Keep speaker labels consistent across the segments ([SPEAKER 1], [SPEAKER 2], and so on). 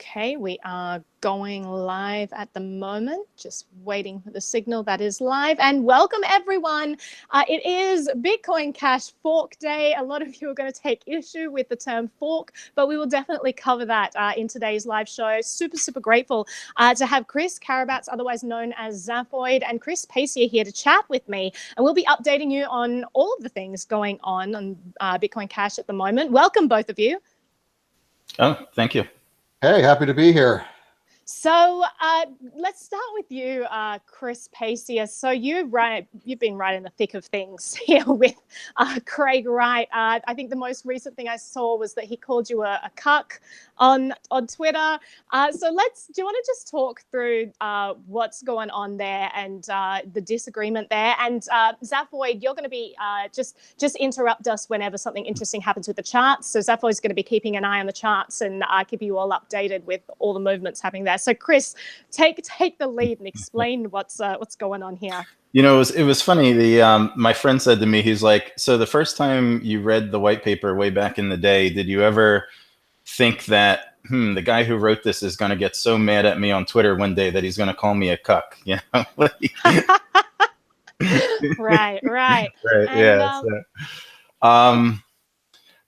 [SPEAKER 1] Okay, we are going live at the moment, just waiting for the signal that is live. And welcome everyone. It is Bitcoin Cash Fork Day. A lot of you are going to take issue with the term fork, but we will definitely cover that in today's live show. Super grateful to have Chris Karabats, otherwise known as Zaphoid, and Chris Pacia here to chat with me. And we'll be updating you on all of the things going on Bitcoin Cash at the moment. Welcome, both of you.
[SPEAKER 2] Oh, thank you.
[SPEAKER 3] Hey, happy to be here.
[SPEAKER 1] So let's start with you, Chris Pacia. So you've been right in the thick of things here with Craig Wright. I think the most recent thing I saw was that he called you a cuck on Twitter. So do you want to just talk through what's going on there and the disagreement there? And Zaphoid, you're going to be just interrupt us whenever something interesting happens with the charts. So Zaphoid's going to be keeping an eye on the charts and keep you all updated with all the movements happening there. So Chris, take the lead and explain what's going on here.
[SPEAKER 2] You know, it was funny. My friend said to me, he's like, so the first time you read the white paper way back in the day, did you ever think that the guy who wrote this is going to get so mad at me on Twitter one day that he's going to call me a cuck? You know?
[SPEAKER 1] Right.
[SPEAKER 2] And,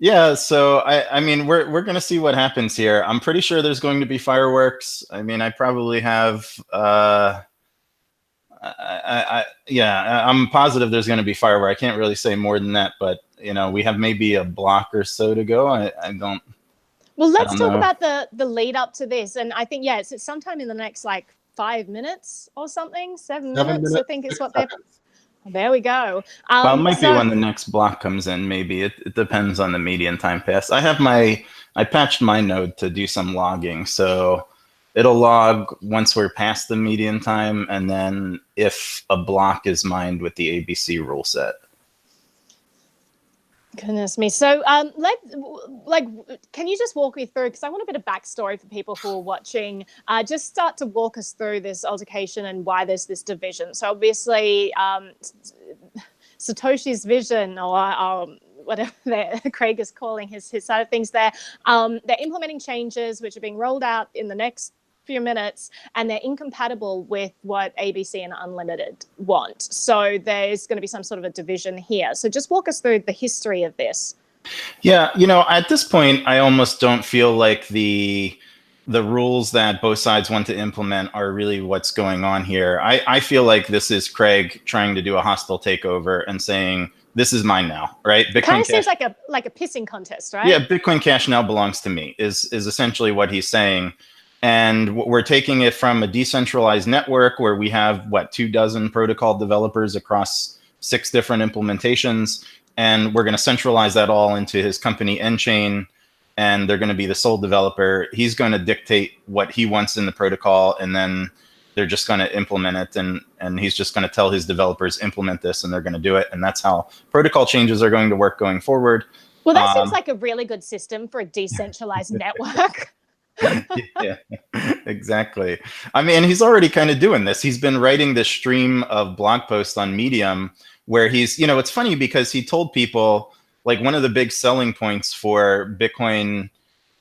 [SPEAKER 2] yeah, so I mean, we're going to see what happens here. I'm pretty sure there's going to be fireworks. I mean, I probably have, I'm positive there's going to be fireworks. I can't really say more than that, but you know, we have maybe a block or so to go. I don't.
[SPEAKER 1] Well, let's talk about the lead up to this, and I think it's sometime in the next like 5 minutes or something, 7 minutes. I think is what they're. There we go.
[SPEAKER 2] Well, it might be when the next block comes in. Maybe it depends on the median time pass. I patched my node to do some logging, so it'll log once we're past the median time, and then if a block is mined with the ABC rule set.
[SPEAKER 1] Goodness me. So can you just walk me through, because I want a bit of backstory for people who are watching, just start to walk us through this altercation and why there's this division. So obviously Satoshi's vision, or whatever Craig is calling his side of things there, they're implementing changes which are being rolled out in the next few minutes, and they're incompatible with what ABC and Unlimited want. So there's going to be some sort of a division here. So just walk us through the history of this.
[SPEAKER 2] Yeah, you know, at this point, I almost don't feel like the rules that both sides want to implement are really what's going on here. I feel like this is Craig trying to do a hostile takeover and saying, this is mine now, right?
[SPEAKER 1] Bitcoin kind of seems like a pissing contest, right?
[SPEAKER 2] Yeah, Bitcoin Cash now belongs to me is essentially what he's saying. And we're taking it from a decentralized network where we have, 24 protocol developers across 6 different implementations. And we're going to centralize that all into his company Nchain. And they're going to be the sole developer. He's going to dictate what he wants in the protocol. And then they're just going to implement it. And he's just going to tell his developers, implement this, and they're going to do it. And that's how protocol changes are going to work going forward.
[SPEAKER 1] Well, that seems like a really good system for a decentralized network.
[SPEAKER 2] Yeah, exactly. I mean, he's already kind of doing this. He's been writing this stream of blog posts on Medium where he's, you know, it's funny because he told people, like, one of the big selling points for Bitcoin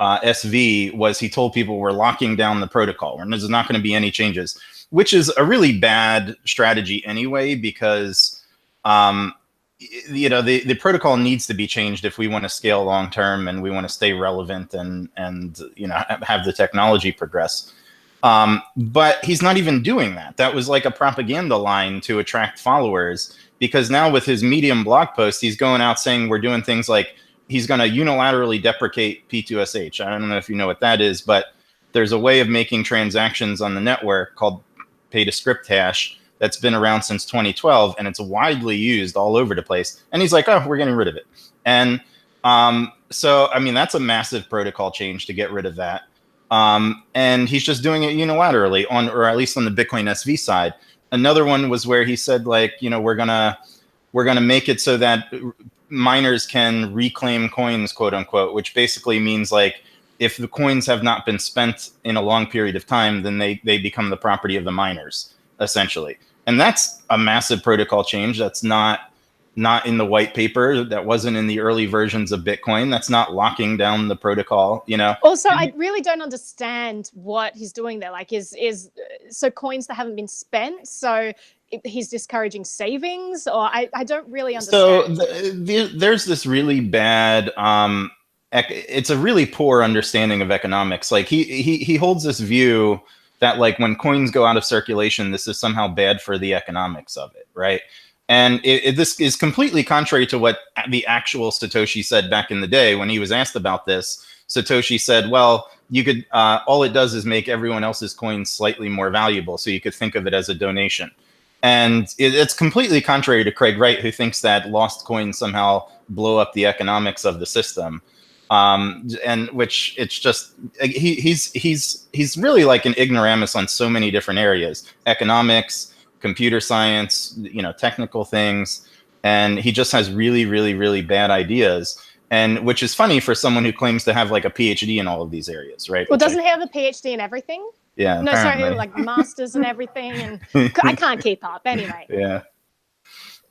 [SPEAKER 2] SV was he told people we're locking down the protocol and there's not going to be any changes, which is a really bad strategy anyway, because you know, the protocol needs to be changed if we want to scale long term and we want to stay relevant and you know, have the technology progress. But he's not even doing that. That was like a propaganda line to attract followers, because now with his Medium blog post, he's going out saying we're doing things like he's going to unilaterally deprecate P2SH. I don't know if you know what that is, but there's a way of making transactions on the network called pay to script hash that's been around since 2012, and it's widely used all over the place. And he's like, oh, we're getting rid of it. And so, I mean, that's a massive protocol change to get rid of that. And he's just doing it unilaterally, or at least on the Bitcoin SV side. Another one was where he said, like, you know, we're gonna make it so that miners can reclaim coins, quote unquote, which basically means, like, if the coins have not been spent in a long period of time, then they become the property of the miners, essentially. And that's a massive protocol change. That's not not in the white paper. That wasn't in the early versions of Bitcoin. That's not locking down the protocol, you know.
[SPEAKER 1] Also, I really don't understand what he's doing there. Like, so coins that haven't been spent, so he's discouraging savings, or I don't really understand.
[SPEAKER 2] So there's this really bad it's a really poor understanding of economics. Like he holds this view that like when coins go out of circulation, this is somehow bad for the economics of it, right? And this is completely contrary to what the actual Satoshi said back in the day when he was asked about this. Satoshi said, well, you could all it does is make everyone else's coins slightly more valuable, so you could think of it as a donation. And it's completely contrary to Craig Wright, who thinks that lost coins somehow blow up the economics of the system. And which it's just he's really like an ignoramus on so many different areas: economics, computer science, you know, technical things, and he just has really, really, really bad ideas. And which is funny for someone who claims to have like a PhD in all of these areas, right?
[SPEAKER 1] Well, doesn't he have a PhD in everything?
[SPEAKER 2] Yeah.
[SPEAKER 1] No,
[SPEAKER 2] apparently.
[SPEAKER 1] sorry, like masters and everything, and I can't keep up. Anyway.
[SPEAKER 2] Yeah.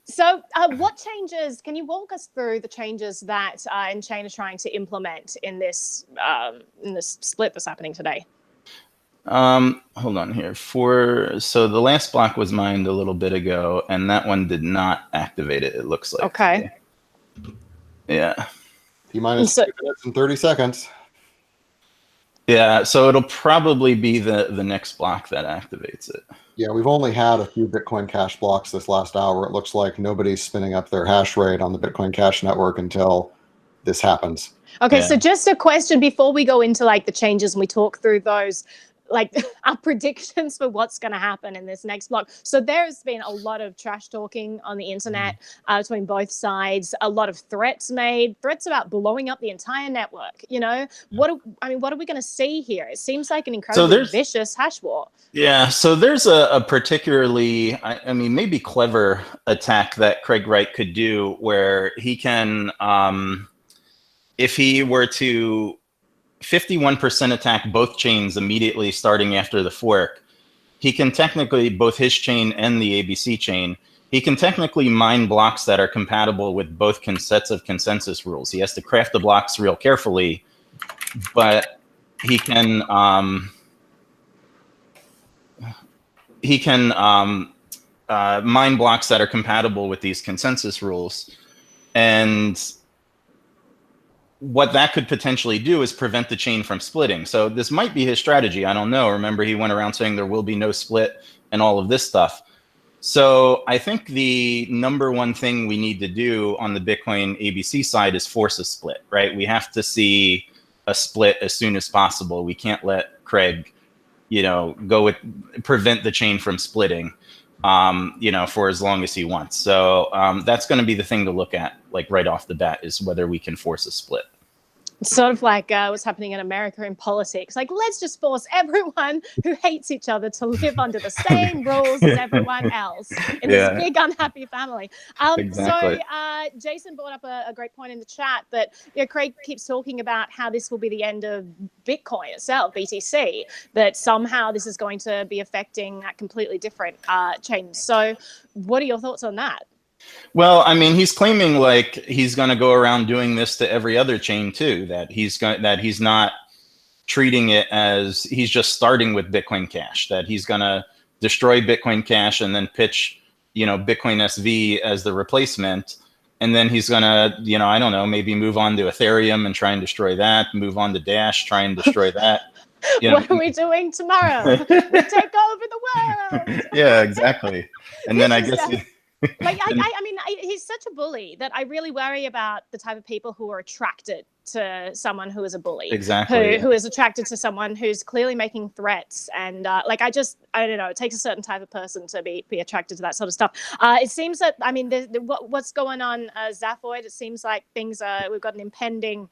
[SPEAKER 1] So what changes, can you walk us through the changes that Enchain is trying to implement in this split that's happening today?
[SPEAKER 2] Hold on here. So the last block was mined a little bit ago, and that one did not activate it, it looks like.
[SPEAKER 1] Okay.
[SPEAKER 2] Yeah.
[SPEAKER 3] T-minus 2 minutes and 30 seconds.
[SPEAKER 2] Yeah, so it'll probably be the next block that activates it.
[SPEAKER 3] Yeah, we've only had a few Bitcoin Cash blocks this last hour. It looks like nobody's spinning up their hash rate on the Bitcoin Cash network until this happens.
[SPEAKER 1] Okay,
[SPEAKER 2] Yeah.
[SPEAKER 1] so just a question before we go into like the changes and we talk through those, like our predictions for what's going to happen in this next block. So there's been a lot of trash talking on the internet between both sides, a lot of threats made, threats about blowing up the entire network. You know, what are we going to see here? It seems like an incredibly vicious hash war.
[SPEAKER 2] Yeah, so there's a particularly, I mean, maybe clever attack that Craig Wright could do where he can, if he were to 51% attack both chains immediately starting after the fork, he can technically, both his chain and the ABC chain, he can technically mine blocks that are compatible with both sets of consensus rules. He has to craft the blocks real carefully, but he can mine blocks that are compatible with these consensus rules. And what that could potentially do is prevent the chain from splitting. So this might be his strategy. I don't know. Remember, he went around saying there will be no split and all of this stuff. So I think the number one thing we need to do on the Bitcoin ABC side is force a split, right? We have to see a split as soon as possible. We can't let Craig, you know, prevent the chain from splitting, you know, for as long as he wants. So that's going to be the thing to look at, like right off the bat, is whether we can force a split.
[SPEAKER 1] It's sort of like what's happening in America in politics. Like, let's just force everyone who hates each other to live under the same rules as everyone else in this big unhappy family.
[SPEAKER 2] Exactly.
[SPEAKER 1] So Jason brought up a great point in the chat that, you know, Craig keeps talking about how this will be the end of Bitcoin itself, BTC, that somehow this is going to be affecting that completely different chain. So what are your thoughts on that?
[SPEAKER 2] Well, I mean, he's claiming like he's going to go around doing this to every other chain too, that he's not treating it as he's just starting with Bitcoin Cash, that he's going to destroy Bitcoin Cash and then pitch, you know, Bitcoin SV as the replacement. And then he's going to, you know, I don't know, maybe move on to Ethereum and try and destroy that, move on to Dash, try and destroy that. You know,
[SPEAKER 1] what are we doing tomorrow? We take over the world.
[SPEAKER 2] Yeah, exactly. And then I guess...
[SPEAKER 1] Like, I mean, he's such a bully that I really worry about the type of people who are attracted to someone who is a bully.
[SPEAKER 2] Exactly.
[SPEAKER 1] Who is attracted to someone who's clearly making threats. And like, I don't know, it takes a certain type of person to be attracted to that sort of stuff. It seems that, I mean, what's going on, Zaphoid, it seems like things we've got an impending...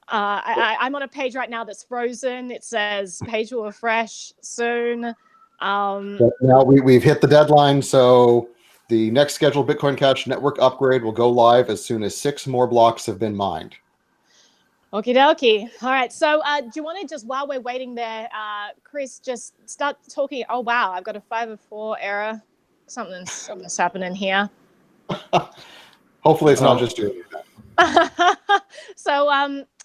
[SPEAKER 1] I'm on a page right now that's frozen. It says page will refresh soon.
[SPEAKER 3] Now we've hit the deadline, so... The next scheduled Bitcoin Cash network upgrade will go live as soon as 6 more blocks have been mined.
[SPEAKER 1] Okie dokie. All right. So do you want to just, while we're waiting there, Chris, just start talking? Oh, wow. I've got a 504 error. Something's happening here.
[SPEAKER 3] Hopefully, it's not just doing that.
[SPEAKER 1] So,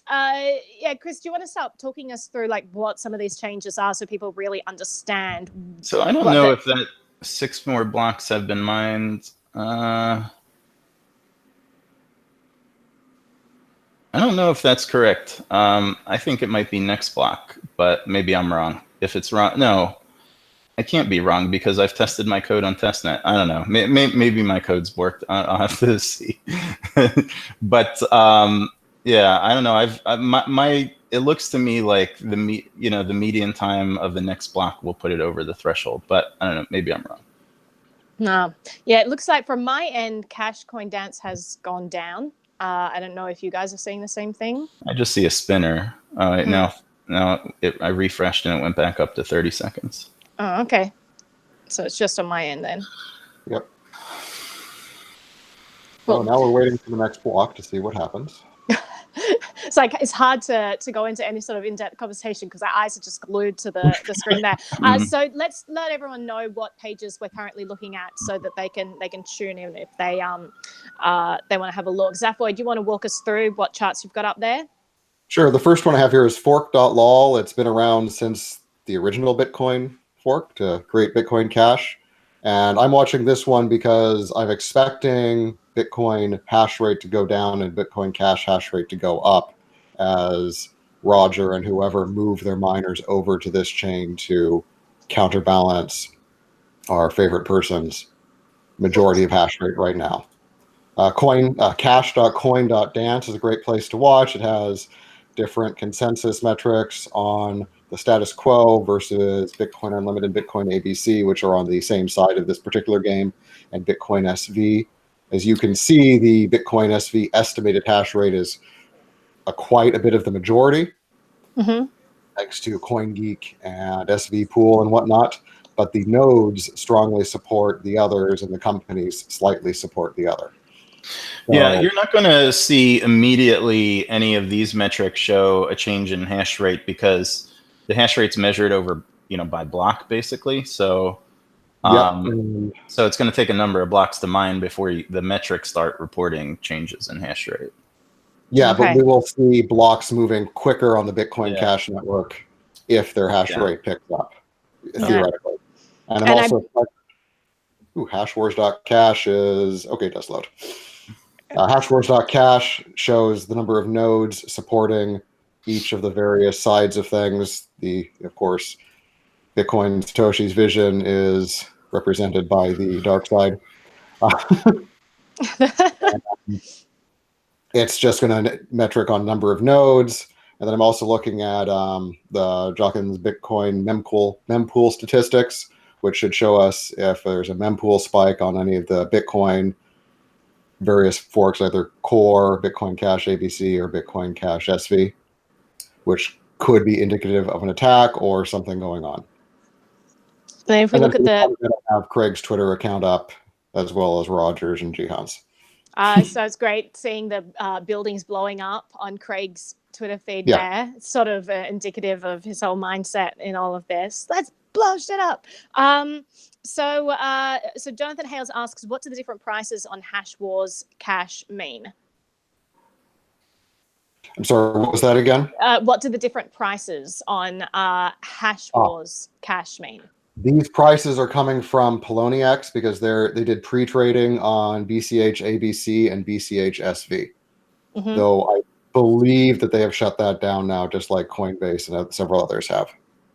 [SPEAKER 1] yeah, Chris, do you want to start talking us through like what some of these changes are so people really understand?
[SPEAKER 2] So I don't know if that 6 more blocks have been mined. I don't know if that's correct. I think it might be next block, but maybe I'm wrong. If it's wrong, no, I can't be wrong because I've tested my code on testnet. I don't know. Maybe my code's worked. I'll have to see. But yeah, I don't know. It looks to me like the median time of the next block will put it over the threshold. But I don't know. Maybe I'm wrong. No.
[SPEAKER 1] Yeah, it looks like from my end, Cash Coin Dance has gone down. I don't know if you guys are seeing the same thing.
[SPEAKER 2] I just see a spinner. Now I refreshed and it went back up to 30 seconds.
[SPEAKER 1] Oh, okay. So it's just on my end then.
[SPEAKER 3] Yep.
[SPEAKER 1] Well,
[SPEAKER 3] now we're waiting for the next block to see what happens.
[SPEAKER 1] It's like it's hard to go into any sort of in-depth conversation because our eyes are just glued to the screen there. So let's let everyone know what pages we're currently looking at so that they can tune in if they want to have a look. Zafoy, do you want to walk us through what charts you've got up there?
[SPEAKER 3] Sure. The first one I have here is fork.lol. It's been around since the original Bitcoin fork to create Bitcoin Cash. And I'm watching this one because I'm expecting Bitcoin hash rate to go down and Bitcoin Cash hash rate to go up as Roger and whoever move their miners over to this chain to counterbalance our favorite person's majority of hash rate right now. Cash.coin.dance is a great place to watch. It has different consensus metrics on the status quo versus Bitcoin Unlimited, Bitcoin ABC, which are on the same side of this particular game, and Bitcoin SV. As you can see, the Bitcoin SV estimated hash rate is quite a bit of the majority, thanks to CoinGeek and SV Pool and whatnot. But the nodes strongly support the others, and the companies slightly support the other.
[SPEAKER 2] Yeah, you're not going to see immediately any of these metrics show a change in hash rate because the hash rate's measured over, by block basically. So, so it's going to take a number of blocks to mine before the metrics start reporting changes in hash rate.
[SPEAKER 3] Yeah, but we will see blocks moving quicker on the Bitcoin Cash network if their hash rate picks up, theoretically. And I'm also hashwars.cash is okay. It does load. Hashwars.cash shows the number of nodes supporting each of the various sides of things. Of course, Bitcoin Satoshi's vision is represented by the dark side. It's just going to metric on number of nodes. And then I'm also looking at the Jockin's Bitcoin mempool statistics, which should show us if there's a mempool spike on any of the Bitcoin various forks, either Core, Bitcoin Cash ABC, or Bitcoin Cash SV, which could be indicative of an attack or something going on.
[SPEAKER 1] And if we look at
[SPEAKER 3] I have Craig's Twitter account up, as well as Roger's and Jihan's.
[SPEAKER 1] So it's great seeing the buildings blowing up on Craig's Twitter feed there. It's sort of indicative of his whole mindset in all of this. Let's blow shit up. So Jonathan Hales asks, what do the different prices on Hashwars Cash mean?
[SPEAKER 3] I'm sorry, what was that again?
[SPEAKER 1] What do the different prices on Hashwars Cash mean?
[SPEAKER 3] These prices are coming from Poloniex because they did pre-trading on BCH ABC and BCH SV. Though I believe that they have shut that down now, just like Coinbase and several others have.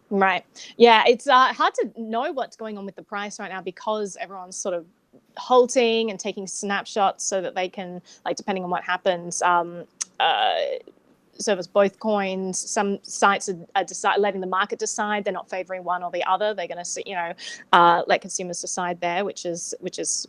[SPEAKER 1] Right. Yeah, it's hard to know what's going on with the price right now because everyone's sort of halting and taking snapshots so that they can, like, depending on what happens, service both coins. Some sites are letting the market decide. They're not favoring one or the other. They're going to, let consumers decide there, which is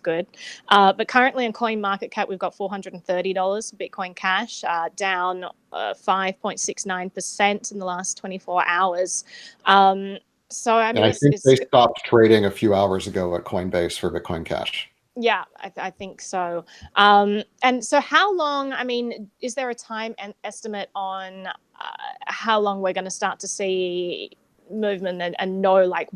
[SPEAKER 1] good. But currently on CoinMarketCap, we've got $430 Bitcoin Cash, down 5.69% in the last 24 hours. So I mean,
[SPEAKER 3] I think they stopped trading a few hours ago at Coinbase for Bitcoin Cash.
[SPEAKER 1] Yeah, I think so. And so how long, I mean, is there a time estimate on how long we're going to start to see movement and know, like,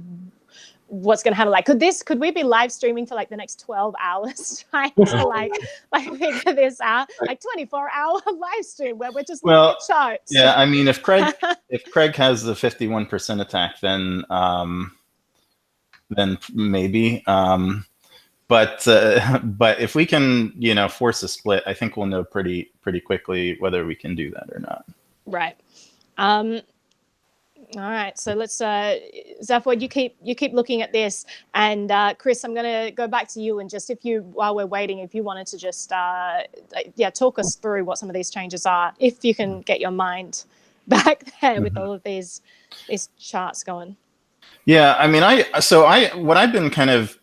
[SPEAKER 1] what's going to happen. Like, could we be live streaming for like the next 12 hours trying to like figure this out? Like 24-hour live stream where we're just looking at charts.
[SPEAKER 2] Yeah, I mean, if Craig has the 51% attack, then maybe. But if we can, force a split, I think we'll know pretty quickly whether we can do that or not.
[SPEAKER 1] Right. All right. So let's, Zafwad, you keep looking at this, and Chris, I'm going to go back to you, and just while we're waiting, if you wanted to just talk us through what some of these changes are, if you can get your mind back there with all of these charts going.
[SPEAKER 2] Yeah, I mean, what I've been kind of,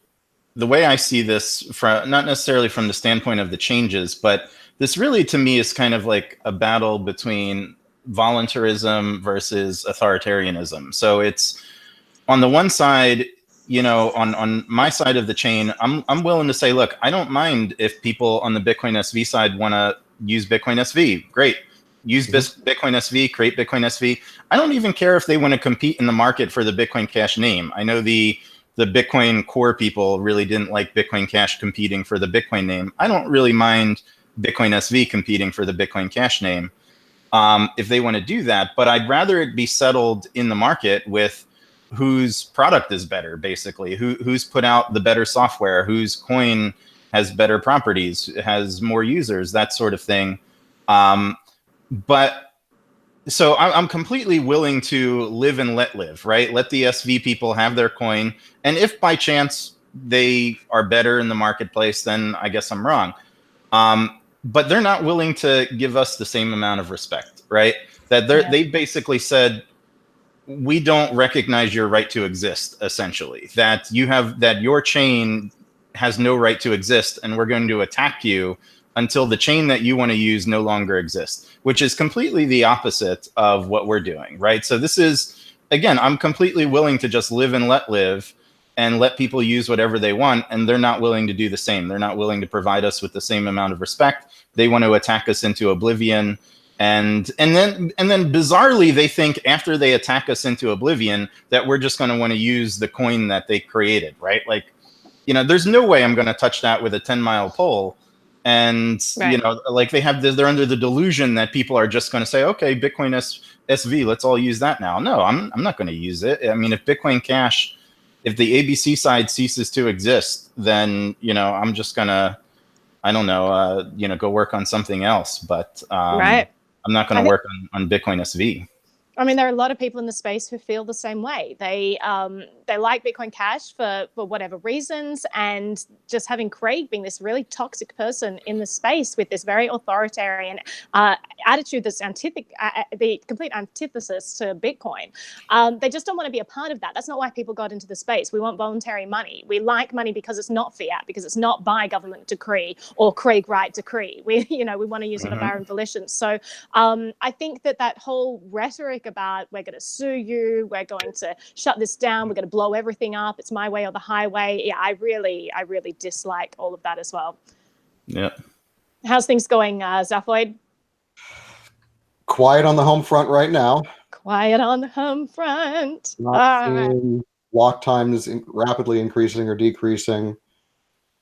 [SPEAKER 2] the way I see this, from not necessarily from the standpoint of the changes, but this really to me is kind of like a battle between voluntarism versus authoritarianism. So it's on the one side, on my side of the chain, I'm willing to say, look, I don't mind if people on the Bitcoin SV side want to use Bitcoin SV. Great. Use Bitcoin SV, create Bitcoin SV. I don't even care if they want to compete in the market for the Bitcoin Cash name. I know the Bitcoin core people really didn't like Bitcoin Cash competing for the Bitcoin name. I don't really mind Bitcoin SV competing for the Bitcoin Cash name if they want to do that. But I'd rather it be settled in the market with whose product is better, basically, who's put out the better software, whose coin has better properties, has more users, that sort of thing. But so I'm completely willing to live and let live, right? Let the SV people have their coin. And if by chance they are better in the marketplace, then I guess I'm wrong. But they're not willing to give us the same amount of respect, right? That they basically said, we don't recognize your right to exist, essentially. That your chain has no right to exist, and we're going to attack you until the chain that you want to use no longer exists, which is completely the opposite of what we're doing, right? So this is, again, I'm completely willing to just live and let live and let people use whatever they want, and they're not willing to do the same. They're not willing to provide us with the same amount of respect. They want to attack us into oblivion. And then bizarrely, they think after they attack us into oblivion that we're just going to want to use the coin that they created, right? Like, there's no way I'm going to touch that with a 10-mile pole. And, like they're under the delusion that people are just going to say, okay, Bitcoin SV, let's all use that now. No, I'm not going to use it. I mean, if Bitcoin Cash, if the ABC side ceases to exist, then, I'm just going to, I don't know, go work on something else. But I'm not going to work on Bitcoin SV.
[SPEAKER 1] I mean, there are a lot of people in the space who feel the same way. They like Bitcoin Cash for whatever reasons, and just having Craig being this really toxic person in the space with this very authoritarian attitude that's the complete antithesis to Bitcoin. They just don't want to be a part of that. That's not why people got into the space. We want voluntary money. We like money because it's not fiat, because it's not by government decree or Craig Wright decree. We want to use it of our own volition. So I think that whole rhetoric about we're going to sue you, we're going to shut this down, we're going to blow everything up, it's my way or the highway. Yeah, I really dislike all of that as well.
[SPEAKER 2] Yeah.
[SPEAKER 1] How's things going, Zafwad?
[SPEAKER 3] Quiet on the home front right now.
[SPEAKER 1] Quiet on the home front.
[SPEAKER 3] Not seeing block times rapidly increasing or decreasing.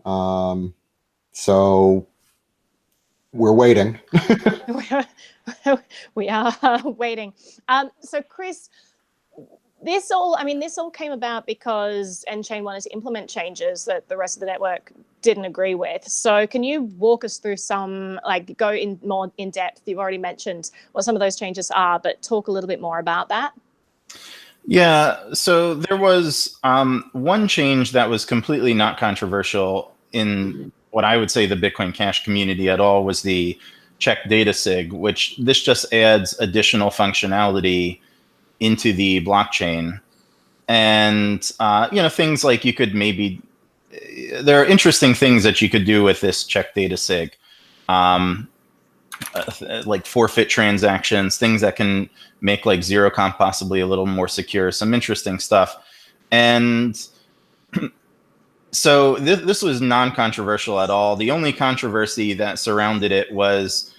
[SPEAKER 3] So we're waiting.
[SPEAKER 1] We are waiting. So Chris, this all came about because nChain wanted to implement changes that the rest of the network didn't agree with. So can you walk us through some, go in more in depth? You've already mentioned what some of those changes are, but talk a little bit more about that.
[SPEAKER 2] Yeah, so there was one change that was completely not controversial in what I would say the Bitcoin Cash community at all, was the check data sig, which this just adds additional functionality into the blockchain. And, things like you could there are interesting things that you could do with this check data sig. Like forfeit transactions, things that can make like zero comp possibly a little more secure, some interesting stuff. And so this was non-controversial at all. The only controversy that surrounded it was,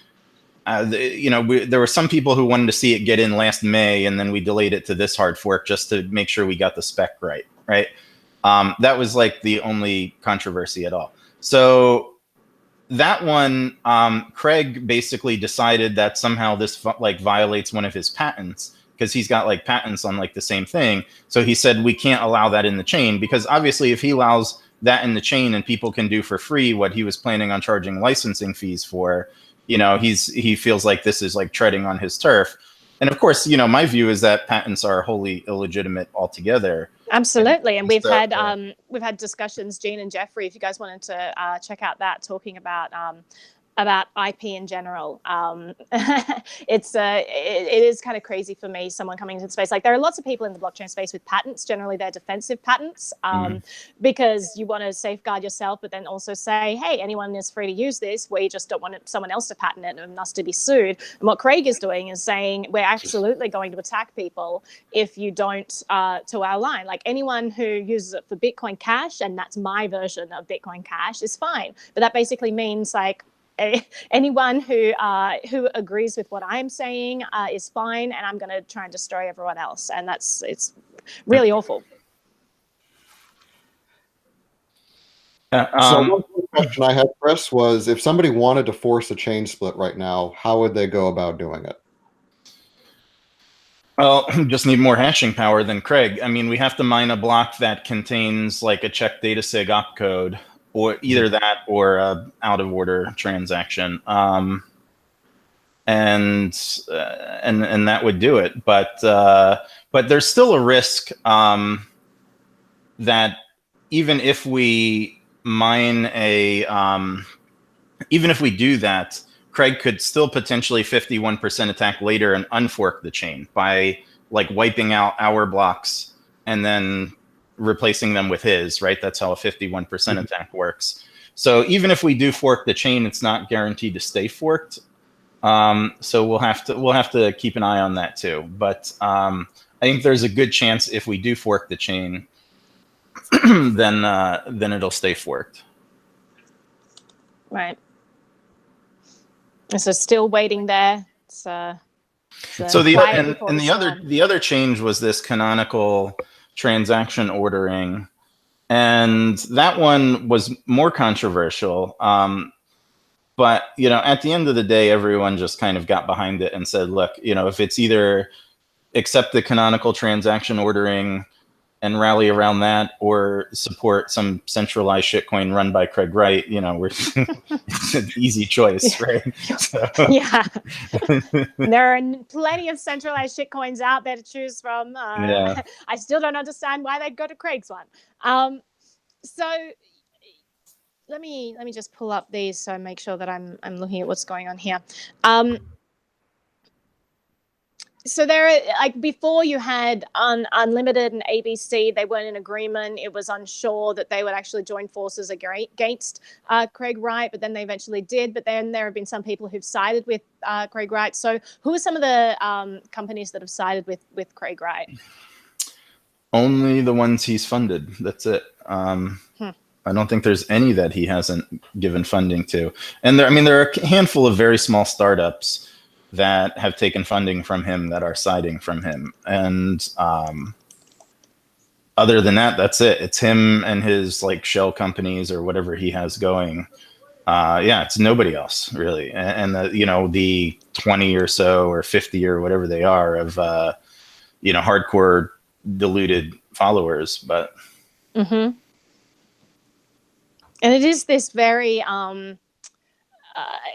[SPEAKER 2] there were some people who wanted to see it get in last May, and then we delayed it to this hard fork just to make sure we got the spec right. That was like the only controversy at all. So that one, Craig basically decided that somehow this like violates one of his patents, because he's got like patents on like the same thing. So he said we can't allow that in the chain, because obviously if he allows that in the chain and people can do for free what he was planning on charging licensing fees for, you know, he feels like this is like treading on his turf. And of course, you know, my view is that patents are wholly illegitimate altogether.
[SPEAKER 1] Absolutely, and we've had discussions, Gene and Jeffrey, if you guys wanted to check out that, talking about IP in general. It is kind of crazy for me, someone coming into the space. Like, there are lots of people in the blockchain space with patents. Generally, they're defensive patents, because you want to safeguard yourself, but then also say, hey, anyone is free to use this. We just don't want someone else to patent it and us to be sued. And what Craig is doing is saying, we're absolutely going to attack people if you don't to our line. Like, anyone who uses it for Bitcoin Cash, and that's my version of Bitcoin Cash, is fine. But that basically means, like, anyone who agrees with what I'm saying is fine, and I'm going to try and destroy everyone else, and it's really awful.
[SPEAKER 3] So one question I had, Chris, was if somebody wanted to force a chain split right now, how would they go about doing it?
[SPEAKER 2] Well, just need more hashing power than Craig. I mean, we have to mine a block that contains like a check data sig opcode, or either that or a out of order transaction, and that would do it. But there's still a risk that even if we mine even if we do that, Craig could still potentially 51% attack later and unfork the chain by like wiping out our blocks and then replacing them with his, right? That's how a 51% attack works. So even if we do fork the chain, it's not guaranteed to stay forked. So we'll have to keep an eye on that too. But I think there's a good chance if we do fork the chain, then it'll stay forked.
[SPEAKER 1] Right. So still waiting there. So
[SPEAKER 2] the other change was this canonical transaction ordering, and that one was more controversial. But you know, at the end of the day, everyone just kind of got behind it and said, look, you know, if it's either accept the canonical transaction ordering and rally around that, or support some centralized shitcoin run by Craig Wright, you know, it's an easy choice, right? So.
[SPEAKER 1] Yeah. There are plenty of centralized shitcoins out there to choose from. I still don't understand why they'd go to Craig's one. So let me just pull up these so I make sure that I'm looking at what's going on here. So there, like before, you had Unlimited and ABC. They weren't in agreement. It was unsure that they would actually join forces against Craig Wright, but then they eventually did. But then there have been some people who've sided with Craig Wright. So who are some of the companies that have sided with Craig Wright?
[SPEAKER 2] Only the ones he's funded. That's it. I don't think there's any that he hasn't given funding to. And there are a handful of very small startups that have taken funding from him that are siding from him. And other than that, that's it. It's him and his like shell companies or whatever he has going. It's nobody else really. And the 20 or so or 50 or whatever they are of, hardcore diluted followers, but.
[SPEAKER 1] Mm-hmm. And it is this very,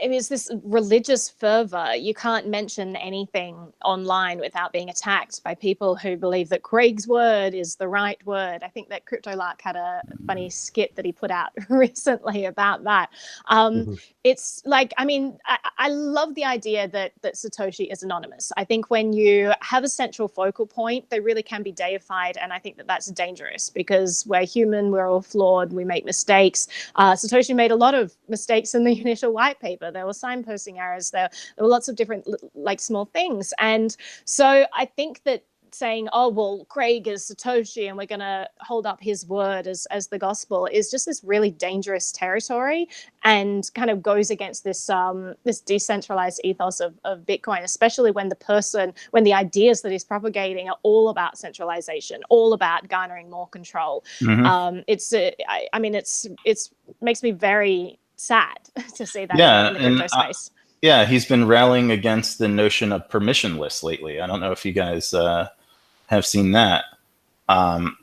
[SPEAKER 1] it's this religious fervor. You can't mention anything online without being attacked by people who believe that Craig's word is the right word. I think that CryptoLark had a funny skit that he put out recently about that. It's like, I love the idea that Satoshi is anonymous. I think when you have a central focal point, they really can be deified. And I think that that's dangerous because we're human, we're all flawed, we make mistakes. Satoshi made a lot of mistakes in the initial white paper. There were signposting errors. There were lots of different like small things. And so I think that saying, oh, well, Craig is Satoshi and we're going to hold up his word as the gospel is just this really dangerous territory, and kind of goes against this this decentralized ethos of Bitcoin, especially when the ideas that he's propagating are all about centralization, all about garnering more control.
[SPEAKER 2] Mm-hmm.
[SPEAKER 1] It's makes me very sad to see that in the crypto space.
[SPEAKER 2] Yeah, he's been rallying against the notion of permissionless lately. I don't know if you guys have seen that,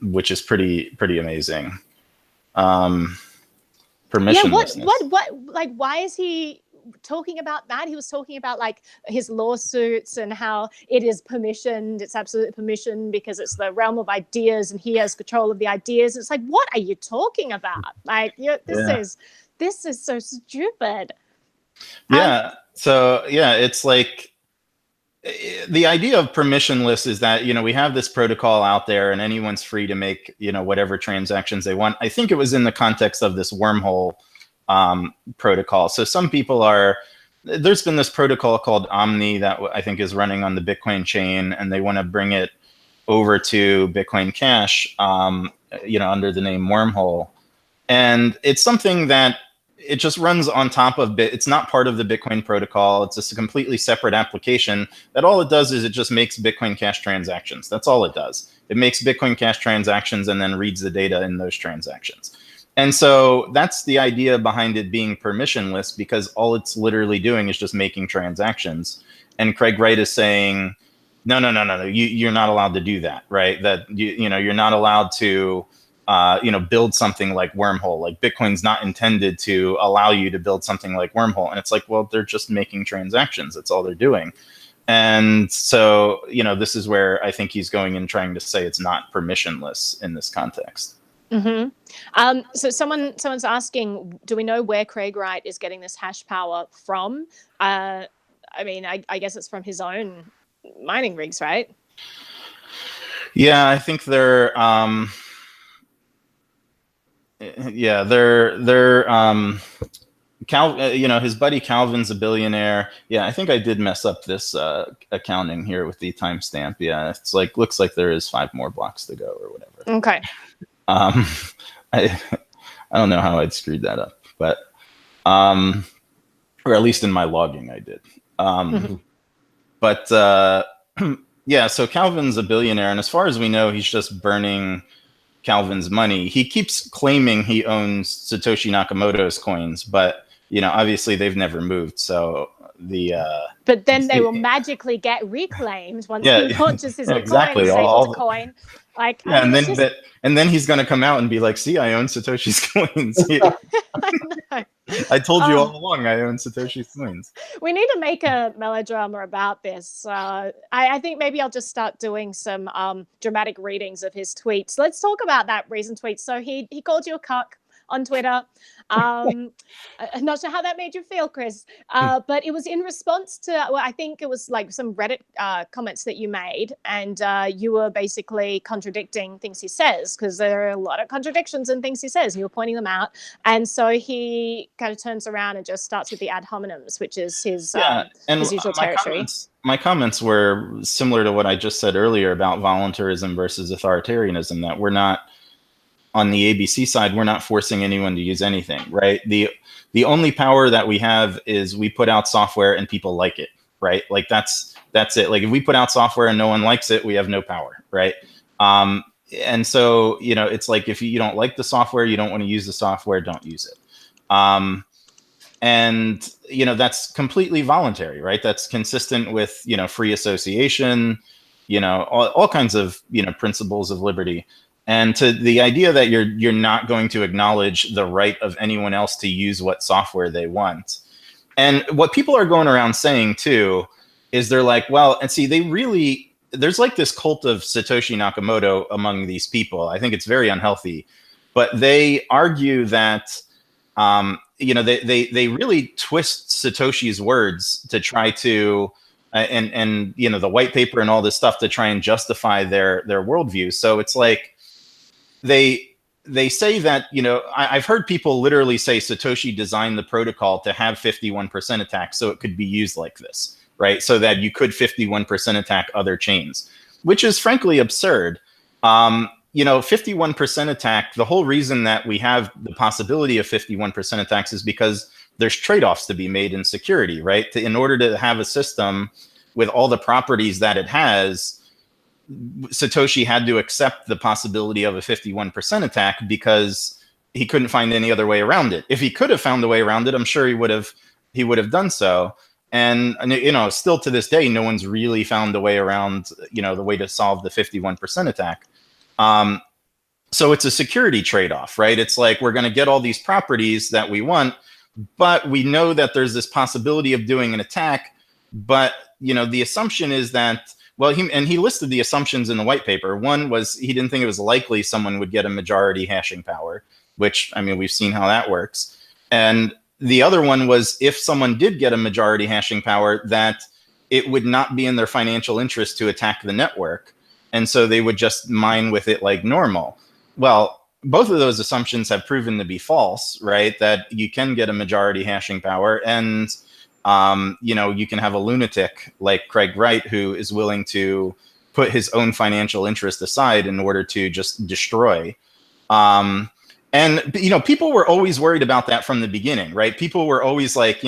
[SPEAKER 2] which is pretty amazing. Permissionlessness.
[SPEAKER 1] Yeah, what like, why is he talking about that? He was talking about like his lawsuits and how it is permissioned. It's absolutely permissioned because it's the realm of ideas and he has control of the ideas. It's like, what are you talking about? Like, this is so stupid.
[SPEAKER 2] Yeah. So yeah, it's like the idea of permissionless is that, we have this protocol out there and anyone's free to make, whatever transactions they want. I think it was in the context of this wormhole protocol. So some people there's been this protocol called Omni that I think is running on the Bitcoin chain, and they want to bring it over to Bitcoin Cash, under the name Wormhole. And it's something that it just runs on top of it's not part of the Bitcoin protocol. It's just a completely separate application that all it does is it just makes Bitcoin Cash transactions. That's all it does. It makes Bitcoin Cash transactions and then reads the data in those transactions. And so that's the idea behind it being permissionless, because all it's literally doing is just making transactions. And Craig Wright is saying, no, you're not allowed to do that, right? That you're not allowed to build something like Wormhole. Like, Bitcoin's not intended to allow you to build something like Wormhole. And it's like, well, they're just making transactions. That's all they're doing. And so, this is where I think he's going and trying to say it's not permissionless in this context.
[SPEAKER 1] Mm-hmm. So someone's asking, do we know where Craig Wright is getting this hash power from? I guess it's from his own mining rigs, right?
[SPEAKER 2] Yeah, I think they're his buddy Calvin's a billionaire. Yeah, I think I did mess up this accounting here with the timestamp. Yeah, it's like, looks like there is 5 more blocks to go or whatever.
[SPEAKER 1] Okay.
[SPEAKER 2] I don't know how I'd screwed that up, but or at least in my logging I did. But yeah, so Calvin's a billionaire, and as far as we know, he's just burning Calvin's money. He keeps claiming he owns Satoshi Nakamoto's coins, but obviously they've never moved. So
[SPEAKER 1] but then they will magically get reclaimed once he launches his
[SPEAKER 2] exactly.
[SPEAKER 1] Coin, coin. Like,
[SPEAKER 2] yeah, and then he's going to come out and be like, "See, I own Satoshi's coins." I told you all along I own Satoshi's coins.
[SPEAKER 1] We need to make a melodrama about this. I think maybe I'll just start doing some dramatic readings of his tweets. Let's talk about that recent tweet. So he called you a cuck on Twitter. I'm not sure how that made you feel, Chris, but it was in response to, well, I think it was like some Reddit comments that you made, and you were basically contradicting things he says, because there are a lot of contradictions in things he says, and you were pointing them out. And so he kind of turns around and just starts with the ad hominems, which is his usual territory.
[SPEAKER 2] My comments were similar to what I just said earlier about voluntarism versus authoritarianism, that we're not, on the ABC side, we're not forcing anyone to use anything, right? The only power that we have is we put out software and people like it, right? Like, that's it. Like, if we put out software and no one likes it, we have no power, right? And so, it's like, if you don't like the software, you don't want to use the software, don't use it. And that's completely voluntary, right? That's consistent with, free association, all kinds of, principles of liberty. And to the idea that you're not going to acknowledge the right of anyone else to use what software they want. And what people are going around saying too is they're like, well, and see, there's like this cult of Satoshi Nakamoto among these people. I think it's very unhealthy, but they argue that they really twist Satoshi's words to try to and the white paper and all this stuff to try and justify their worldview. So it's like, they say that, I've heard people literally say Satoshi designed the protocol to have 51% attacks so it could be used like this, right? So that you could 51% attack other chains. which is frankly absurd. 51% attack, the whole reason that we have the possibility of 51% attacks is because there's trade-offs to be made in security, right? In order to have a system with all the properties that it has, Satoshi had to accept the possibility of a 51% attack because he couldn't find any other way around it. If he could have found a way around it, I'm sure he would have done so. And still to this day, no one's really found a way around, the way to solve the 51% attack. So it's a security trade-off, right? It's like we're going to get all these properties that we want, but we know that there's this possibility of doing an attack. But the assumption is that, well, he listed the assumptions in the white paper. One was he didn't think it was likely someone would get a majority hashing power, which, we've seen how that works. And the other one was if someone did get a majority hashing power, that it would not be in their financial interest to attack the network. And so they would just mine with it like normal. Well, both of those assumptions have proven to be false, right? That you can get a majority hashing power and, you can have a lunatic like Craig Wright who is willing to put his own financial interest aside in order to just destroy. And people were always worried about that from the beginning, right? People were always like,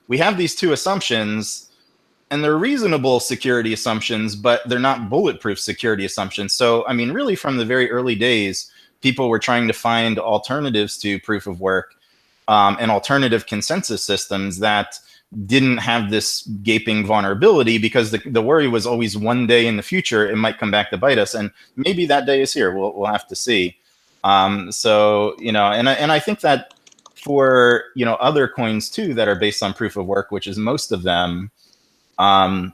[SPEAKER 2] we have these two assumptions and they're reasonable security assumptions, but they're not bulletproof security assumptions. So, really from the very early days, people were trying to find alternatives to proof of work and alternative consensus systems that didn't have this gaping vulnerability, because the worry was always one day in the future, it might come back to bite us. And maybe that day is here. We'll have to see. And I think that for, other coins too, that are based on proof of work, which is most of them, I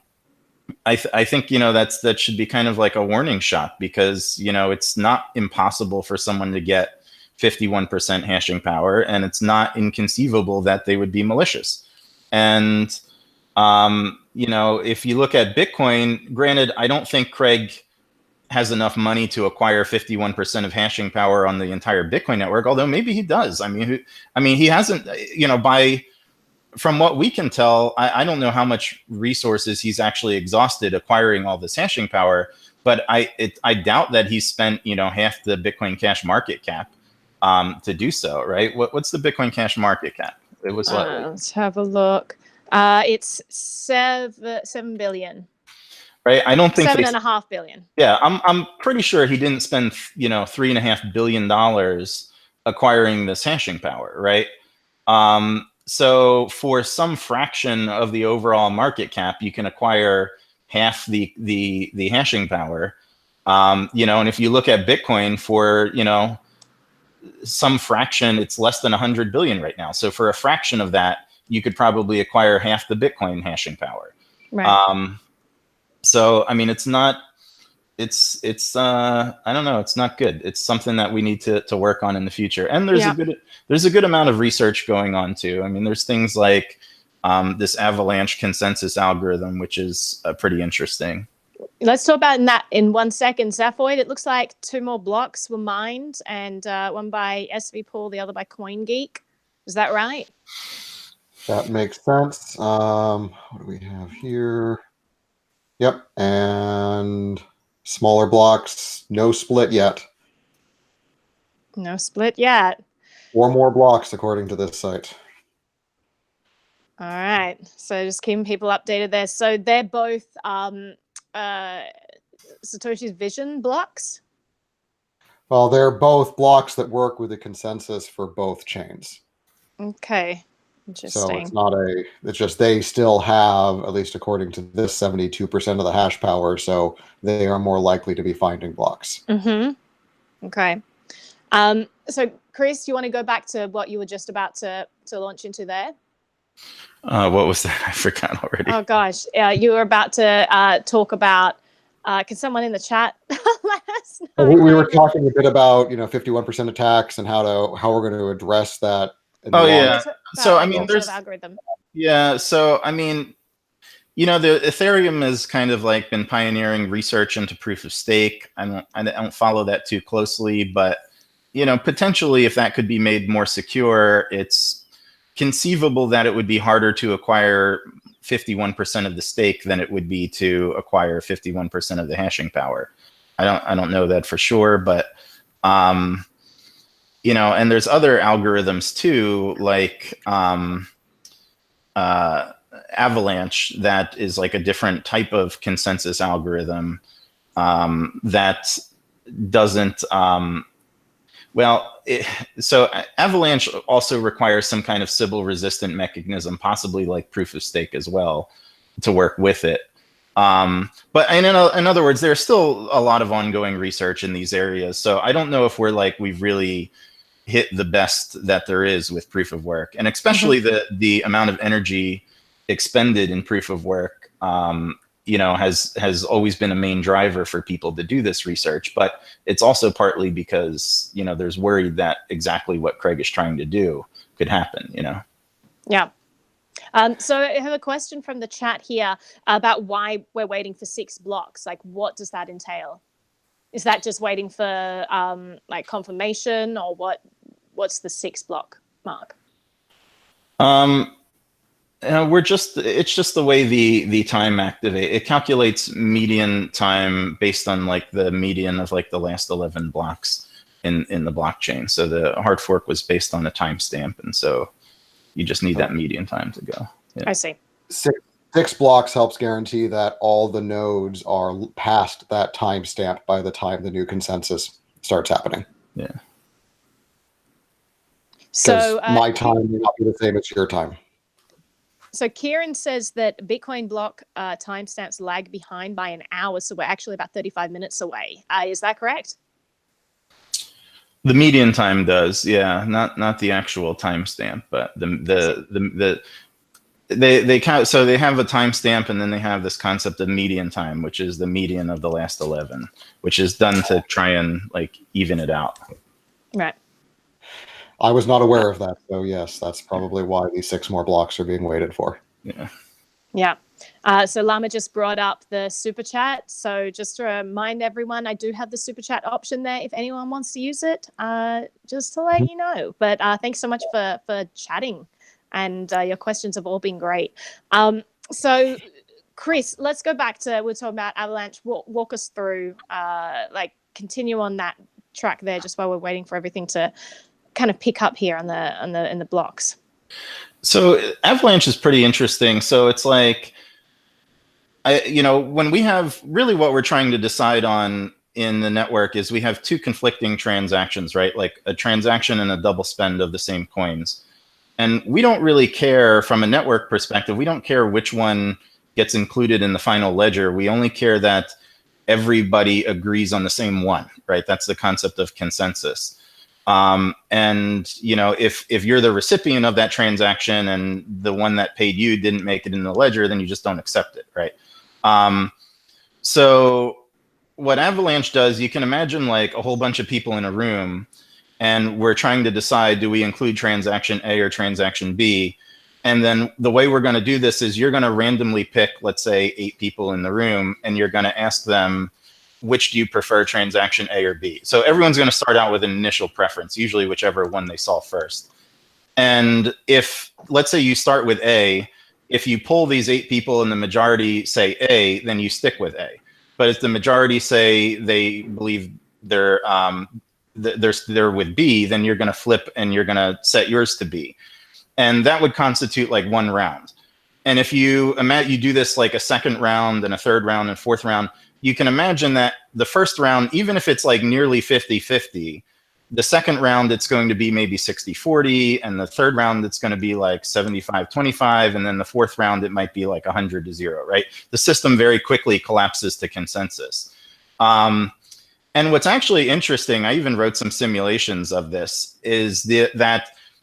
[SPEAKER 2] think, that should be kind of like a warning shot, because, it's not impossible for someone to get 51% hashing power, and it's not inconceivable that they would be malicious. And, if you look at Bitcoin, granted, I don't think Craig has enough money to acquire 51% of hashing power on the entire Bitcoin network, although maybe he does. He hasn't, from what we can tell, I don't know how much resources he's actually exhausted acquiring all this hashing power, but I doubt that he spent, half the Bitcoin Cash market cap to do so, right? What's the Bitcoin Cash market cap? It was
[SPEAKER 1] let's have a look. It's 7 billion.
[SPEAKER 2] Right, I don't think
[SPEAKER 1] 7.5 billion.
[SPEAKER 2] Yeah, I'm pretty sure he didn't spend $3.5 billion acquiring this hashing power, right? So for some fraction of the overall market cap, you can acquire half the hashing power. And if you look at Bitcoin for some fraction, it's less than 100 billion right now. So for a fraction of that, you could probably acquire half the Bitcoin hashing power.
[SPEAKER 1] Right.
[SPEAKER 2] So, it's not, I don't know, it's not good. It's something that we need to work on in the future. And there's a good amount of research going on too. There's things like this avalanche consensus algorithm, which is pretty interesting.
[SPEAKER 1] Let's talk about that in 1 second. Zaphoid, it looks like 2 more blocks were mined, and one by SV Pool, the other by CoinGeek. Is that right?
[SPEAKER 3] That makes sense. What do we have here? Yep, and smaller blocks, no split yet.
[SPEAKER 1] No split yet.
[SPEAKER 3] 4 more blocks, according to this site.
[SPEAKER 1] All right, so just keeping people updated there. So they're both Satoshi's Vision blocks?
[SPEAKER 3] Well, they're both blocks that work with the consensus for both chains.
[SPEAKER 1] Okay. Interesting.
[SPEAKER 3] So it's not it's just they still have, at least according to this, 72% of the hash power. So they are more likely to be finding blocks.
[SPEAKER 1] Mm-hmm. Okay. So Chris, you want to go back to what you were just about to launch into there?
[SPEAKER 2] What was that? I forgot already.
[SPEAKER 1] Oh gosh. You were about to talk about, can someone in the chat let us know?
[SPEAKER 3] We were talking a bit about, 51% attacks and how we're going to address that.
[SPEAKER 2] Oh yeah. So
[SPEAKER 1] there's algorithm.
[SPEAKER 2] Yeah. So the Ethereum has kind of like been pioneering research into proof of stake. I don't follow that too closely, but potentially if that could be made more secure, it's conceivable that it would be harder to acquire 51% of the stake than it would be to acquire 51% of the hashing power. I don't know that for sure, but you know, and there's other algorithms too, like Avalanche, that is like a different type of consensus algorithm that doesn't so Avalanche also requires some kind of Sybil resistant mechanism, possibly like proof of stake as well, to work with it. But in other words, there's still a lot of ongoing research in these areas. So I don't know if we've really hit the best that there is with proof of work, and especially the amount of energy expended in proof of work, you know, has always been a main driver for people to do this research. But it's also partly because, you know, there's worry that exactly what Craig is trying to do could happen, you know?
[SPEAKER 1] Yeah. So I have a question from the chat here about why we're waiting for 6 blocks. Like, what does that entail? Is that just waiting for like confirmation, or what's the 6 block mark?
[SPEAKER 2] It's just the way the time activate. It calculates median time based on like the median of like the last 11 blocks in the blockchain. So the hard fork was based on a timestamp, and so you just need that median time to go. Yeah.
[SPEAKER 1] I see.
[SPEAKER 3] 6 blocks helps guarantee that all the nodes are past that timestamp by the time the new consensus starts happening.
[SPEAKER 2] Yeah.
[SPEAKER 1] So
[SPEAKER 3] my time may not be the same as your time.
[SPEAKER 1] So Kieran says that Bitcoin block timestamps lag behind by an hour, so we're actually about 35 minutes away. Is that correct?
[SPEAKER 2] The median time does, yeah, not the actual timestamp, but they count. So they have a timestamp, and then they have this concept of median time, which is the median of the last 11, which is done to try and like even it out.
[SPEAKER 1] Right.
[SPEAKER 3] I was not aware of that, so yes, that's probably why these 6 more blocks are being waited for.
[SPEAKER 2] Yeah.
[SPEAKER 1] Yeah. So Llama just brought up the super chat. So just to remind everyone, I do have the super chat option there if anyone wants to use it, just to let you know. But thanks so much for chatting, and your questions have all been great. So Chris, let's go back to, we're talking about Avalanche. Walk us through, like continue on that track there, just while we're waiting for everything to kind of pick up here in the blocks.
[SPEAKER 2] So Avalanche is pretty interesting. So it's like, you know, when we have really what we're trying to decide on in the network is we have 2 conflicting transactions, right? Like a transaction and a double spend of the same coins. And we don't really care from a network perspective. We don't care which one gets included in the final ledger. We only care that everybody agrees on the same one, right? That's the concept of consensus. And you know, if you're the recipient of that transaction and the one that paid you didn't make it in the ledger, then you just don't accept it, right? So what Avalanche does, you can imagine like a whole bunch of people in a room, and we're trying to decide, do we include transaction A or transaction B? And then the way we're going to do this is you're going to randomly pick, let's say, 8 people in the room, and you're going to ask them, which do you prefer, transaction A or B? So everyone's going to start out with an initial preference, usually whichever one they saw first. And if, let's say you start with A, if you poll these 8 people and the majority say A, then you stick with A. But if the majority say they believe they're with B, then you're going to flip and you're going to set yours to B. And that would constitute like 1 round. And if you do this like a 2nd round and a 3rd round and 4th round, you can imagine that the first round, even if it's like nearly 50-50, the 2nd round, it's going to be maybe 60-40, and the 3rd round, it's going to be like 75-25, and then the 4th round, it might be like 100-0, right? The system very quickly collapses to consensus. And what's actually interesting, I even wrote some simulations of this, is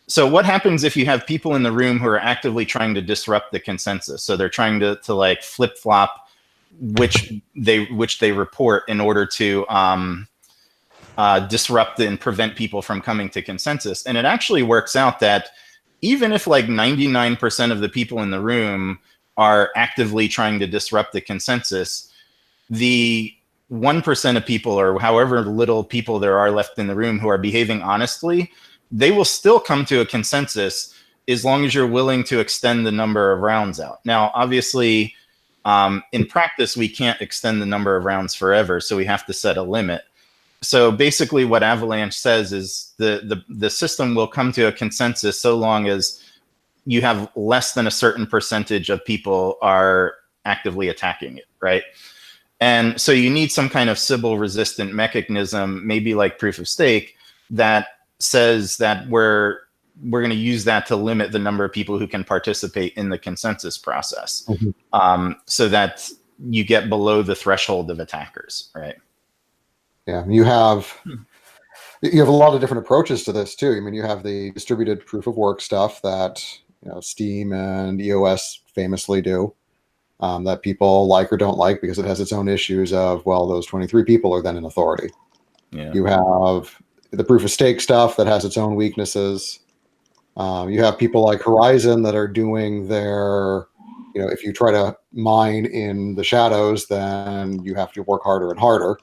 [SPEAKER 2] so what happens if you have people in the room who are actively trying to disrupt the consensus? So they're trying to like flip-flop which they report in order to disrupt and prevent people from coming to consensus. And it actually works out that even if like 99% of the people in the room are actively trying to disrupt the consensus, the 1% of people, or however little people there are left in the room who are behaving honestly, they will still come to a consensus as long as you're willing to extend the number of rounds out. Now, obviously, in practice, we can't extend the number of rounds forever, so we have to set a limit. So basically what Avalanche says is the system will come to a consensus so long as you have less than a certain percentage of people are actively attacking it, right? And so you need some kind of Sybil resistant mechanism, maybe like proof of stake, that says that we're going to use that to limit the number of people who can participate in the consensus process, so that you get below the threshold of attackers, right?
[SPEAKER 3] Yeah, you have a lot of different approaches to this too. I mean, you have the distributed proof of work stuff that Steam and EOS famously do, that people like or don't like because it has its own issues of, well, those 23 people are then in authority.
[SPEAKER 2] Yeah.
[SPEAKER 3] You have the proof of stake stuff that has its own weaknesses. You have people like Horizon that are doing their, if you try to mine in the shadows, then you have to work harder and harder.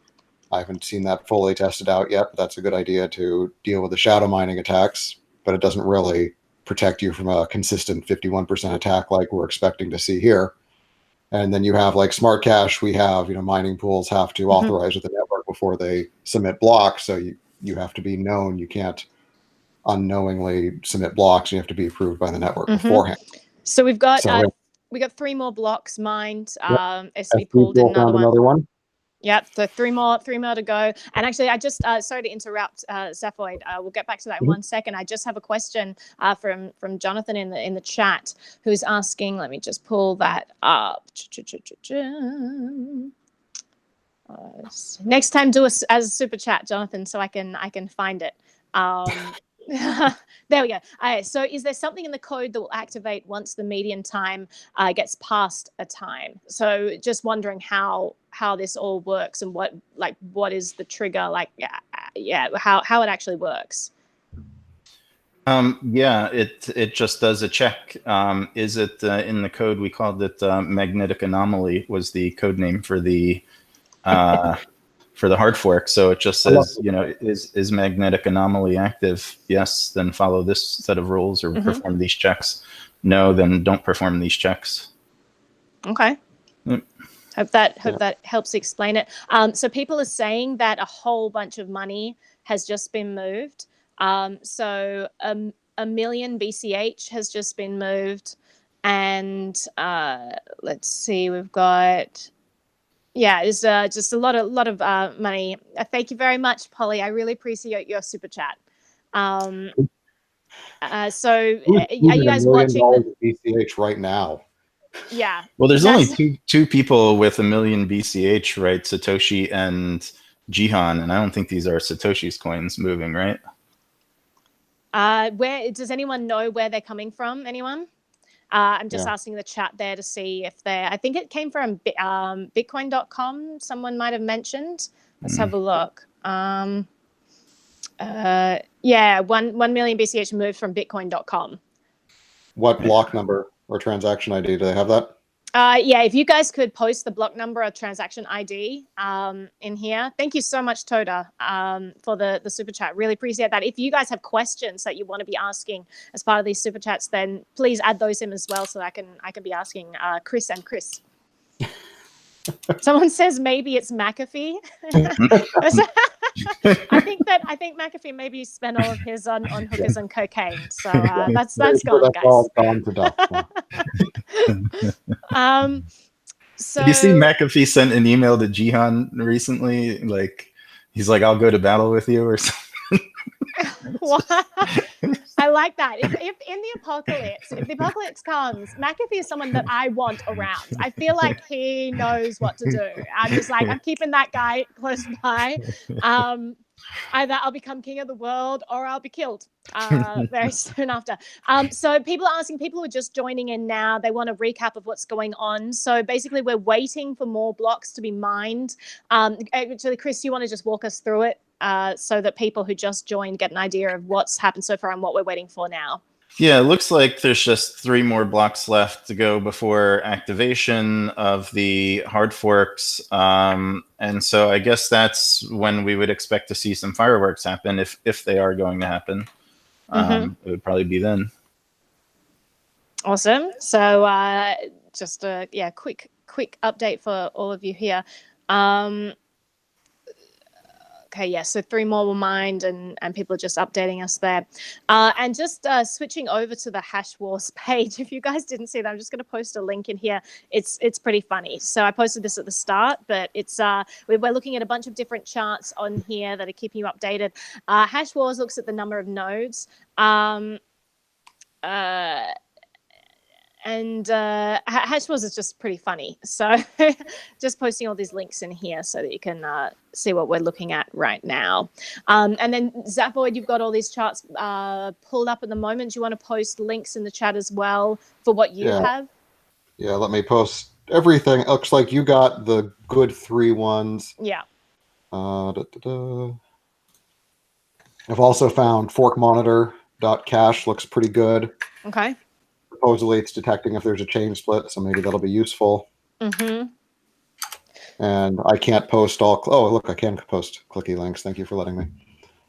[SPEAKER 3] I haven't seen that fully tested out yet, but that's a good idea to deal with the shadow mining attacks, but it doesn't really protect you from a consistent 51% attack like we're expecting to see here. And then you have like smart cash. We have, mining pools have to authorize with the network before they submit blocks. So you have to be known. You can't unknowingly submit blocks. You have to be approved by the network beforehand.
[SPEAKER 1] So we got 3 more blocks mined. SV
[SPEAKER 3] SP
[SPEAKER 1] Pool did
[SPEAKER 3] another one.
[SPEAKER 1] Yep, so three more to go. And actually, I just sorry to interrupt, Zaphoid. We'll get back to that in 1 second. I just have a question from Jonathan in the chat, who's asking. Let me just pull that up. Next time, do us as a super chat, Jonathan, so I can find it. There we go. All right, so is there something in the code that will activate once the median time gets past a time? So just wondering how this all works and what is the trigger, how it actually works.
[SPEAKER 2] It just does a check. Is it in the code? We called it magnetic anomaly was the code name for the hard fork. So it just says, is magnetic anomaly active? Yes, then follow this set of rules or perform these checks. No, then don't perform these checks.
[SPEAKER 1] Okay. Yep. Hope that helps explain it. So people are saying that a whole bunch of money has just been moved. So a million BCH has just been moved, and let's see, we've got. Yeah, it's just a lot of money. Thank you very much, Polly. I really appreciate your super chat. So are you guys watching
[SPEAKER 3] BCH right now?
[SPEAKER 1] Yeah.
[SPEAKER 2] Well, there's only two people with 1 million BCH, right? Satoshi and Jihan, and I don't think these are Satoshi's coins moving, right?
[SPEAKER 1] Where does anyone know where they're coming from? Anyone? I'm just asking the chat there to see if they're. I think it came from bitcoin.com. Someone might have mentioned. Let's have a look. 1 million BCH moved from bitcoin.com.
[SPEAKER 3] What block number or transaction ID? Do they have that?
[SPEAKER 1] If you guys could post the block number or transaction ID in here. Thank you so much, Toda, for the super chat. Really appreciate that. If you guys have questions that you want to be asking as part of these super chats, then please add those in as well, so I can be asking Chris and Chris. Someone says maybe it's McAfee. I think McAfee maybe spent all of his on hookers and cocaine. So that's gone, guys.
[SPEAKER 3] All gone to dust.
[SPEAKER 1] So
[SPEAKER 2] did you see McAfee sent an email to Jihan recently? Like, he's like, "I'll go to battle with you" or something.
[SPEAKER 1] I like that. If in the apocalypse comes, McAfee is someone that I want around. I feel like he knows what to do. I'm just like, I'm keeping that guy close by. Either I'll become king of the world or I'll be killed very soon after. So people are asking, people who are just joining in now, they want a recap of what's going on. So basically we're waiting for more blocks to be mined. Actually, Chris, you want to just walk us through it so that people who just joined get an idea of what's happened so far and what we're waiting for now?
[SPEAKER 2] Yeah, it looks like there's just 3 more blocks left to go before activation of the hard forks. And so I guess that's when we would expect to see some fireworks happen, if they are going to happen. It would probably be then.
[SPEAKER 1] Awesome. So just a quick update for all of you here. Okay, yeah, so 3 more will mined, and people are just updating us there. And just switching over to the Hash Wars page. If you guys didn't see that, I'm just going to post a link in here. It's pretty funny. So I posted this at the start, but it's we're looking at a bunch of different charts on here that are keeping you updated. Hash Wars looks at the number of nodes. And Hash Wars is just pretty funny. So just posting all these links in here so that you can see what we're looking at right now. And then Zapvoid, you've got all these charts pulled up at the moment. Do you want to post links in the chat as well for what you have?
[SPEAKER 3] Yeah, let me post everything. It looks like you got the good 3 ones.
[SPEAKER 1] Yeah.
[SPEAKER 3] I've also found forkmonitor.cash looks pretty good.
[SPEAKER 1] Okay.
[SPEAKER 3] Supposedly it's detecting if there's a chain split, so maybe that'll be useful.
[SPEAKER 1] Mm-hmm.
[SPEAKER 3] And I can't post all... Oh, look, I can post clicky links. Thank you for letting me.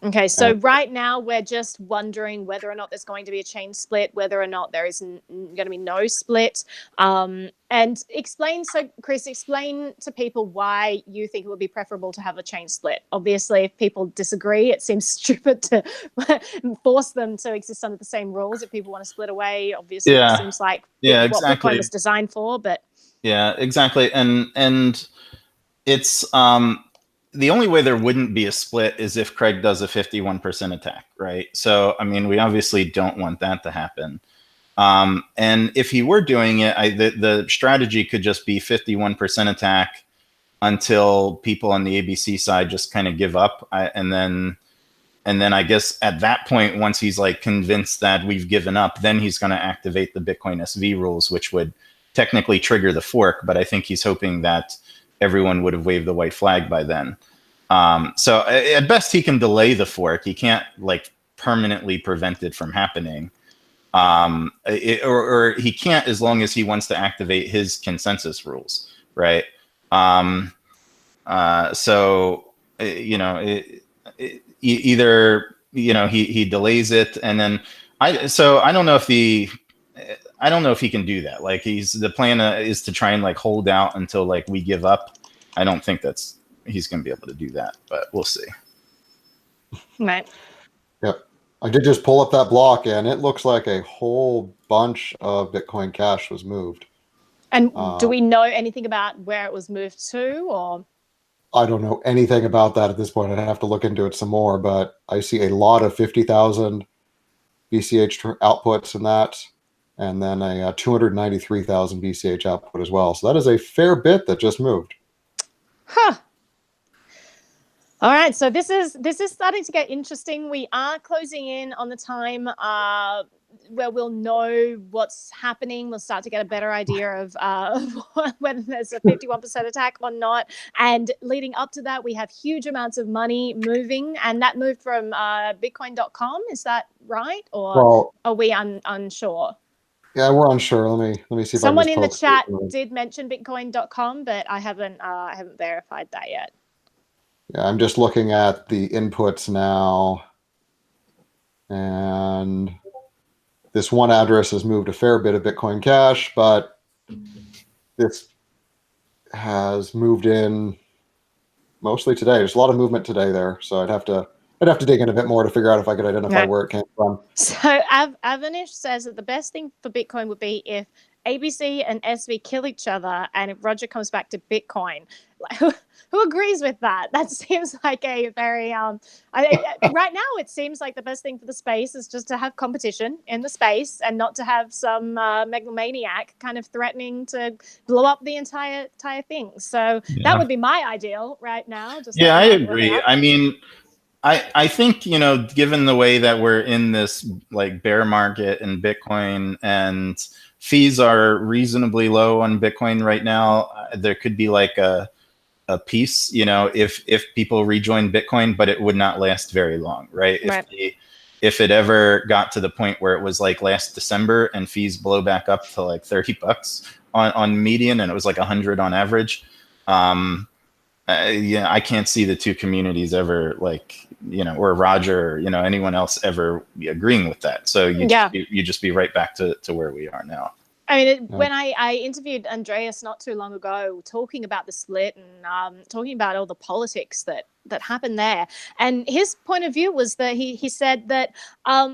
[SPEAKER 1] Okay, so right now we're just wondering whether or not there's going to be a chain split, whether or not there is going to be no split. And explain, so Chris, explain to people why you think it would be preferable to have a chain split. Obviously, if people disagree, it seems stupid to force them to exist under the same rules. If people want to split away, obviously it seems like what Bitcoin was designed for. But
[SPEAKER 2] yeah, exactly. And it's the only way there wouldn't be a split is if Craig does a 51% attack, right? So, I mean, we obviously don't want that to happen. And if he were doing it, the strategy could just be 51% attack until people on the ABC side just kind of give up. And then I guess at that point, once he's like convinced that we've given up, then he's going to activate the Bitcoin SV rules, which would technically trigger the fork. But I think he's hoping that everyone would have waved the white flag by then. So at best, he can delay the fork. He can't like permanently prevent it from happening. Or he can't as long as he wants to activate his consensus rules, right? So, either, he delays it, and then I don't know if he can do that. Like the plan is to try and like hold out until like we give up. I don't think he's going to be able to do that, but we'll see.
[SPEAKER 1] Right.
[SPEAKER 3] Yep. I did just pull up that block, and it looks like a whole bunch of Bitcoin Cash was moved.
[SPEAKER 1] And do we know anything about where it was moved to, or?
[SPEAKER 3] I don't know anything about that at this point. I'd have to look into it some more, but I see a lot of 50,000 BCH outputs in that, and then a 293,000 BCH output as well. So that is a fair bit that just moved.
[SPEAKER 1] Huh. All right, so this is starting to get interesting. We are closing in on the time where we'll know what's happening. We'll start to get a better idea of whether there's a 51% attack or not. And leading up to that, we have huge amounts of money moving, and that moved from bitcoin.com. Is that right, or are we unsure?
[SPEAKER 3] Yeah, we're unsure. Let me see.
[SPEAKER 1] Someone in the chat did mention bitcoin.com, but I haven't verified that yet.
[SPEAKER 3] Yeah, I'm just looking at the inputs now, and this one address has moved a fair bit of Bitcoin Cash, but this has moved in mostly today. There's a lot of movement today there, so I'd have to dig in a bit more to figure out if I could identify where it came from.
[SPEAKER 1] So Avanish says that the best thing for Bitcoin would be if ABC and SV kill each other, and if Roger comes back to Bitcoin. Who agrees with that? That seems like a very right now it seems like the best thing for the space is just to have competition in the space and not to have some megalomaniac kind of threatening to blow up the entire thing. So that would be my ideal right now.
[SPEAKER 2] I agree. I mean, I think, given the way that we're in this like bear market in Bitcoin and fees are reasonably low on Bitcoin right now, there could be like a piece, if people rejoin Bitcoin, but it would not last very long, right? If it ever got to the point where it was like last December and fees blow back up to like $30 on median, and it was like 100 on average, Yeah, I can't see the two communities ever, like, or Roger, or, anyone else ever agreeing with that. So you just be right back to where we are now.
[SPEAKER 1] I mean, when I interviewed Andreas not too long ago, talking about the split and talking about all the politics that happened there, and his point of view was that he said that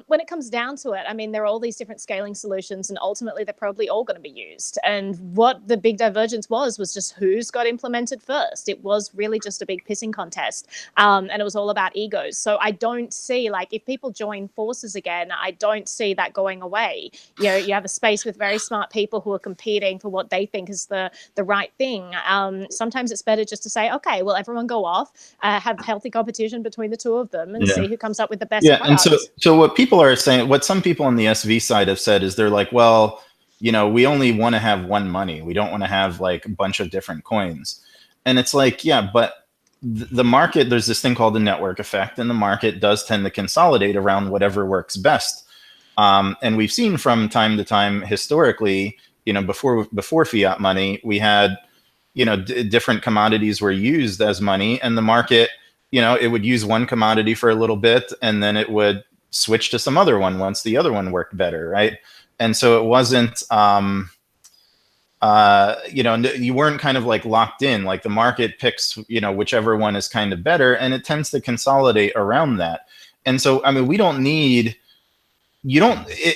[SPEAKER 1] when it comes down to it, I mean, there are all these different scaling solutions, and ultimately they're probably all going to be used. And what the big divergence was just who's got implemented first. It was really just a big pissing contest, and it was all about egos. So I don't see, like, if people join forces again, I don't see that going away. You have a space with very smart people who are competing for what they think is the right thing. Sometimes it's better just to say, okay, well, everyone go off, have healthy competition between the two of them, and see who comes up with the best product.
[SPEAKER 2] And so what people are saying, what some people on the SV side have said is they're like, well, we only want to have one money. We don't want to have like a bunch of different coins. And it's like, yeah, but the market, there's this thing called the network effect, and the market does tend to consolidate around whatever works best. And we've seen from time to time historically, before fiat money, we had, different commodities were used as money, and the market, it would use one commodity for a little bit, and then it would switch to some other one once the other one worked better, right? And so it wasn't, you weren't kind of like locked in, like the market picks, whichever one is kind of better, and it tends to consolidate around that. And so, I mean,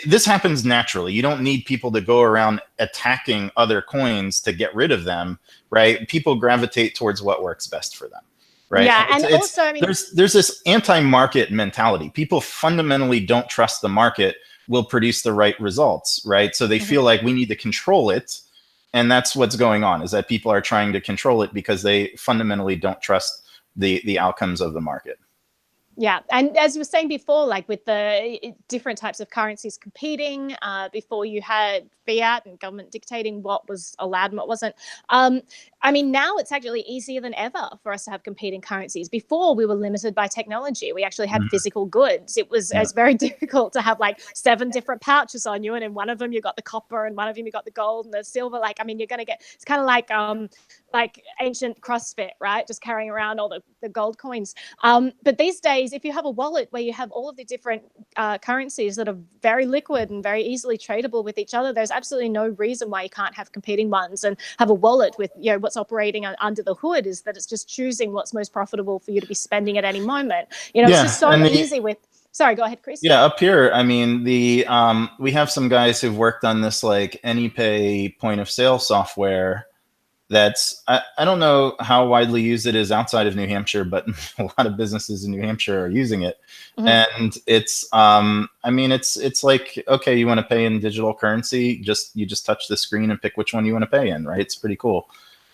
[SPEAKER 2] this happens naturally. You don't need people to go around attacking other coins to get rid of them, right? People gravitate towards what works best for them, right?
[SPEAKER 1] Yeah, and also, I mean,
[SPEAKER 2] there's this anti-market mentality. People fundamentally don't trust the market will produce the right results, right? So they feel like we need to control it, and that's what's going on, is that people are trying to control it because they fundamentally don't trust the outcomes of the market.
[SPEAKER 1] Yeah, and as you were saying before, like with the different types of currencies competing, before you had fiat and government dictating what was allowed and what wasn't. I mean, now it's actually easier than ever for us to have competing currencies. Before, we were limited by technology. We actually had physical goods. It was very difficult to have like 7 different pouches on you, and in one of them you got the copper, and one of them you got the gold and the silver. Like, I mean, you're going to get, it's kind of like ancient CrossFit, right? Just carrying around all the gold coins. But these days, if you have a wallet where you have all of the different currencies that are very liquid and very easily tradable with each other, there's absolutely no reason why you can't have competing ones and have a wallet with, what's operating under the hood is that it's just choosing what's most profitable for you to be spending at any moment. It's just so easy with. Sorry, go ahead, Chris.
[SPEAKER 2] Yeah, up here, I mean, we have some guys who've worked on this like AnyPay point of sale software. That's, I don't know how widely used it is outside of New Hampshire, but a lot of businesses in New Hampshire are using it. And it's, I mean, it's like, okay, you want to pay in digital currency, you just touch the screen and pick which one you want to pay in, right? It's pretty cool.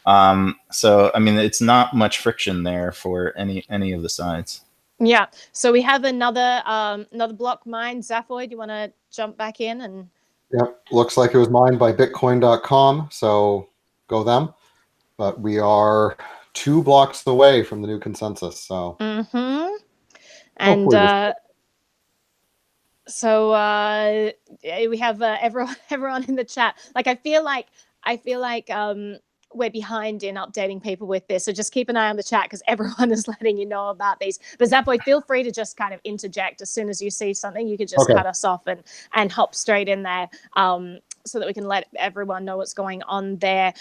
[SPEAKER 2] So, I mean, it's not much friction there for any of the sides.
[SPEAKER 1] Yeah. So we have another block mined. Zaphoid, you want to jump back in? And
[SPEAKER 3] Yep. Looks like it was mined by bitcoin.com. So go them. But we are 2 blocks away from the new consensus. So,
[SPEAKER 1] and so we have everyone in the chat. Like, I feel like we're behind in updating people with this. So just keep an eye on the chat because everyone is letting you know about these. But Zapboy, feel free to just kind of interject as soon as you see something. You could just cut us off and hop straight in there, so that we can let everyone know what's going on there.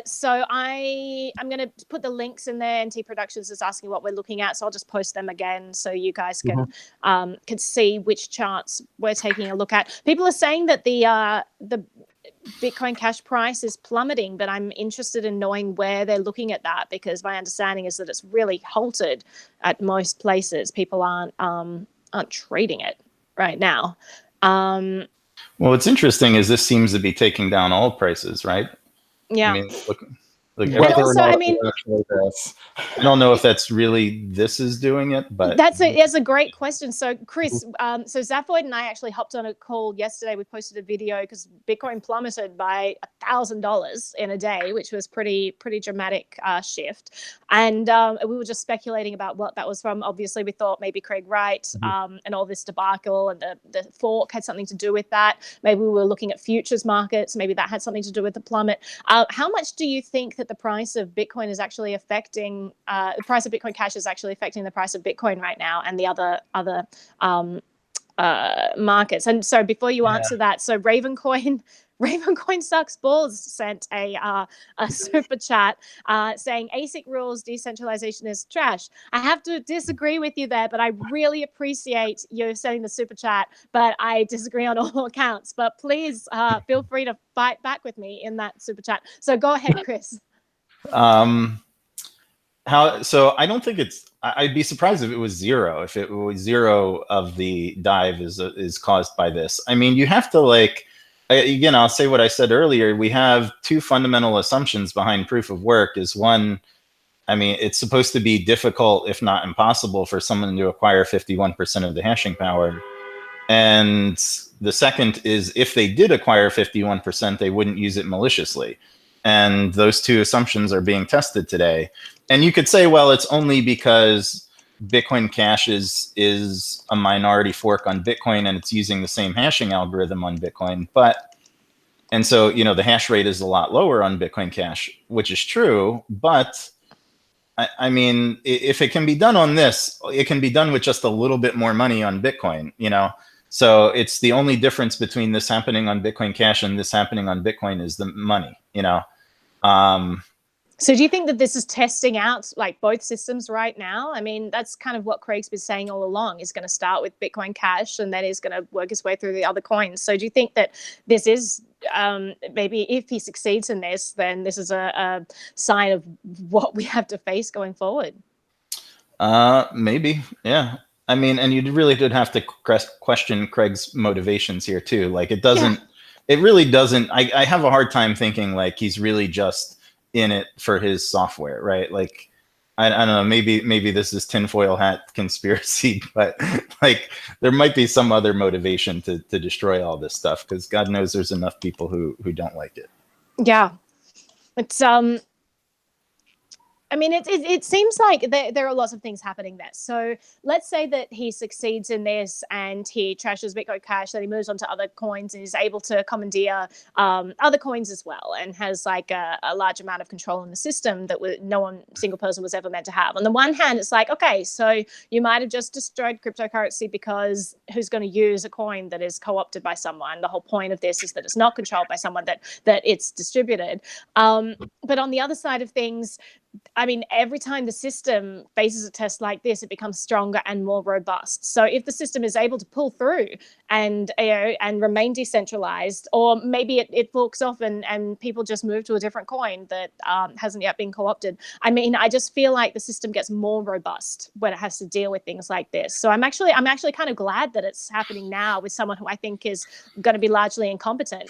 [SPEAKER 1] So I'm going to put the links in there. NT Productions is asking what we're looking at, so I'll just post them again so you guys can see which charts we're taking a look at. People are saying that the Bitcoin Cash price is plummeting, but I'm interested in knowing where they're looking at that, because my understanding is that it's really halted at most places. People aren't trading it right now.
[SPEAKER 2] Well, what's interesting is this seems to be taking down all prices, right?
[SPEAKER 1] Yeah.
[SPEAKER 2] I mean, look,
[SPEAKER 1] also, I mean,
[SPEAKER 2] I don't know if that's really this is doing it, but
[SPEAKER 1] that's a great question. So Chris, so Zaphoid and I actually hopped on a call yesterday. We posted a video because Bitcoin plummeted by $1,000 in a day, which was pretty dramatic shift. And we were just speculating about what that was from. Obviously, we thought maybe Craig Wright and all this debacle and the fork had something to do with that. Maybe we were looking at futures markets. Maybe that had something to do with the plummet. How much do you think that the price of Bitcoin is actually affecting the price of Bitcoin Cash is actually affecting the price of Bitcoin right now and the other markets. And so before you answer that, so Ravencoin sucks balls sent a super chat saying ASIC rules decentralization is trash. I have to disagree with you there, but I really appreciate you sending the super chat. But I disagree on all accounts. But please feel free to fight back with me in that super chat. So go ahead, Chris.
[SPEAKER 2] So I don't think I'd be surprised if it was zero. If it was zero of the dive is caused by this. I mean, you have to again, I'll say what I said earlier. We have two fundamental assumptions behind proof of work. Is one, I mean, it's supposed to be difficult, if not impossible, for someone to acquire 51% of the hashing power. And the second is, if they did acquire 51%, they wouldn't use it maliciously. And those two assumptions are being tested today. And you could say, well, it's only because Bitcoin Cash is a minority fork on Bitcoin and it's using the same hashing algorithm on Bitcoin. And so, the hash rate is a lot lower on Bitcoin Cash, which is true. But I mean, if it can be done on this, it can be done with just a little bit more money on Bitcoin, So it's the only difference between this happening on Bitcoin Cash and this happening on Bitcoin is the money,
[SPEAKER 1] So do you think that this is testing out both systems right now? I mean, that's kind of what Craig's been saying all along. Is going to start with Bitcoin Cash and then is going to work his way through the other coins. So do you think that this is maybe if he succeeds in this, then this is a sign of what we have to face going forward?
[SPEAKER 2] Maybe, yeah. I mean, and you really did have to question Craig's motivations here too. It really doesn't. I have a hard time thinking he's really just in it for his software, right? I don't know, maybe this is tinfoil hat conspiracy, but there might be some other motivation to destroy all this stuff, because God knows there's enough people who don't like it.
[SPEAKER 1] Yeah. It's I mean, it seems like there are lots of things happening there. So let's say that he succeeds in this and he trashes Bitcoin Cash, that he moves on to other coins and is able to commandeer other coins as well, and has a large amount of control in the system that no single person was ever meant to have. On the one hand, it's okay, so you might have just destroyed cryptocurrency, because who's going to use a coin that is co-opted by someone? The whole point of this is that it's not controlled by someone, that it's distributed. But on the other side of things, I mean, every time the system faces a test like this, it becomes stronger and more robust. So if the system is able to pull through and remain decentralized, or maybe it forks off and people just move to a different coin that hasn't yet been co-opted. I mean, I just feel like the system gets more robust when it has to deal with things like this. So I'm actually kind of glad that it's happening now with someone who I think is going to be largely incompetent,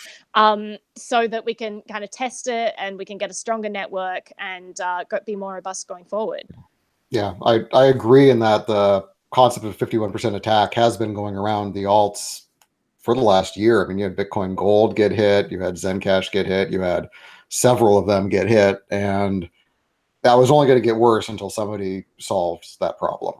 [SPEAKER 1] so that we can kind of test it and we can get a stronger network and be more robust going forward.
[SPEAKER 3] Yeah, I agree in that the concept of 51% attack has been going around the alts for the last year. I mean, you had Bitcoin Gold get hit, you had Zcash get hit, you had several of them get hit, and that was only going to get worse until somebody solves that problem.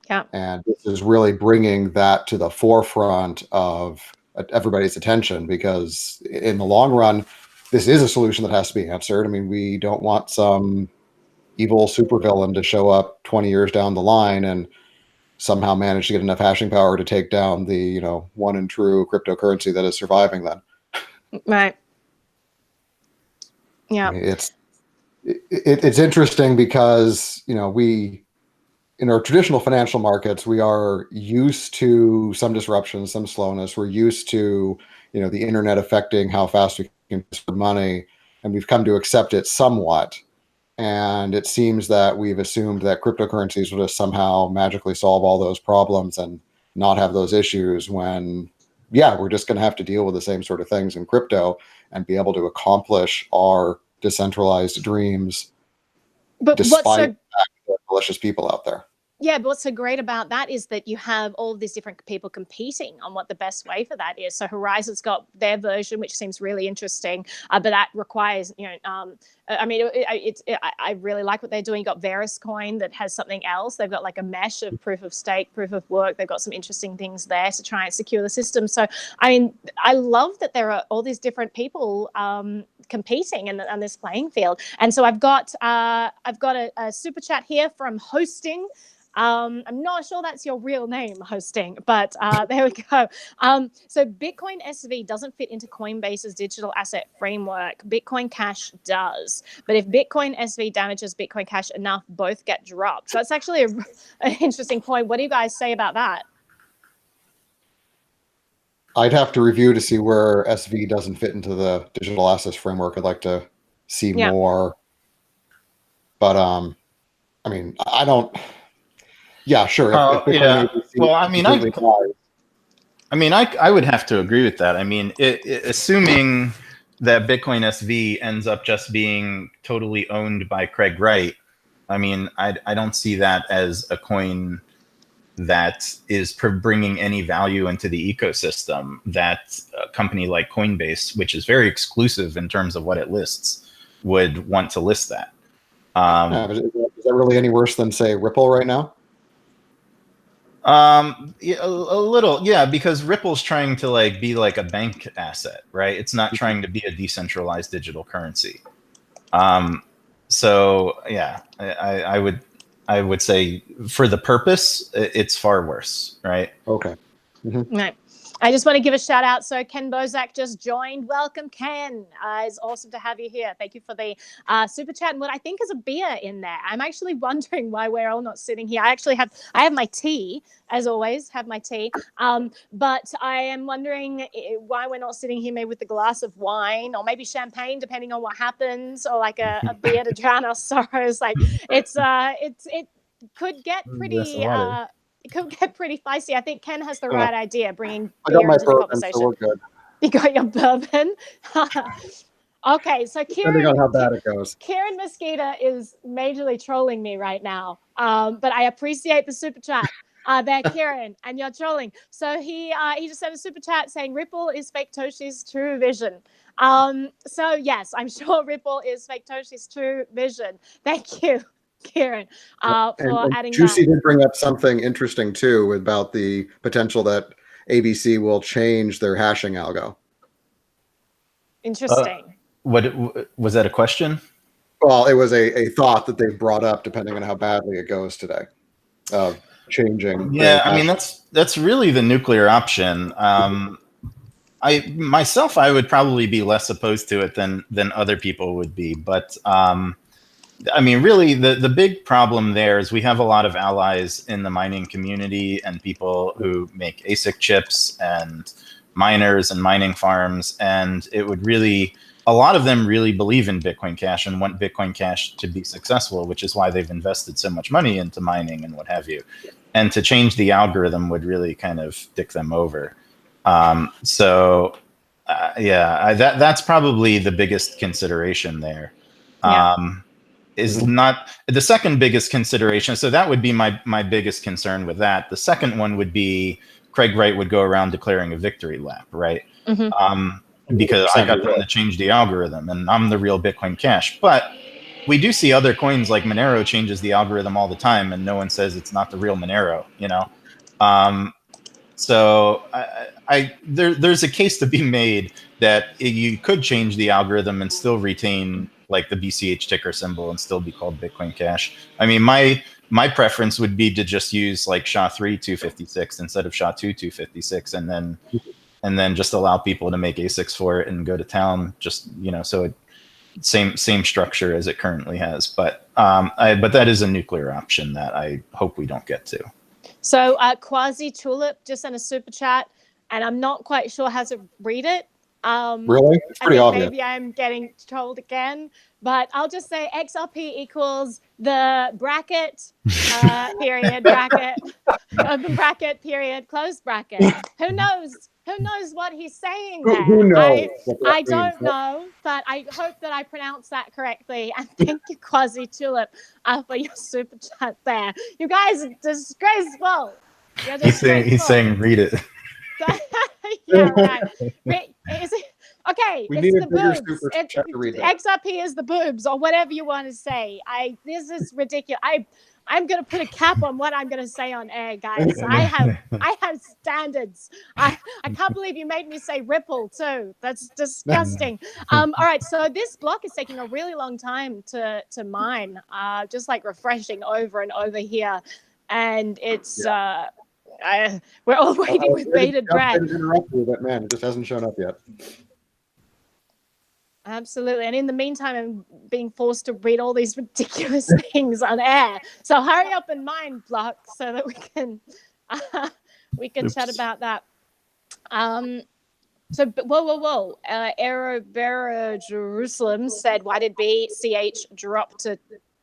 [SPEAKER 1] Yeah.
[SPEAKER 3] And this is really bringing that to the forefront of everybody's attention, because in the long run, this is a solution that has to be answered. I mean, we don't want some evil supervillain to show up 20 years down the line and somehow manage to get enough hashing power to take down the one and true cryptocurrency that is surviving then.
[SPEAKER 1] Right. Yeah.
[SPEAKER 3] It's interesting because we, in our traditional financial markets, we are used to some disruption, some slowness. We're used to the internet affecting how fast we can spend money, and we've come to accept it somewhat. And it seems that we've assumed that cryptocurrencies will just somehow magically solve all those problems and not have those issues, when, we're just going to have to deal with the same sort of things in crypto and be able to accomplish our decentralized dreams, despite the malicious people out there.
[SPEAKER 1] Yeah, but what's so great about that is that you have all these different people competing on what the best way for that is. So Horizon's got their version, which seems really interesting, but that requires I mean, I really like what they're doing. You got Veriscoin that has something else. They've got like a mesh of proof of stake, proof of work. They've got some interesting things there to try and secure the system. So, I mean, I love that there are all these different people competing on this playing field. And so I've got a super chat here from Hosting. I'm not sure that's your real name, Hosting, but there we go. So Bitcoin SV doesn't fit into Coinbase's digital asset framework. Bitcoin Cash does. But if Bitcoin SV damages Bitcoin Cash enough, both get dropped. So that's actually an interesting point. What do you guys say about that?
[SPEAKER 3] I'd have to review to see where SV doesn't fit into the digital assets framework. I'd like to see more. But, I mean, I don't... Yeah, sure.
[SPEAKER 2] Yeah. Well, I mean, I would have to agree with that. I mean, assuming that Bitcoin SV ends up just being totally owned by Craig Wright, I mean, I don't see that as a coin that is bringing any value into the ecosystem that a company like Coinbase, which is very exclusive in terms of what it lists, would want to list that.
[SPEAKER 3] Is that really any worse than, say, Ripple right now?
[SPEAKER 2] Yeah, a little, yeah, because Ripple's trying to like be like a bank asset, right? It's not trying to be a decentralized digital currency. So yeah, I would say for the purpose, it's far worse, right?
[SPEAKER 3] Okay. Mm-hmm.
[SPEAKER 1] Right. I just want to give a shout out. So Ken Bozak just joined. Welcome, Ken. It's awesome to have you here. Thank you for the super chat and what I think is a beer in there. I'm actually wondering why we're all not sitting here. I have my tea, as always, have my tea. But I am wondering why we're not sitting here maybe with a glass of wine or maybe champagne, depending on what happens, or like a beer to drown our sorrows. Like it could get pretty it could get pretty feisty. I think Ken has the right idea, bringing beer into the conversation. So we're good. You got your bourbon? Okay, so
[SPEAKER 3] Depending on how bad it goes.
[SPEAKER 1] Kieran Mosquito is majorly trolling me right now, but I appreciate the super chat there, Kieran, and you're trolling. So he just sent a super chat saying Ripple is Fake Toshi's true vision. So yes, I'm sure Ripple is Fake Toshi's true vision. Thank you, Kieran, for adding
[SPEAKER 3] Juicy
[SPEAKER 1] that.
[SPEAKER 3] did bring up something interesting too about the potential that ABC will change their hashing algo.
[SPEAKER 1] Interesting.
[SPEAKER 2] What was that a question?
[SPEAKER 3] Well, it was a thought that they brought up, depending on how badly it goes today, of changing.
[SPEAKER 2] Yeah, I mean that's really the nuclear option. I would probably be less opposed to it than other people would be, but I mean, really, the big problem there is we have a lot of allies in the mining community and people who make ASIC chips and miners and mining farms. And it would really, a lot of them really believe in Bitcoin Cash and want Bitcoin Cash to be successful, which is why they've invested so much money into mining and what have you. And to change the algorithm would really kind of dick them over. That's probably the biggest consideration there. Is not the second biggest consideration. So that would be my biggest concern with that. The second one would be Craig Wright would go around declaring a victory lap, right? Mm-hmm. Because I got them to change the algorithm and I'm the real Bitcoin Cash. But we do see other coins like Monero changes the algorithm all the time and no one says it's not the real Monero, you know? So there's a case to be made that you could change the algorithm and still retain like the BCH ticker symbol and still be called Bitcoin Cash. I mean, my preference would be to just use like SHA-3 256 instead of SHA-2 256, and then just allow people to make ASICs for it and go to town. Just so it same structure as it currently has. But but that is a nuclear option that I hope we don't get to.
[SPEAKER 1] So Quasi Tulip just sent a super chat, and I'm not quite sure how to read it.
[SPEAKER 3] Really? It's pretty obvious.
[SPEAKER 1] Maybe I'm getting trolled again, but I'll just say XRP equals the bracket, period, bracket, open bracket, period, close bracket. Who knows? Who knows what he's saying there?
[SPEAKER 3] Who knows?
[SPEAKER 1] I don't know, but I hope that I pronounced that correctly. And thank you, Quasi Tulip, for your super chat there. You guys are disgraceful.
[SPEAKER 2] He's saying read it.
[SPEAKER 1] Yeah, right. Okay,
[SPEAKER 3] We
[SPEAKER 1] it's
[SPEAKER 3] need a
[SPEAKER 1] the
[SPEAKER 3] bigger
[SPEAKER 1] boobs.
[SPEAKER 3] super chat to read that.
[SPEAKER 1] XRP is the boobs, or whatever you want to say. This is ridiculous. I'm gonna put a cap on what I'm gonna say on air, guys. I have standards. I can't believe you made me say Ripple too. That's disgusting. All right, so this block is taking a really long time to mine. Just like refreshing over and over here, and it's we're all waiting with bated breath.
[SPEAKER 3] Interrupt you, but man, it just hasn't shown up yet.
[SPEAKER 1] Absolutely. And in the meantime, I'm being forced to read all these ridiculous things on air. So hurry up and mine, Block, so that we can chat about that. So whoa. Aero Jerusalem said, why did BCH drop to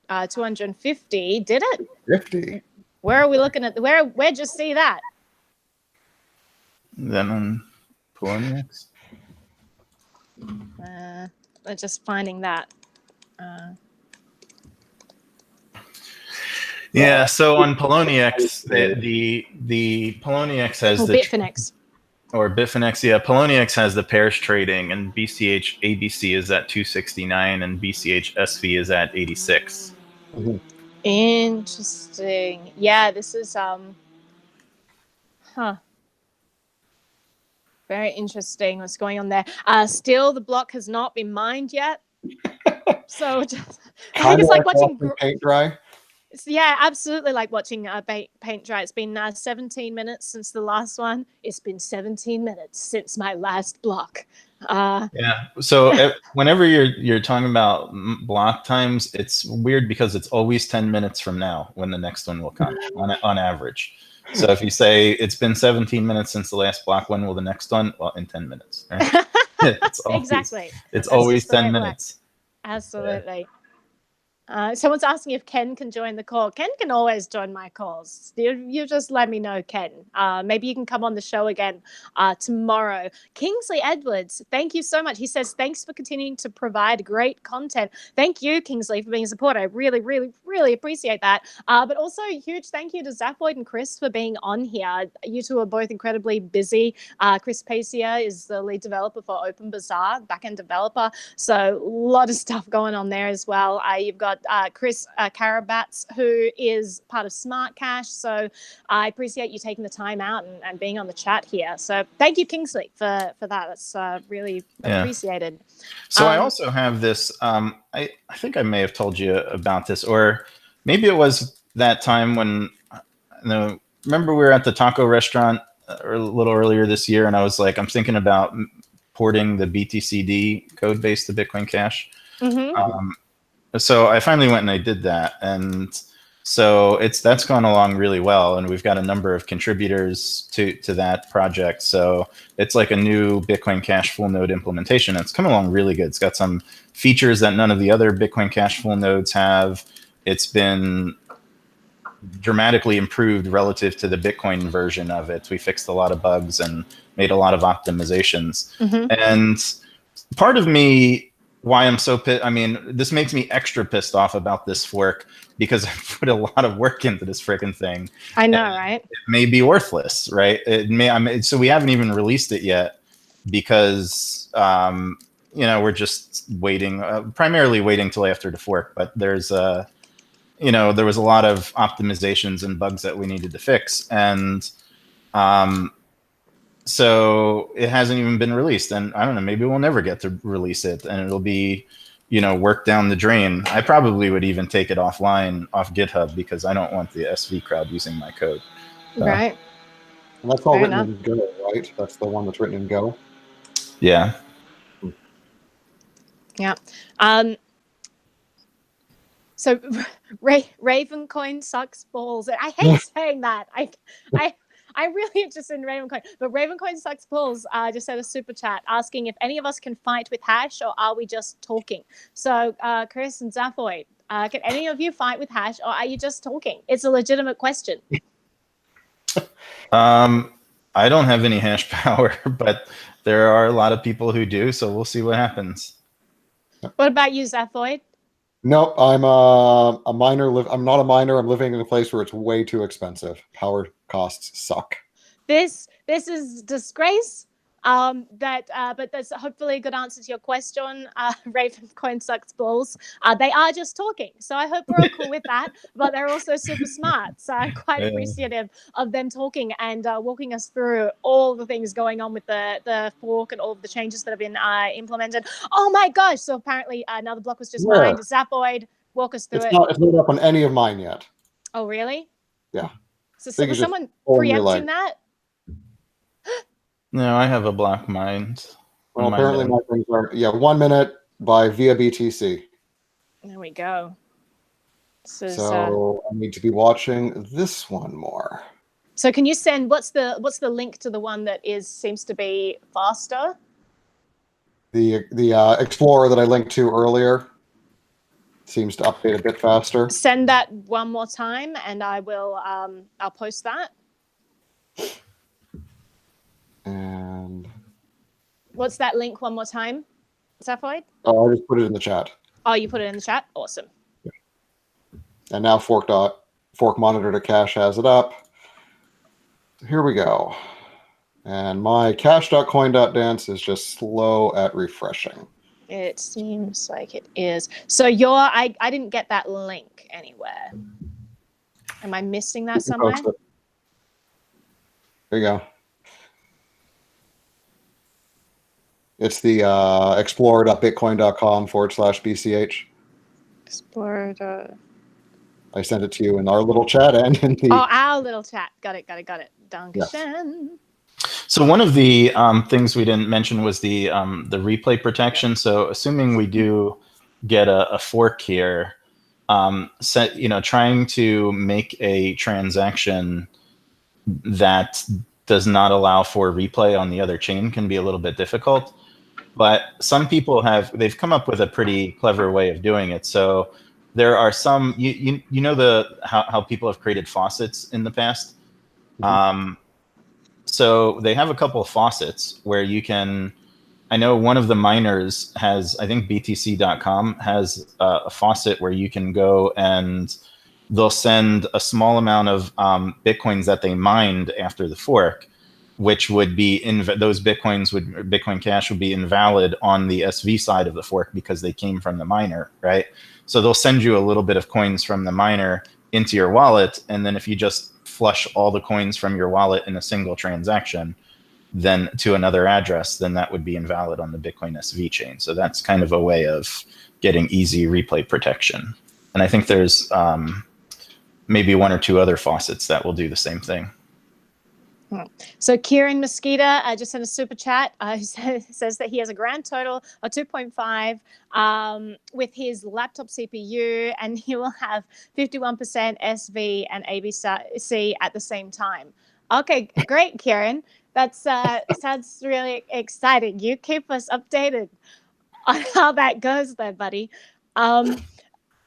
[SPEAKER 1] 250? Did it?
[SPEAKER 3] 50.
[SPEAKER 1] Where are we looking at? Where'd you see that?
[SPEAKER 2] Then on Poloniex.
[SPEAKER 1] Just finding that.
[SPEAKER 2] Yeah, so on Poloniex, the Poloniex has
[SPEAKER 1] Bitfinex.
[SPEAKER 2] Or Bitfinex, yeah. Poloniex has the pairs trading, and BCH ABC is at 269, and BCH SV is at 86.
[SPEAKER 3] Mm-hmm.
[SPEAKER 1] Interesting. Yeah, this is very interesting what's going on there. Still, the block has not been mined yet. So I think it's like watching
[SPEAKER 3] paint dry.
[SPEAKER 1] Yeah, absolutely like watching paint dry. It's been 17 minutes since the last one. It's been 17 minutes since my last block.
[SPEAKER 2] Yeah. So whenever you're talking about block times, it's weird because it's always 10 minutes from now when the next one will come on average. So if you say it's been 17 minutes since the last block, when will the next one? Well, in 10 minutes. Right? It's always,
[SPEAKER 1] exactly.
[SPEAKER 2] It's always 10 minutes.
[SPEAKER 1] Absolutely. Yeah. Someone's asking if Ken can join the call. Ken can always join my calls. You just let me know, Ken. Maybe you can come on the show again tomorrow. Kingsley Edwards, thank you so much. He says, thanks for continuing to provide great content. Thank you, Kingsley, for being a supporter. I really, really, really appreciate that. But also a huge thank you to Zaphoid and Chris for being on here. You two are both incredibly busy. Chris Pacia is the lead developer for Open Bazaar, backend developer. So a lot of stuff going on there as well. You've got Chris Karabats, who is part of Smart Cash. So I appreciate you taking the time out and being on the chat here. So thank you, Kingsley, for that. That's really appreciated.
[SPEAKER 2] So I also have this. I think I may have told you about this, or maybe it was that time when, remember we were at the taco restaurant a little earlier this year, and I was like, I'm thinking about porting the BTCD code base to Bitcoin Cash.
[SPEAKER 1] Mm-hmm.
[SPEAKER 2] So I finally went and I did that, and so that's gone along really well, and we've got a number of contributors to that project. So it's like a new Bitcoin Cash full node implementation. It's come along really good. It's got some features that none of the other Bitcoin Cash full nodes have. It's been dramatically improved relative to the Bitcoin version of it. We fixed a lot of bugs and made a lot of optimizations.
[SPEAKER 1] Mm-hmm.
[SPEAKER 2] And part of me, why I'm so pissed, I mean, this makes me extra pissed off about this fork because I put a lot of work into this freaking thing.
[SPEAKER 1] I know, right?
[SPEAKER 2] It may be worthless, right? So we haven't even released it yet because, we're just waiting, primarily waiting till after the fork. But there was a lot of optimizations and bugs that we needed to fix, and so it hasn't even been released, and I don't know, maybe we'll never get to release it, and it'll be, work down the drain. I probably would even take it offline off GitHub because I don't want the SV crowd using my code.
[SPEAKER 1] Right.
[SPEAKER 3] And that's all written in Go, right? That's the one that's written in Go.
[SPEAKER 2] Yeah.
[SPEAKER 1] Yeah. So Ravencoin sucks balls. I hate saying that. I'm really interested in Ravencoin, but Ravencoin sucks balls just had a super chat asking if any of us can fight with Hash or are we just talking? So Chris and Zaphoid, can any of you fight with Hash or are you just talking? It's a legitimate question.
[SPEAKER 2] I don't have any hash power, but there are a lot of people who do, so we'll see what happens.
[SPEAKER 1] What about you, Zaphoid?
[SPEAKER 3] No, I'm a miner. I'm not a miner. I'm living in a place where it's way too expensive. Power costs suck.
[SPEAKER 1] This is disgrace. But that's hopefully a good answer to your question. Raven coin sucks balls. They are just talking, so I hope we're all cool with that. But they're also super smart, so I'm quite appreciative of them talking and walking us through all the things going on with the fork and all of the changes that have been implemented. Oh my gosh! So apparently another block was just mined. Zapoid, walk us through it.
[SPEAKER 3] It's not up on any of mine yet.
[SPEAKER 1] Oh really?
[SPEAKER 3] Yeah.
[SPEAKER 1] So was someone preempting that?
[SPEAKER 2] No, I have a block mined.
[SPEAKER 3] Well, apparently my things are 1 minute by via BTC.
[SPEAKER 1] There we go.
[SPEAKER 3] So I need to be watching this one more.
[SPEAKER 1] So can you send what's the link to the one that seems to be faster?
[SPEAKER 3] The Explorer that I linked to earlier seems to update a bit faster.
[SPEAKER 1] Send that one more time, and I will. I'll post that.
[SPEAKER 3] And
[SPEAKER 1] what's that link one more time, Zapoid?
[SPEAKER 3] Oh, I just put it in the chat.
[SPEAKER 1] Oh, you put it in the chat? Awesome.
[SPEAKER 3] Yeah. And now fork monitor to cache has it up. Here we go. And my cache.coin.dance is just slow at refreshing.
[SPEAKER 1] It seems like it is. So I didn't get that link anywhere. Am I missing that somewhere?
[SPEAKER 3] There you go. It's the explorer.bitcoin.com/BCH.
[SPEAKER 1] Explorer.
[SPEAKER 3] I sent it to you in our little chat and in the...
[SPEAKER 1] Oh, our little chat. Got it. Dankeschön.
[SPEAKER 2] Yes. So one of the things we didn't mention was the replay protection. So assuming we do get a fork here, trying to make a transaction that does not allow for replay on the other chain can be a little bit difficult. But some people they've come up with a pretty clever way of doing it. So there are some, how people have created faucets in the past. Mm-hmm. So they have a couple of faucets where you can, I know one of the miners has, I think BTC.com has a faucet where you can go and they'll send a small amount of Bitcoins that they mined after the fork, which would be, those Bitcoin Cash would be invalid on the SV side of the fork because they came from the miner, right? So they'll send you a little bit of coins from the miner into your wallet, and then if you just flush all the coins from your wallet in a single transaction, then to another address, then that would be invalid on the Bitcoin SV chain. So that's kind of a way of getting easy replay protection. And I think there's maybe one or two other faucets that will do the same thing.
[SPEAKER 1] So Kieran Mosquita just sent a super chat. He says that he has a grand total of 2.5 with his laptop CPU, and he will have 51% SV and ABC at the same time. Okay, great, Kieran. That sounds really exciting. You keep us updated on how that goes there, buddy.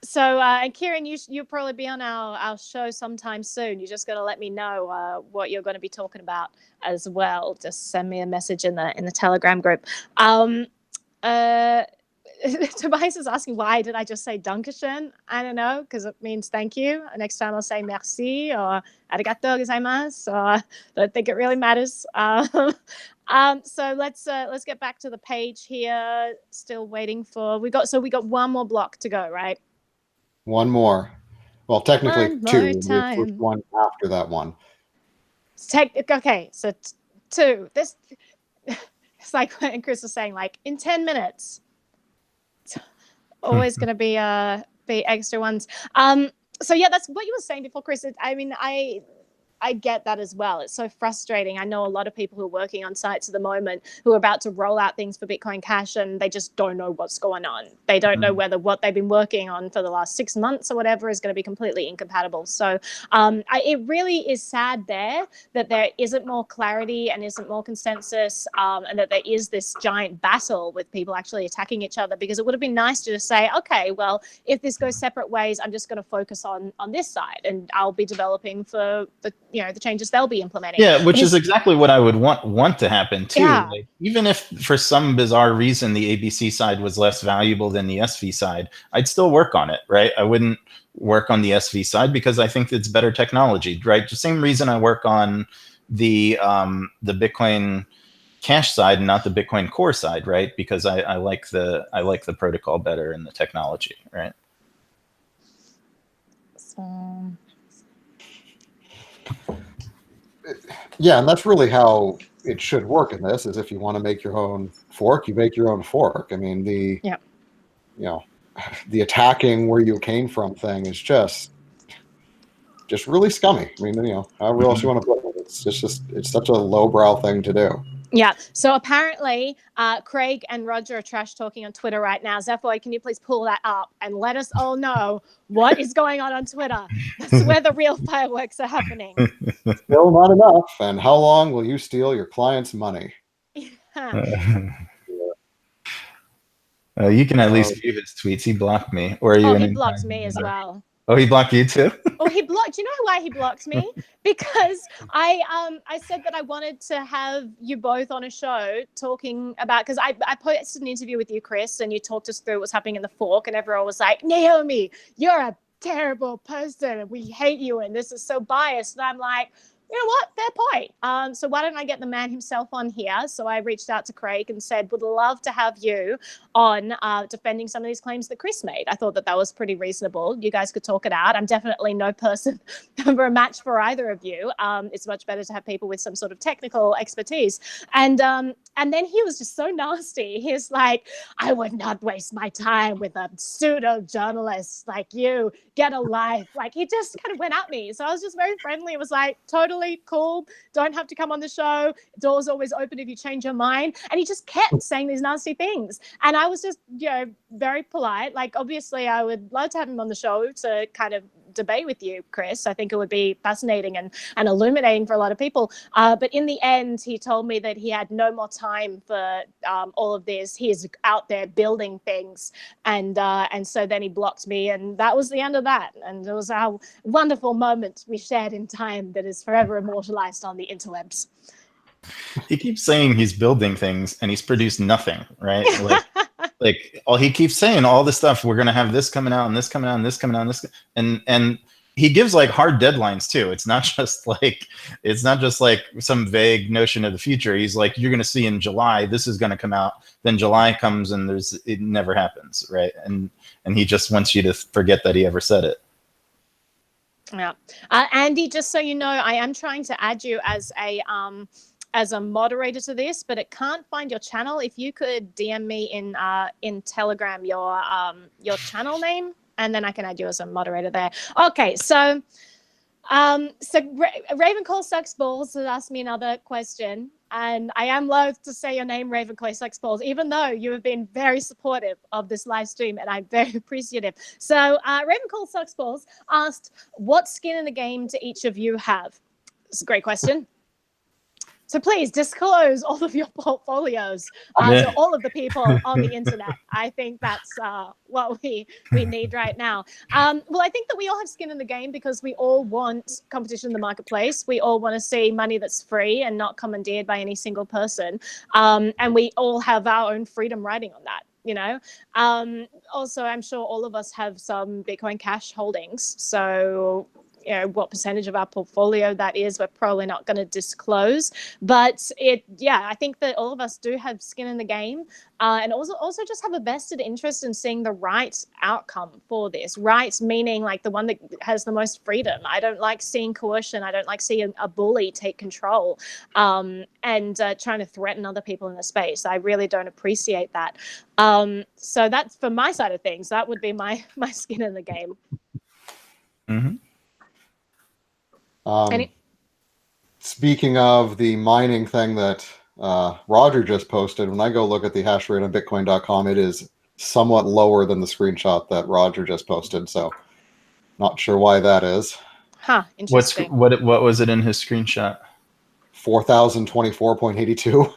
[SPEAKER 1] So, Kieran, you'll probably be on our show sometime soon. You just got to let me know what you're going to be talking about as well. Just send me a message in the Telegram group. Tobias is asking, why did I just say Dankeschön? I don't know, because it means thank you. Next time I'll say merci or arigato gozaimasu. I don't think it really matters. So let's get back to the page here. Still waiting for we got one more block to go, right?
[SPEAKER 3] One more. Well, technically two. The first one after that one.
[SPEAKER 1] Okay, so two. This it's like when Chris was saying, like in 10 minutes. It's always going to be extra ones. So yeah, that's what you were saying before, Chris. I mean, I get that as well. It's so frustrating. I know a lot of people who are working on sites at the moment who are about to roll out things for Bitcoin Cash, and they just don't know what's going on. They don't know whether what they've been working on for the last 6 months or whatever is going to be completely incompatible. So it really is sad that there isn't more clarity and isn't more consensus, and that there is this giant battle with people actually attacking each other, because it would have been nice to just say, okay, well, if this goes separate ways, I'm just going to focus on this side, and I'll be developing for the changes they'll be implementing.
[SPEAKER 2] Yeah, which is exactly what I would want to happen too.
[SPEAKER 1] Yeah.
[SPEAKER 2] Like, even if for some bizarre reason the ABC side was less valuable than the SV side, I'd still work on it, right? I wouldn't work on the SV side because I think it's better technology, right? The same reason I work on the Bitcoin cash side and not the Bitcoin core side, right? Because I like the protocol better and the technology, right?
[SPEAKER 1] So
[SPEAKER 3] Yeah, and that's really how it should work in this. Is if you want to make your own fork, you make your own fork. I mean, the attacking where you came from thing is just really scummy. I mean, however else you want to put it, it's such a lowbrow thing to do.
[SPEAKER 1] Yeah. So apparently, Craig and Roger are trash talking on Twitter right now. Zephoy, can you please pull that up and let us all know what is going on Twitter? That's where the real fireworks are happening.
[SPEAKER 3] Still not enough. And how long will you steal your client's money?
[SPEAKER 2] You can at least view his tweets. He blocked me. Or are you?
[SPEAKER 1] He blocked me as well.
[SPEAKER 2] Oh, he blocked you too?
[SPEAKER 1] He blocked. You know why he blocked me? Because I said that I wanted to have you both on a show talking about, because I posted an interview with you, Chris, and you talked us through what's happening in the fork, and everyone was like, Naomi, you're a terrible person and we hate you and this is so biased. And I'm like, you know what? Fair point. So why don't I get the man himself on here? So I reached out to Craig and said, would love to have you on defending some of these claims that Chris made. I thought that was pretty reasonable. You guys could talk it out. I'm definitely no person for a match for either of you. It's much better to have people with some sort of technical expertise. And then he was just so nasty. He's like, I would not waste my time with a pseudo journalist like you. Get a life. Like, he just kind of went at me. So I was just very friendly. It was like, totally cool. Don't have to come on the show. Door's always open if you change your mind. And he just kept saying these nasty things. And I was just, very polite. Like, obviously, I would love to have him on the show to kind of debate with you, Chris. I think it would be fascinating and illuminating for a lot of people. But in the end, he told me that he had no more time for all of this. He's out there building things. And so then he blocked me. And that was the end of that. And it was our wonderful moment we shared in time that is forever immortalized on the interwebs.
[SPEAKER 2] He keeps saying he's building things and he's produced nothing, right? Like he keeps saying all this stuff. We're gonna have this coming out and this coming out and this coming out and this, and he gives like hard deadlines too. It's not just like some vague notion of the future. He's like, you're gonna see in July this is gonna come out. Then July comes and it never happens, right? And he just wants you to forget that he ever said it.
[SPEAKER 1] Yeah, Andy, just so you know, I am trying to add you as a moderator to this, but it can't find your channel. If you could DM me in Telegram your channel name, and then I can add you as a moderator there. Okay, so Ravenclaw Sucks Balls has asked me another question, and I am loath to say your name, Ravenclaw Sucks Balls, even though you have been very supportive of this live stream, and I'm very appreciative. So Ravenclaw Sucks Balls asked, what skin in the game do each of you have? It's a great question. So please disclose all of your portfolios to all of the people on the internet. I think that's what we need right now. Well, I think that we all have skin in the game because we all want competition in the marketplace. We all want to see money that's free and not commandeered by any single person. And we all have our own freedom riding on that. Also, I'm sure all of us have some Bitcoin Cash holdings. So what percentage of our portfolio that is, we're probably not going to disclose. But I think that all of us do have skin in the game, and also just have a vested interest in seeing the right outcome for this. Right meaning like the one that has the most freedom. I don't like seeing coercion. I don't like seeing a bully take control and trying to threaten other people in the space. I really don't appreciate that. So that's for my side of things. That would be my skin in the game.
[SPEAKER 2] Mm-hmm.
[SPEAKER 3] Speaking of the mining thing that Roger just posted, when I go look at the hash rate on bitcoin.com, it is somewhat lower than the screenshot that Roger just posted. So not sure why that is.
[SPEAKER 1] Huh, interesting.
[SPEAKER 2] What was it in his screenshot?
[SPEAKER 3] 4,024.82.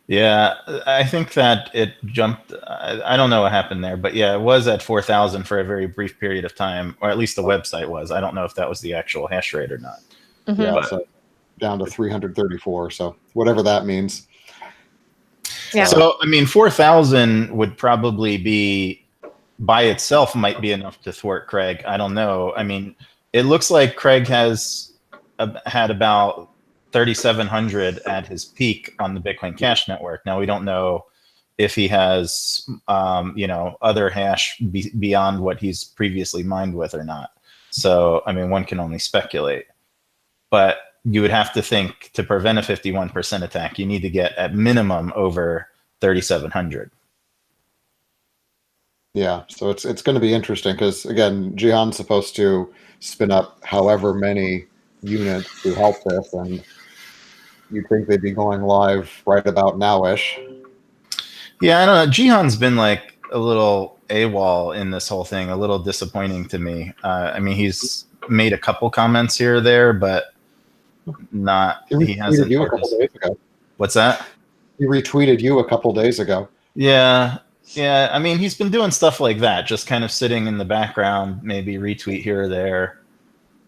[SPEAKER 2] Yeah, I think that it jumped. I don't know what happened there, but yeah, it was at 4,000 for a very brief period of time, or at least the website was. I don't know if that was the actual hash rate or not.
[SPEAKER 1] Mm-hmm.
[SPEAKER 3] Yeah, so down to 334. So whatever that means.
[SPEAKER 1] Yeah.
[SPEAKER 2] So, 4,000 would probably be, by itself, might be enough to thwart Craig. I don't know. It looks like Craig has had about 3,700 at his peak on the Bitcoin Cash network. Now we don't know if he has, other hash beyond what he's previously mined with or not. So, I mean, one can only speculate. But you would have to think to prevent a 51% attack, you need to get at minimum over 3,700.
[SPEAKER 3] Yeah, so it's going to be interesting because, again, Jihan's supposed to spin up however many units to help this, and you'd think they'd be going live right about now-ish.
[SPEAKER 2] Yeah, I don't know. Jihan's been like a little AWOL in this whole thing, a little disappointing to me. I mean, he's made a couple comments here or there, but he hasn't.
[SPEAKER 3] You a couple days ago.
[SPEAKER 2] What's that?
[SPEAKER 3] He retweeted you a couple days ago.
[SPEAKER 2] Yeah. I mean, he's been doing stuff like that, just kind of sitting in the background, maybe retweet here or there.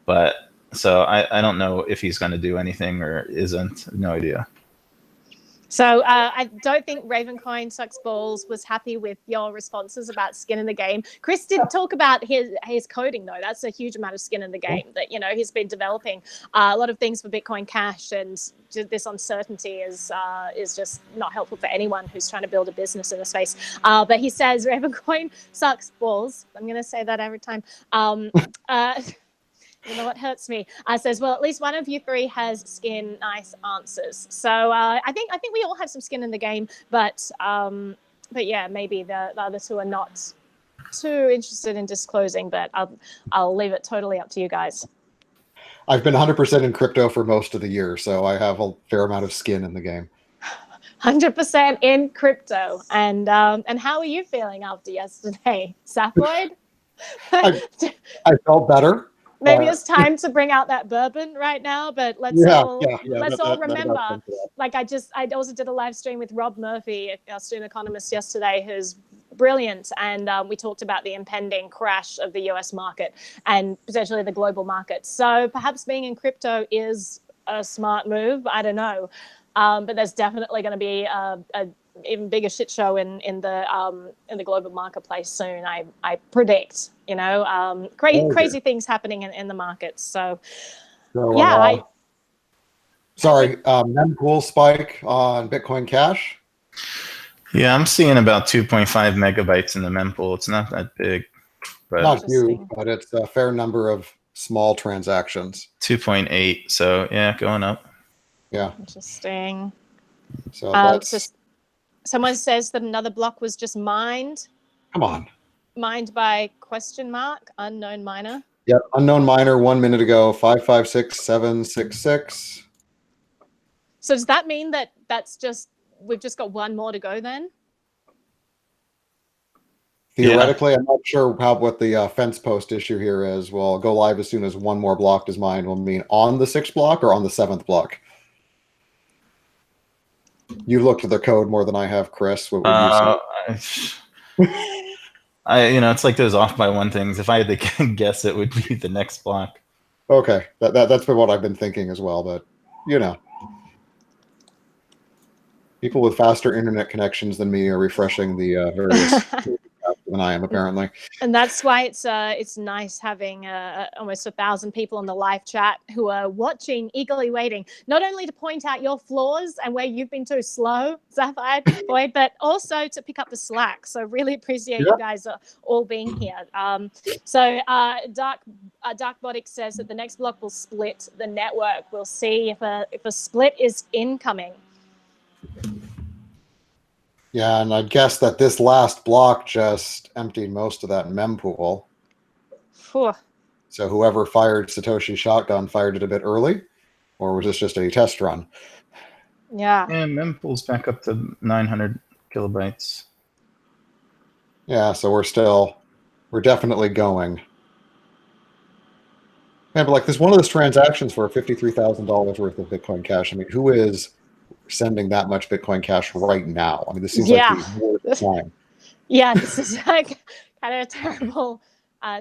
[SPEAKER 2] But so I don't know if he's going to do anything or isn't. No idea.
[SPEAKER 1] So I don't think Ravencoin Sucks Balls was happy with your responses about skin in the game. Chris did talk about his coding, though. That's a huge amount of skin in the game that, he's been developing a lot of things for Bitcoin Cash, and this uncertainty is just not helpful for anyone who's trying to build a business in the space. But he says Ravencoin Sucks Balls. I'm going to say that every time. You know what hurts me? Says, well, at least one of you three has skin. Nice answers. So I think we all have some skin in the game, but yeah, maybe the other two are not too interested in disclosing. But I'll leave it totally up to you guys.
[SPEAKER 3] I've been 100% in crypto for most of the year, so I have a fair amount of skin in the game.
[SPEAKER 1] 100% in crypto, and how are you feeling after yesterday, Saploid?
[SPEAKER 3] I felt better.
[SPEAKER 1] Maybe it's time to bring out that bourbon right now, but let's all remember. Like I also did a live stream with Rob Murphy, our student economist, yesterday, who's brilliant, and we talked about the impending crash of the US market and potentially the global market. So perhaps being in crypto is a smart move. I don't know, but there's definitely going to be a even bigger shit show in the global marketplace soon. I predict, crazy things happening in the markets. So yeah.
[SPEAKER 3] Sorry, mempool spike on Bitcoin Cash.
[SPEAKER 2] Yeah, I'm seeing about 2.5 megabytes in the mempool. It's not that big, but
[SPEAKER 3] not huge, but it's a fair number of small transactions.
[SPEAKER 2] 2.8. So yeah, going up.
[SPEAKER 3] Yeah.
[SPEAKER 1] Interesting.
[SPEAKER 3] So that's.
[SPEAKER 1] So someone says that another block was just mined.
[SPEAKER 3] Come on.
[SPEAKER 1] Mined by ? Unknown miner.
[SPEAKER 3] Yep, unknown miner 1 minute ago, 556,766.
[SPEAKER 1] So does that mean that we've just got one more to go then?
[SPEAKER 3] Theoretically, yeah. I'm not sure what the fence post issue here is. We'll go live as soon as one more block is mined. Will mean on the 6th block or on the 7th block? You looked at the code more than I have, Chris. What would you say?
[SPEAKER 2] It's like those off by one things. If I had to guess, it would be the next block.
[SPEAKER 3] Okay, that's been what I've been thinking as well. But people with faster internet connections than me are refreshing the various than I am, apparently.
[SPEAKER 1] And that's why it's nice having almost 1,000 people in the live chat who are watching, eagerly waiting, not only to point out your flaws and where you've been too slow, Sapphire Boyd, but also to pick up the slack. So really appreciate you guys all being here. So Darkbotic says that the next block will split the network. We'll see if a split is incoming.
[SPEAKER 3] Yeah, and I'd guess that this last block just emptied most of that mempool. So whoever fired Satoshi's shotgun fired it a bit early, or was this just a test run?
[SPEAKER 1] Yeah.
[SPEAKER 2] And mempool's back up to 900 kilobytes.
[SPEAKER 3] Yeah, so we're definitely going. Yeah, but like this one of those transactions for $53,000 worth of Bitcoin Cash. I mean, who is sending that much Bitcoin Cash right now? I mean, this seems like the worst time.
[SPEAKER 1] Yeah, this is like kind of a terrible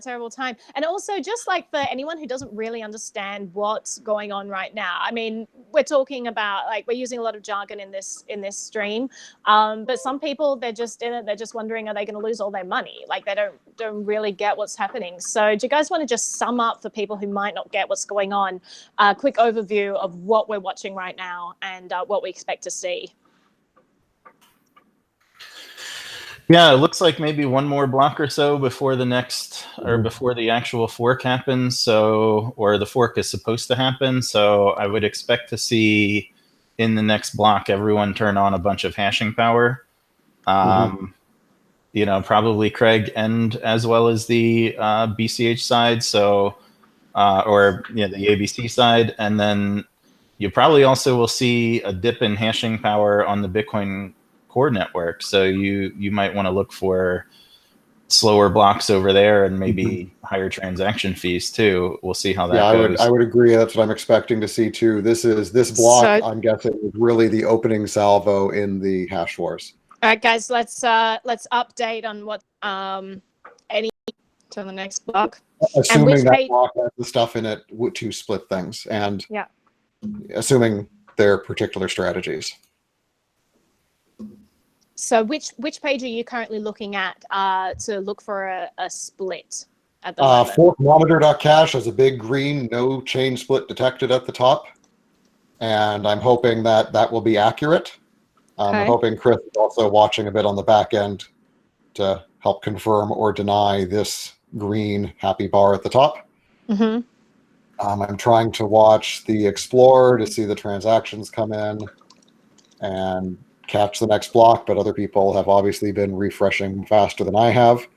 [SPEAKER 1] terrible time. And also, just like for anyone who doesn't really understand what's going on right now, I mean, we're talking about, like, we're using a lot of jargon in this stream, but some people, they're just in it, they're just wondering, are they going to lose all their money? Like, they don't really get what's happening. So do you guys want to just sum up for people who might not get what's going on, a quick overview of what we're watching right now and what we expect to see?
[SPEAKER 2] Yeah, it looks like maybe one more block or so before the next, or before the actual fork happens. So, or the fork is supposed to happen. So I would expect to see in the next block everyone turn on a bunch of hashing power. You know, probably Craig and as well as the BCH side. So, or yeah, the ABC side, and then you probably also will see a dip in hashing power on the Bitcoin core network. So you might want to look for slower blocks over there and maybe higher transaction fees too. We'll see how that goes.
[SPEAKER 3] I would agree. That's what I'm expecting to see too. This block, I'm guessing, is really the opening salvo in the hash wars.
[SPEAKER 1] All right, guys, let's update on what any to the next block.
[SPEAKER 3] Assuming that block has the stuff in it to split things, and
[SPEAKER 1] yeah,
[SPEAKER 3] assuming their particular strategies.
[SPEAKER 1] So which page are you currently looking at to look for a split at the moment?
[SPEAKER 3] Forkmonitor.cash has a big green no chain split detected at the top, and I'm hoping that will be accurate. I'm hoping Chris is also watching a bit on the back end to help confirm or deny this green happy bar at the top. I'm trying to watch the Explorer to see the transactions come in and catch the next block, but other people have obviously been refreshing faster than I have.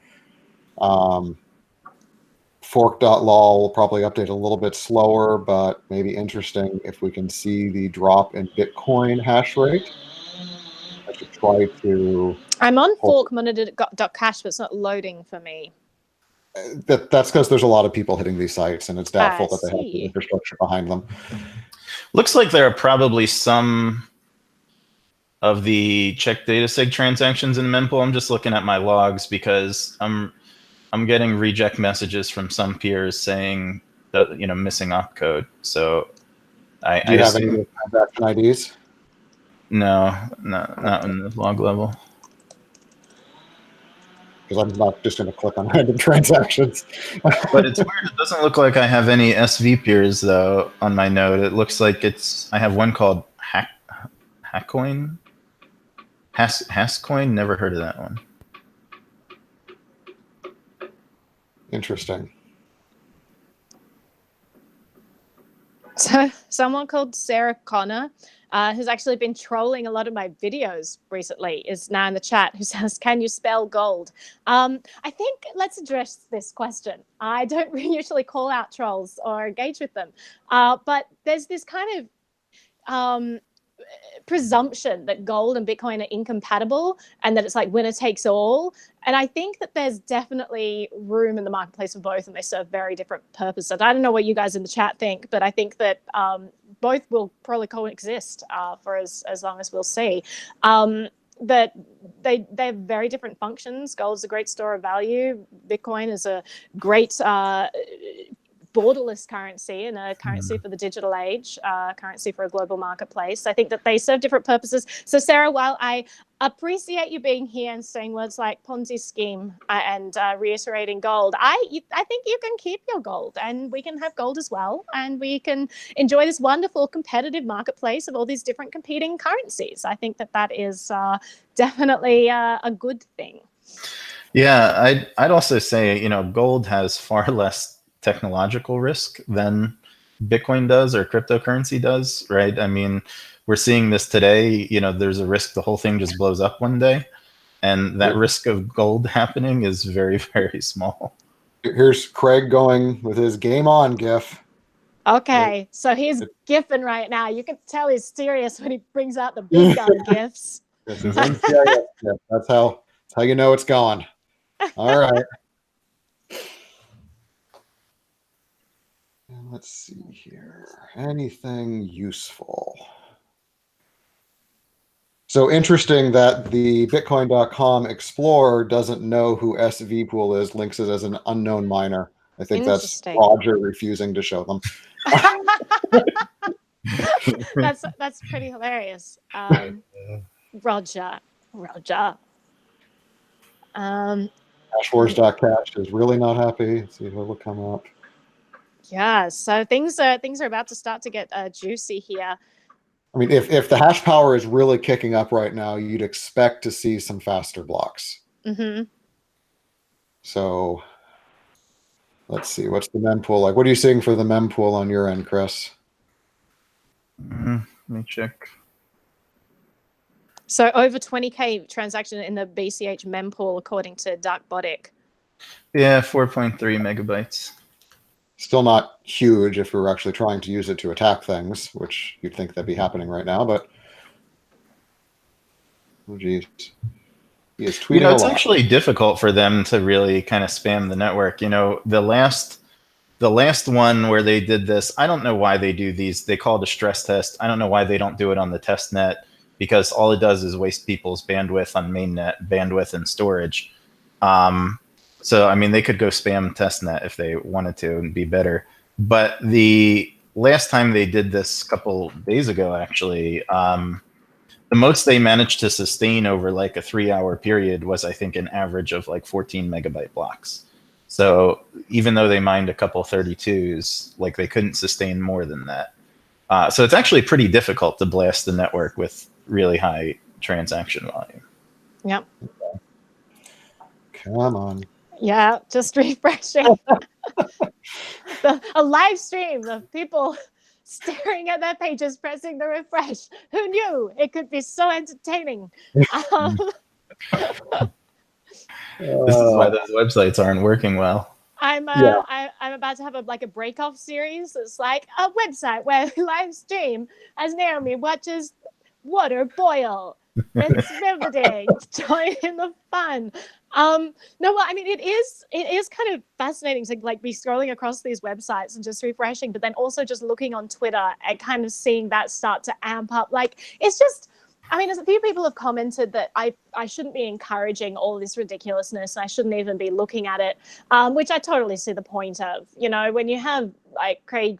[SPEAKER 3] Fork.lol will probably update a little bit slower, but maybe interesting if we can see the drop in Bitcoin hash rate. I should try to...
[SPEAKER 1] I'm on forkmonitor.cash, but it's not loading for me.
[SPEAKER 3] That's because there's a lot of people hitting these sites, and it's doubtful that they have the infrastructure behind them.
[SPEAKER 2] Looks like there are probably some of the check data sig transactions in the mempool. I'm just looking at my logs because I'm getting reject messages from some peers saying that, you know, missing opcode. So I
[SPEAKER 3] do you have any transaction IDs?
[SPEAKER 2] No, not in the log level.
[SPEAKER 3] Because I'm not just going to click on random transactions.
[SPEAKER 2] But it's weird. It doesn't look like I have any SV peers though on my node. It looks like I have one called Hackcoin. Hascoin. Never heard of that one.
[SPEAKER 3] Interesting.
[SPEAKER 1] So someone called Sarah Connor, who's actually been trolling a lot of my videos recently, is now in the chat, who says, can you spell gold? I think let's address this question. I don't usually call out trolls or engage with them, but there's this kind of presumption that gold and Bitcoin are incompatible and that it's like winner takes all. And I think that there's definitely room in the marketplace for both, and they serve very different purposes. I don't know what you guys in the chat think, but I think that both will probably coexist for as long as we'll see. That they have very different functions. Gold is a great store of value. Bitcoin is a great borderless currency and a currency for the digital age, currency for a global marketplace. I think that they serve different purposes. So Sarah, while I appreciate you being here and saying words like Ponzi scheme and reiterating gold, I think you can keep your gold and we can have gold as well. And we can enjoy this wonderful competitive marketplace of all these different competing currencies. I think that is definitely a good thing.
[SPEAKER 2] Yeah, I'd also say, you know, gold has far less technological risk than Bitcoin does or cryptocurrency does, right? I mean, we're seeing this today. You know, there's a risk the whole thing just blows up one day, and that risk of gold happening is very, very small.
[SPEAKER 3] Here's Craig going with his game on gif.
[SPEAKER 1] Okay, so he's gifting right now. You can tell he's serious when he brings out the big gun gifs.
[SPEAKER 3] This is NCIS. That's how you know it's going. All right. Let's see here. Anything useful? So interesting that the Bitcoin.com Explorer doesn't know who SVPool is, links it as an unknown miner. I think that's
[SPEAKER 1] Interesting.
[SPEAKER 3] Roger refusing to show them.
[SPEAKER 1] That's pretty hilarious. Roger.
[SPEAKER 3] Hashwars.cash is really not happy. Let's see what will come up.
[SPEAKER 1] Yeah, so things are about to start to get juicy here.
[SPEAKER 3] I mean, if the hash power is really kicking up right now, you'd expect to see some faster blocks.
[SPEAKER 1] Mm-hmm.
[SPEAKER 3] So let's see, what's the mempool like? What are you seeing for the mempool on your end, Chris?
[SPEAKER 2] Let me check.
[SPEAKER 1] So over 20K transaction in the BCH mempool, according to Darkbotic.
[SPEAKER 2] Yeah, 4.3 megabytes.
[SPEAKER 3] Still not huge if we were actually trying to use it to attack things, which you'd think that'd be happening right now, but oh geez. He is tweeting
[SPEAKER 2] You know, it's actually difficult for them to really kind of spam the network. You know, the last one where they did this, I don't know why they do these. They call it a stress test. I don't know why they don't do it on the test net, because all it does is waste people's bandwidth on mainnet, bandwidth and storage. So, I mean, they could go spam testnet if they wanted to and be better. But the last time they did this a couple days ago, actually, the most they managed to sustain over like a 3-hour period was, I think, an average of like 14 megabyte blocks. So even though they mined a couple 32s, like they couldn't sustain more than that. So it's actually pretty difficult to blast the network with really high transaction volume.
[SPEAKER 1] Yep.
[SPEAKER 3] Come on.
[SPEAKER 1] Yeah, just refreshing. A live stream of people staring at their pages, pressing the refresh. Who knew it could be so entertaining?
[SPEAKER 2] This is why those websites aren't working well.
[SPEAKER 1] I'm about to have a break-off series. It's like a website where we live stream as Naomi watches water boil. It's riveting. Join in the fun. No, well, I mean, it is kind of fascinating to like be scrolling across these websites and just refreshing, but then also just looking on Twitter and kind of seeing that start to amp up. Like, it's just, I mean, as a few people have commented that I shouldn't be encouraging all this ridiculousness and I shouldn't even be looking at it, which I totally see the point of. You know, when you have like Craig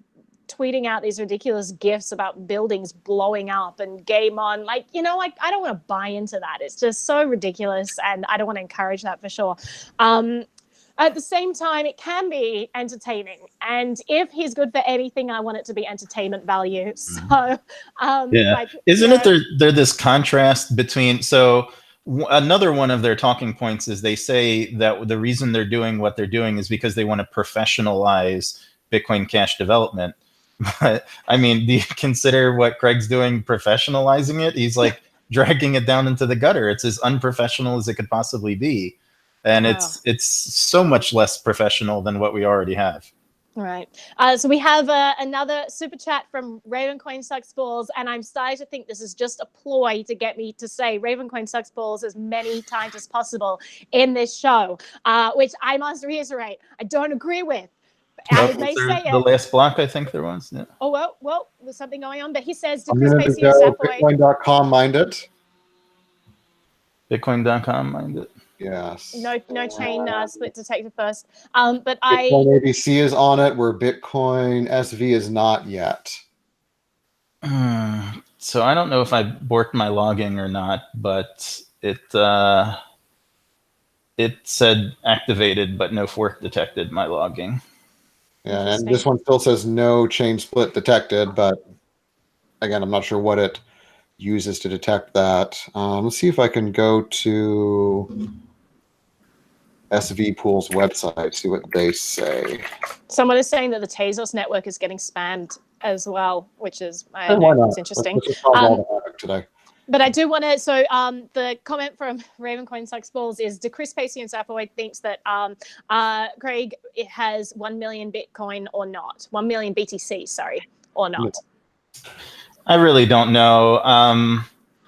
[SPEAKER 1] tweeting out these ridiculous gifs about buildings blowing up and game on, like, you know, like I don't want to buy into that. It's just so ridiculous and I don't want to encourage that for sure. At the same time, it can be entertaining, and if he's good for anything, I want it to be entertainment value. So
[SPEAKER 2] yeah,
[SPEAKER 1] like,
[SPEAKER 2] isn't it there this contrast between, so another one of their talking points is they say that the reason they're doing what they're doing is because they want to professionalize Bitcoin Cash development. But I mean, do you consider what Craig's doing professionalizing it? He's like dragging it down into the gutter. It's as unprofessional as it could possibly be. And it's so much less professional than what we already have.
[SPEAKER 1] Right. So we have another super chat from Ravencoin Sucks Balls, and I'm starting to think this is just a ploy to get me to say Ravencoin Sucks Balls as many times as possible in this show, which I must reiterate, I don't agree with. I may say
[SPEAKER 2] the last block, I think there was. Yeah.
[SPEAKER 1] Oh, well, there's something going on. But he says,
[SPEAKER 3] I'm going to go Bitcoin.com mined it.
[SPEAKER 2] Bitcoin.com mined it.
[SPEAKER 3] Yes.
[SPEAKER 1] No chain split detected first. But
[SPEAKER 3] Bitcoin ABC is on it, where Bitcoin SV is not yet.
[SPEAKER 2] So I don't know if I borked my logging or not, but it said activated, but no fork detected my logging.
[SPEAKER 3] Yeah, and this one still says no chain split detected, but again, I'm not sure what it uses to detect that. Let's see if I can go to SVPool's website, see what they say.
[SPEAKER 1] Someone is saying that the Tezos network is getting spammed as well, which is it's interesting.
[SPEAKER 3] Let's just solve all the havoc today.
[SPEAKER 1] But I do want to, so the comment from Ravencoin Sucks Balls is, do Chris, Pacia, and Sapoid thinks that Craig it has 1 million Bitcoin or not? 1 million BTC, sorry, or not?
[SPEAKER 2] I really don't know.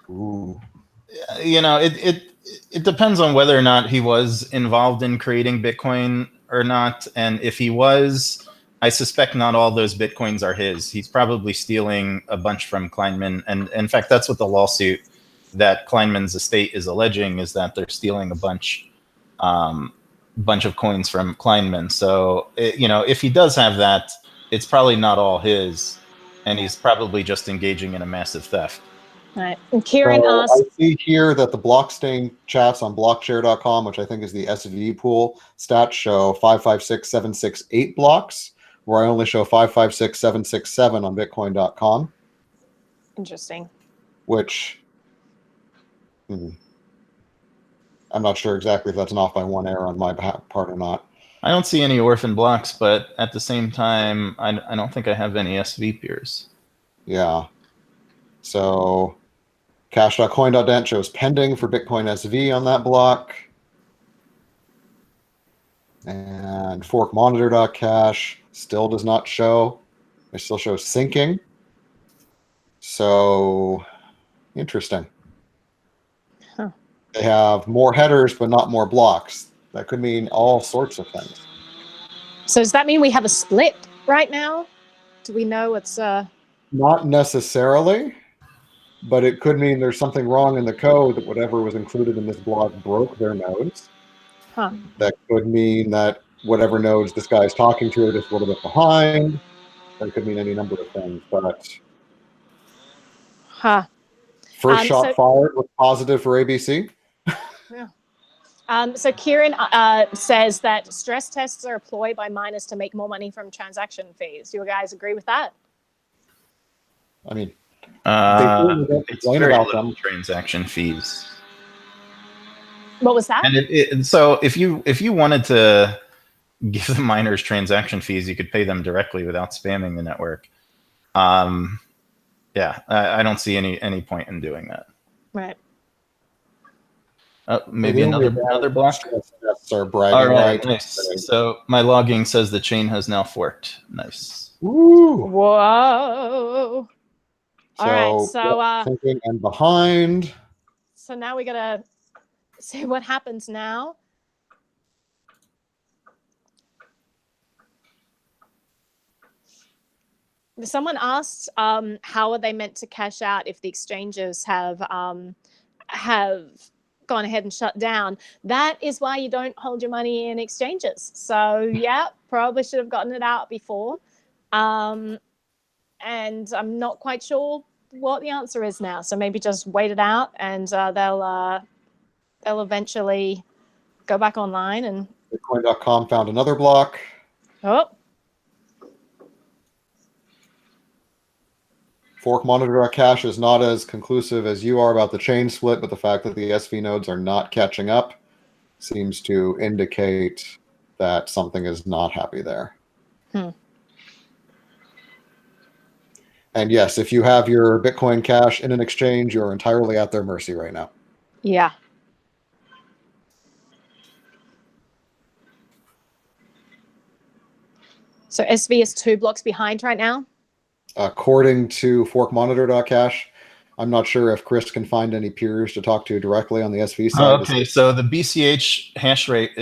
[SPEAKER 2] You know, it depends on whether or not he was involved in creating Bitcoin or not. And if he was, I suspect not all those Bitcoins are his. He's probably stealing a bunch from Kleinman. And in fact, that's what the lawsuit that Kleinman's estate is alleging is that they're stealing a bunch of coins from Kleinman. So, if he does have that, it's probably not all his, and he's probably just engaging in a massive theft.
[SPEAKER 1] Right. And Kieran
[SPEAKER 3] So
[SPEAKER 1] asked,
[SPEAKER 3] I see here that the Blockchain chats on blockshare.com, which I think is the SV pool, stats show 556,768 blocks, where I only show 556,767 on bitcoin.com.
[SPEAKER 1] interesting.
[SPEAKER 3] Which I'm not sure exactly if that's an off by one error on my part or not.
[SPEAKER 2] I don't see any orphan blocks, but at the same time, I don't think I have any SV peers.
[SPEAKER 3] Yeah. So cash.coin.dent shows pending for Bitcoin SV on that block. And forkmonitor.cash still does not show. It still shows syncing. So interesting.
[SPEAKER 1] Huh.
[SPEAKER 3] They have more headers, but not more blocks. That could mean all sorts of things.
[SPEAKER 1] So does that mean we have a split right now? Do we know what's...
[SPEAKER 3] Not necessarily, but it could mean there's something wrong in the code that whatever was included in this block broke their nodes.
[SPEAKER 1] Huh.
[SPEAKER 3] That could mean that whatever nodes this guy is talking to are just a little bit behind. That could mean any number of things, but first shot fired was positive for ABC.
[SPEAKER 1] Yeah. So Kieran says that stress tests are employed by miners to make more money from transaction fees. Do you guys agree with that?
[SPEAKER 3] I mean,
[SPEAKER 2] it's very little transaction fees.
[SPEAKER 1] What was that?
[SPEAKER 2] And so if you wanted to give the miners transaction fees, you could pay them directly without spamming the network. Yeah, I don't see any point in doing that.
[SPEAKER 1] Right.
[SPEAKER 2] Maybe another block.
[SPEAKER 3] All
[SPEAKER 2] right, nice. So my logging says the chain has now forked. Nice.
[SPEAKER 3] Woo.
[SPEAKER 1] Whoa. All right, so
[SPEAKER 3] thinking and behind.
[SPEAKER 1] So now we gotta see what happens now. Someone asked, how are they meant to cash out if the exchanges have gone ahead and shut down? That is why you don't hold your money in exchanges. So yeah, probably should have gotten it out before. And I'm not quite sure what the answer is now. So maybe just wait it out, and they'll eventually go back online. And
[SPEAKER 3] Bitcoin.com found another block.
[SPEAKER 1] Oh.
[SPEAKER 3] Forkmonitor.cash is not as conclusive as you are about the chain split, but the fact that the SV nodes are not catching up seems to indicate that something is not happy there. And yes, if you have your Bitcoin Cash in an exchange, you're entirely at their mercy right now.
[SPEAKER 1] Yeah. So SV is 2 blocks behind right now?
[SPEAKER 3] According to forkmonitor.cash, I'm not sure if Chris can find any peers to talk to directly on the SV side.
[SPEAKER 2] Okay, so the BCH hash rate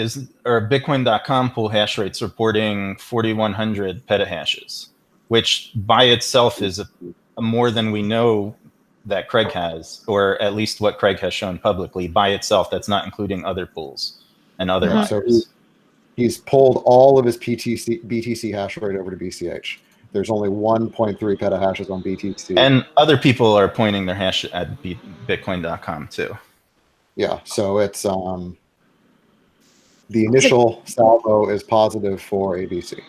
[SPEAKER 2] or Bitcoin.com pool hash rate's reporting 4,100 petahashes, which by itself is a more than we know that Craig has, or at least what Craig has shown publicly by itself. That's not including other pools and other miners.
[SPEAKER 3] So he's pulled all of his BTC hash rate over to BCH. There's only 1.3 petahashes on BTC.
[SPEAKER 2] And other people are pointing their hash at Bitcoin.com too.
[SPEAKER 3] Yeah, so it's the initial salvo is positive for ABC.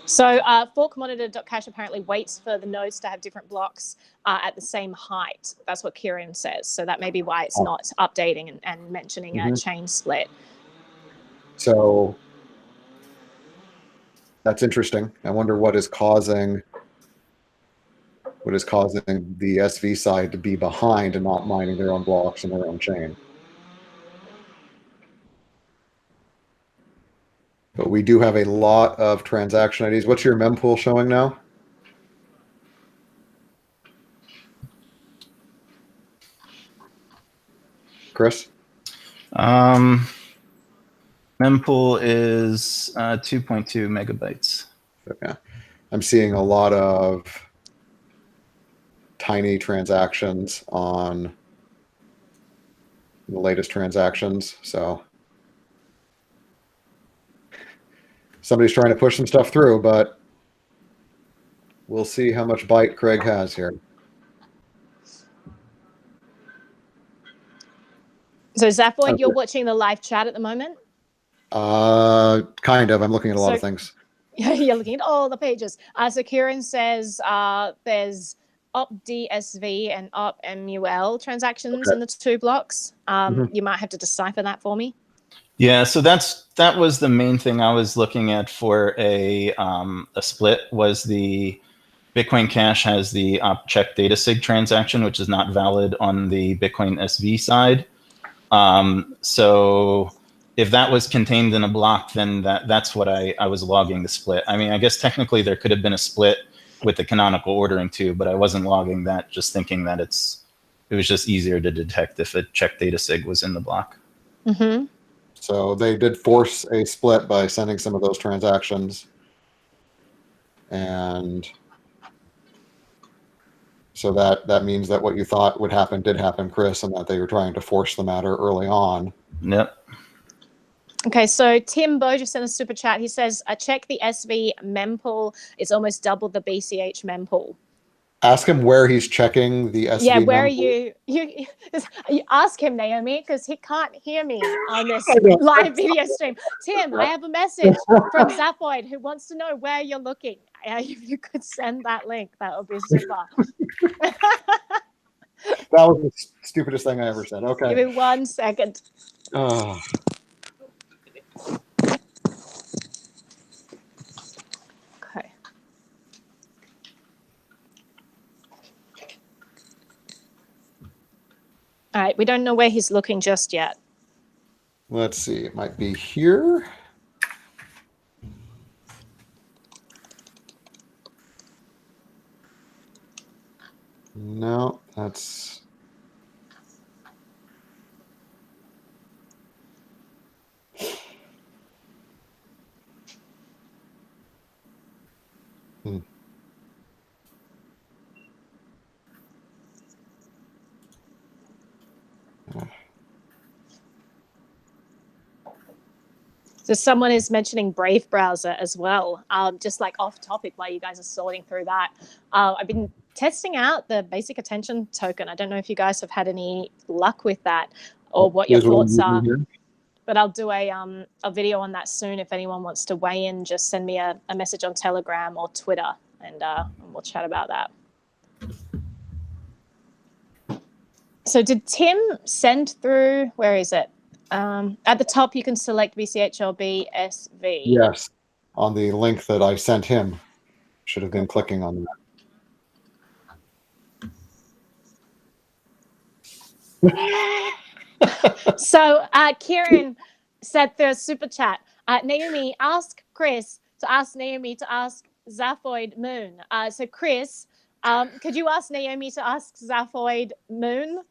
[SPEAKER 1] So forkmonitor.cash apparently waits for the nodes to have different blocks at the same height. That's what Kieran says. So that may be why it's not updating and mentioning a chain split.
[SPEAKER 3] So that's interesting. I wonder what is causing the SV side to be behind and not mining their own blocks and their own chain. But we do have a lot of transaction IDs. What's your mempool showing now? Chris?
[SPEAKER 2] Mempool is 2.2 megabytes.
[SPEAKER 3] Okay. I'm seeing a lot of tiny transactions on the latest transactions. So somebody's trying to push some stuff through, but we'll see how much bite Craig has here.
[SPEAKER 1] So Zaphoid,
[SPEAKER 3] Okay.
[SPEAKER 1] you're watching the live chat at the moment?
[SPEAKER 3] Kind of. I'm looking at a lot of things.
[SPEAKER 1] You're looking at all the pages. So Kieran says there's OpDSV and OpMUL transactions in the 2 blocks. You might have to decipher that for me.
[SPEAKER 2] Yeah, so that was the main thing I was looking at for a split. Was the Bitcoin Cash has the check data sig transaction, which is not valid on the Bitcoin SV side. So if that was contained in a block, then that's what I was logging the split. I mean, I guess technically there could have been a split with the canonical ordering too, but I wasn't logging that, just thinking that it was just easier to detect if a check data sig was in the block.
[SPEAKER 1] Mm-hmm.
[SPEAKER 3] So they did force a split by sending some of those transactions. And so that means that what you thought would happen did happen, Chris, and that they were trying to force the matter early on.
[SPEAKER 2] Yep.
[SPEAKER 1] Okay, so Tim Bo just sent a super chat. He says, check the SV mempool. It's almost double the BCH mempool.
[SPEAKER 3] Ask him where he's checking the SV.
[SPEAKER 1] Yeah, where mempool. You ask him, Naomi, because he can't hear me on this live video stream. Tim, I have a message from Zaphoid who wants to know where you're looking. If you could send that link, that would be super.
[SPEAKER 3] That was the stupidest thing I ever said. Okay.
[SPEAKER 1] Give me 1 second.
[SPEAKER 3] Oh.
[SPEAKER 1] Okay. All right, we don't know where he's looking just yet.
[SPEAKER 3] Let's see. It might be here. No, that's...
[SPEAKER 1] So someone is mentioning Brave browser as well, just like off topic while you guys are sorting through that. I've been testing out the basic attention token. I don't know if you guys have had any luck with that or what your thoughts are, but I'll do a video on that soon. If anyone wants to weigh in, just send me a message on Telegram or Twitter and we'll chat about that. So did Tim send through, where is it? At the top, you can select BCH or BSV.
[SPEAKER 3] Yes, on the link that I sent him. Should have been clicking on
[SPEAKER 1] that. So Kieran said through a super chat, Naomi, ask Chris to ask Naomi to ask Zaphoid Moon. So Chris, could you ask Naomi to ask Zaphoid Moon?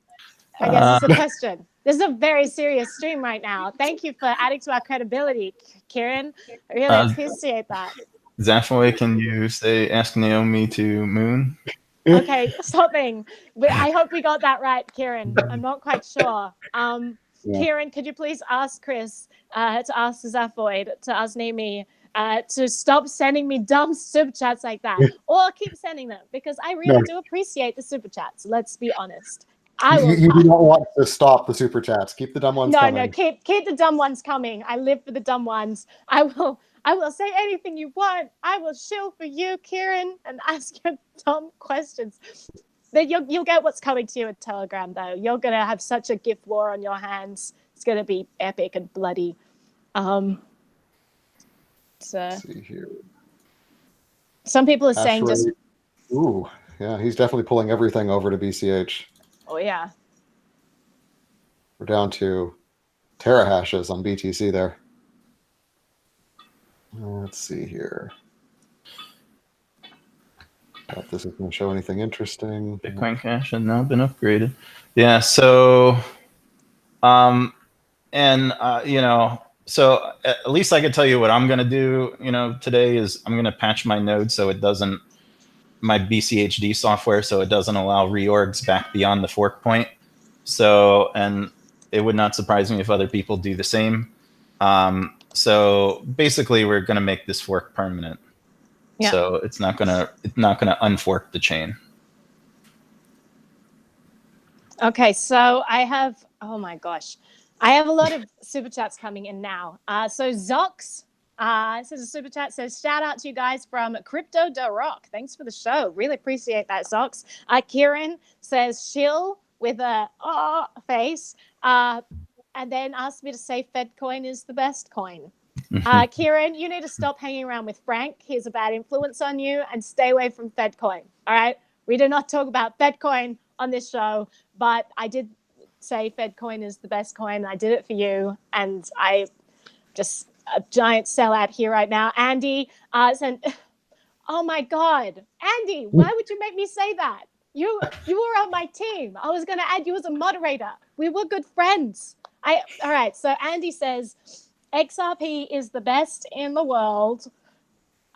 [SPEAKER 1] I guess it's a question. This is a very serious stream right now. Thank you for adding to our credibility, Kieran. I really appreciate that.
[SPEAKER 2] Zaphoid, can you ask Naomi to Moon?
[SPEAKER 1] Okay, something. I hope we got that right, Kieran. I'm not quite sure. Kieran, could you please ask Chris to ask Zaphoid to ask Naomi to stop sending me dumb super chats like that, or keep sending them, because I really do appreciate the super chats. Let's be honest.
[SPEAKER 3] You do not want to stop the super chats. Keep the dumb ones coming.
[SPEAKER 1] No, keep the dumb ones coming. I live for the dumb ones. I will say anything you want. I will shill for you, Kieran, and ask your dumb questions. Then you'll get what's coming to you at Telegram, though. You're gonna have such a gift war on your hands. It's gonna be epic and bloody.
[SPEAKER 3] Let's see here.
[SPEAKER 1] Some people are saying just.
[SPEAKER 3] Ooh, yeah, he's definitely pulling everything over to BCH.
[SPEAKER 1] Oh yeah.
[SPEAKER 3] We're down to terahashes on BTC there. Let's see here. If this is going to show anything interesting.
[SPEAKER 2] Bitcoin Cash has now been upgraded. Yeah. So, so at least I could tell you what I'm going to do. Today is I'm going to patch my node so it doesn't. My BCHD software, so it doesn't allow reorgs back beyond the fork point. So, and it would not surprise me if other people do the same. So basically, we're going to make this fork permanent. Yeah. So it's not gonna unfork the chain. Okay, so I have, oh my gosh, I have a lot of super chats coming in now. So Zox says a super chat, says shout out to you guys from Crypto Da Rock. Thanks for the show. Really appreciate that, Zox. Kieran says shill with a face, and then asked me to say Fedcoin is the best coin. Kieran, you need to stop hanging around with Frank. He's a bad influence on you, and stay away from Fedcoin. All right? We do not talk about Fedcoin on this show, but I did say Fedcoin is the best coin. I did it for you, and I just a giant sellout here right now. Andy said, "Oh my God, Andy, why would you make me say that? You were on my team. I was going to add you as a moderator. We were good friends." All right. So Andy says, XRP is the best in the world.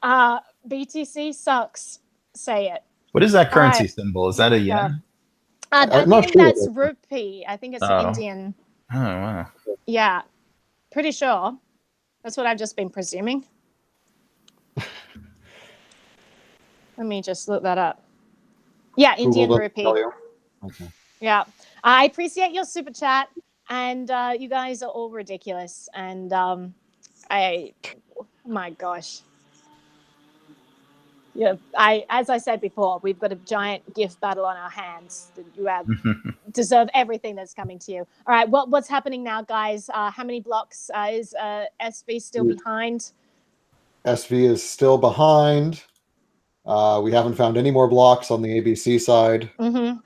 [SPEAKER 2] BTC sucks. Say it. What is that currency symbol? Is that a yen? I think that's rupee. I think it's an Indian. Oh, wow. Yeah. Pretty sure. That's what I've just been presuming. Let me just look that up. Yeah, Indian rupee. Okay. Yeah. I appreciate your super chat. And you guys are all ridiculous. And oh my gosh. Yeah, as I said before, we've got a giant gift battle on our hands. You have deserve everything that's coming to you. All right, what's happening now, guys? How many blocks is SV still behind?
[SPEAKER 3] SV is still behind. We haven't found any more blocks on the ABC side.
[SPEAKER 1] Mm-hmm.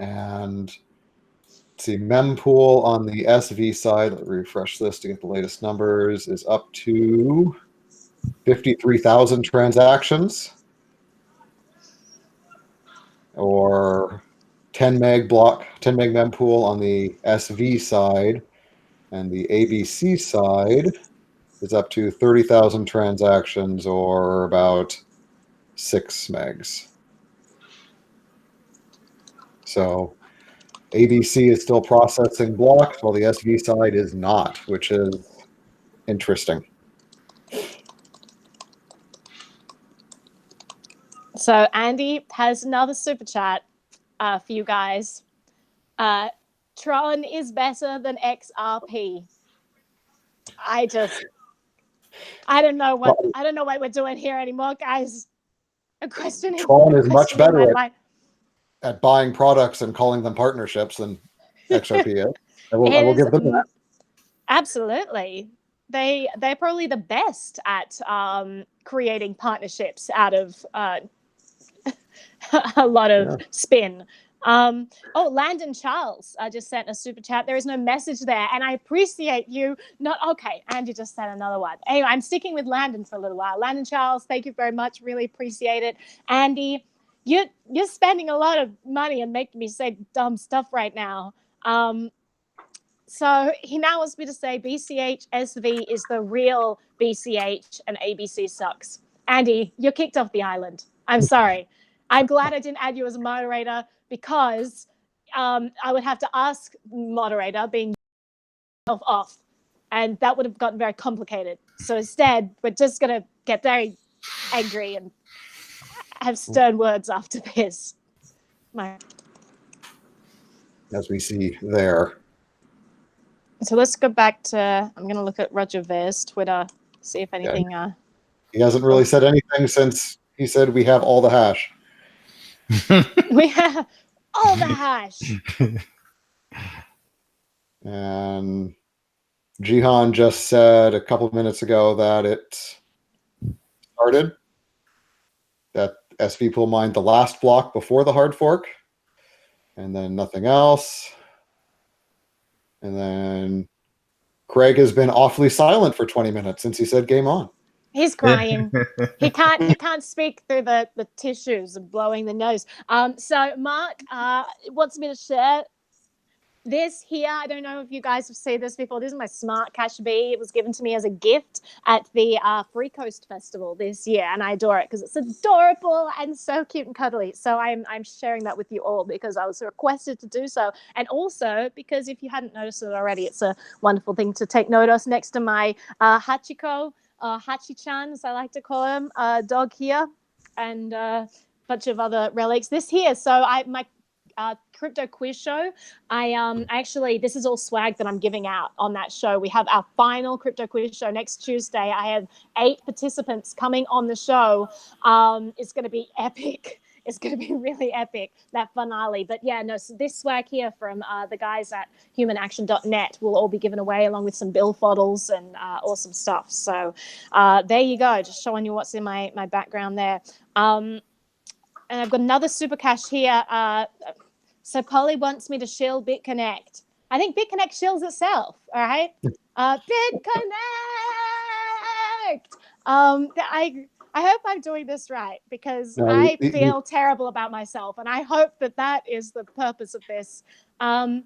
[SPEAKER 3] And let's see, mempool on the SV side, let me refresh this to get the latest numbers, is up to 53,000 transactions, or 10 meg mempool on the SV side, and the ABC side is up to 30,000 transactions, or about 6 megs. So ABC is still processing blocks while the SV side is not, which is interesting.
[SPEAKER 1] So Andy has another super chat for you guys. Tron is better than XRP. I don't know what we're doing here anymore, guys. A question is
[SPEAKER 3] Tron is much better at buying products and calling them partnerships than XRP is. I will give them that.
[SPEAKER 1] Absolutely. They're probably the best at creating partnerships out of a lot of spin. Landon Charles just sent a super chat. There is no message there, and I appreciate you. Andy just sent another one. Anyway, I'm sticking with Landon for a little while. Landon Charles, thank you very much. Really appreciate it. Andy, you're spending a lot of money and making me say dumb stuff right now. So he now wants me to say BCH SV is the real BCH and ABC sucks. Andy, you're kicked off the island. I'm sorry. I'm glad I didn't add you as a moderator because I would have to ask moderator being off, and that would have gotten very complicated. So instead, we're just going to get very angry and have stern words after this.
[SPEAKER 3] As we see there.
[SPEAKER 1] So let's go back to, I'm going to look at Roger Vere's Twitter, see if anything...
[SPEAKER 3] He hasn't really said anything since he said we have all the hash.
[SPEAKER 1] We have all the hash.
[SPEAKER 3] And Jihan just said a couple of minutes ago that it started, that SV Pool mined the last block before the hard fork, and then nothing else. And then Craig has been awfully silent for 20 minutes since he said game on.
[SPEAKER 1] He's crying. He can't speak through the tissues and blowing the nose. So Mark wants me to share This here, I don't know if you guys have seen this before. This is my Smart Cash B. It was given to me as a gift at the Free Coast Festival this year, and I adore it because it's adorable and so cute and cuddly. So I'm sharing that with you all because I was requested to do so, and also because if you hadn't noticed it already, it's a wonderful thing to take note of next to my Hachiko, Hachi-chan, as I like to call him, dog here, and a bunch of other relics. This here, so my crypto quiz show. I actually, this is all swag that I'm giving out on that show. We have our final crypto quiz show next Tuesday. I have 8 participants coming on the show. It's going to be epic. It's going to be really epic, that finale. But yeah, no, so this swag here from the guys at humanaction.net will all be given away along with some bill photos and awesome stuff. So there you go, just showing you what's in my background there. And I've got another super cash here. So Polly wants me to shill BitConnect. I think BitConnect shills itself. All right, BitConnect. I hope I'm doing this right because I feel terrible about myself, and I hope that is the purpose of this.
[SPEAKER 3] The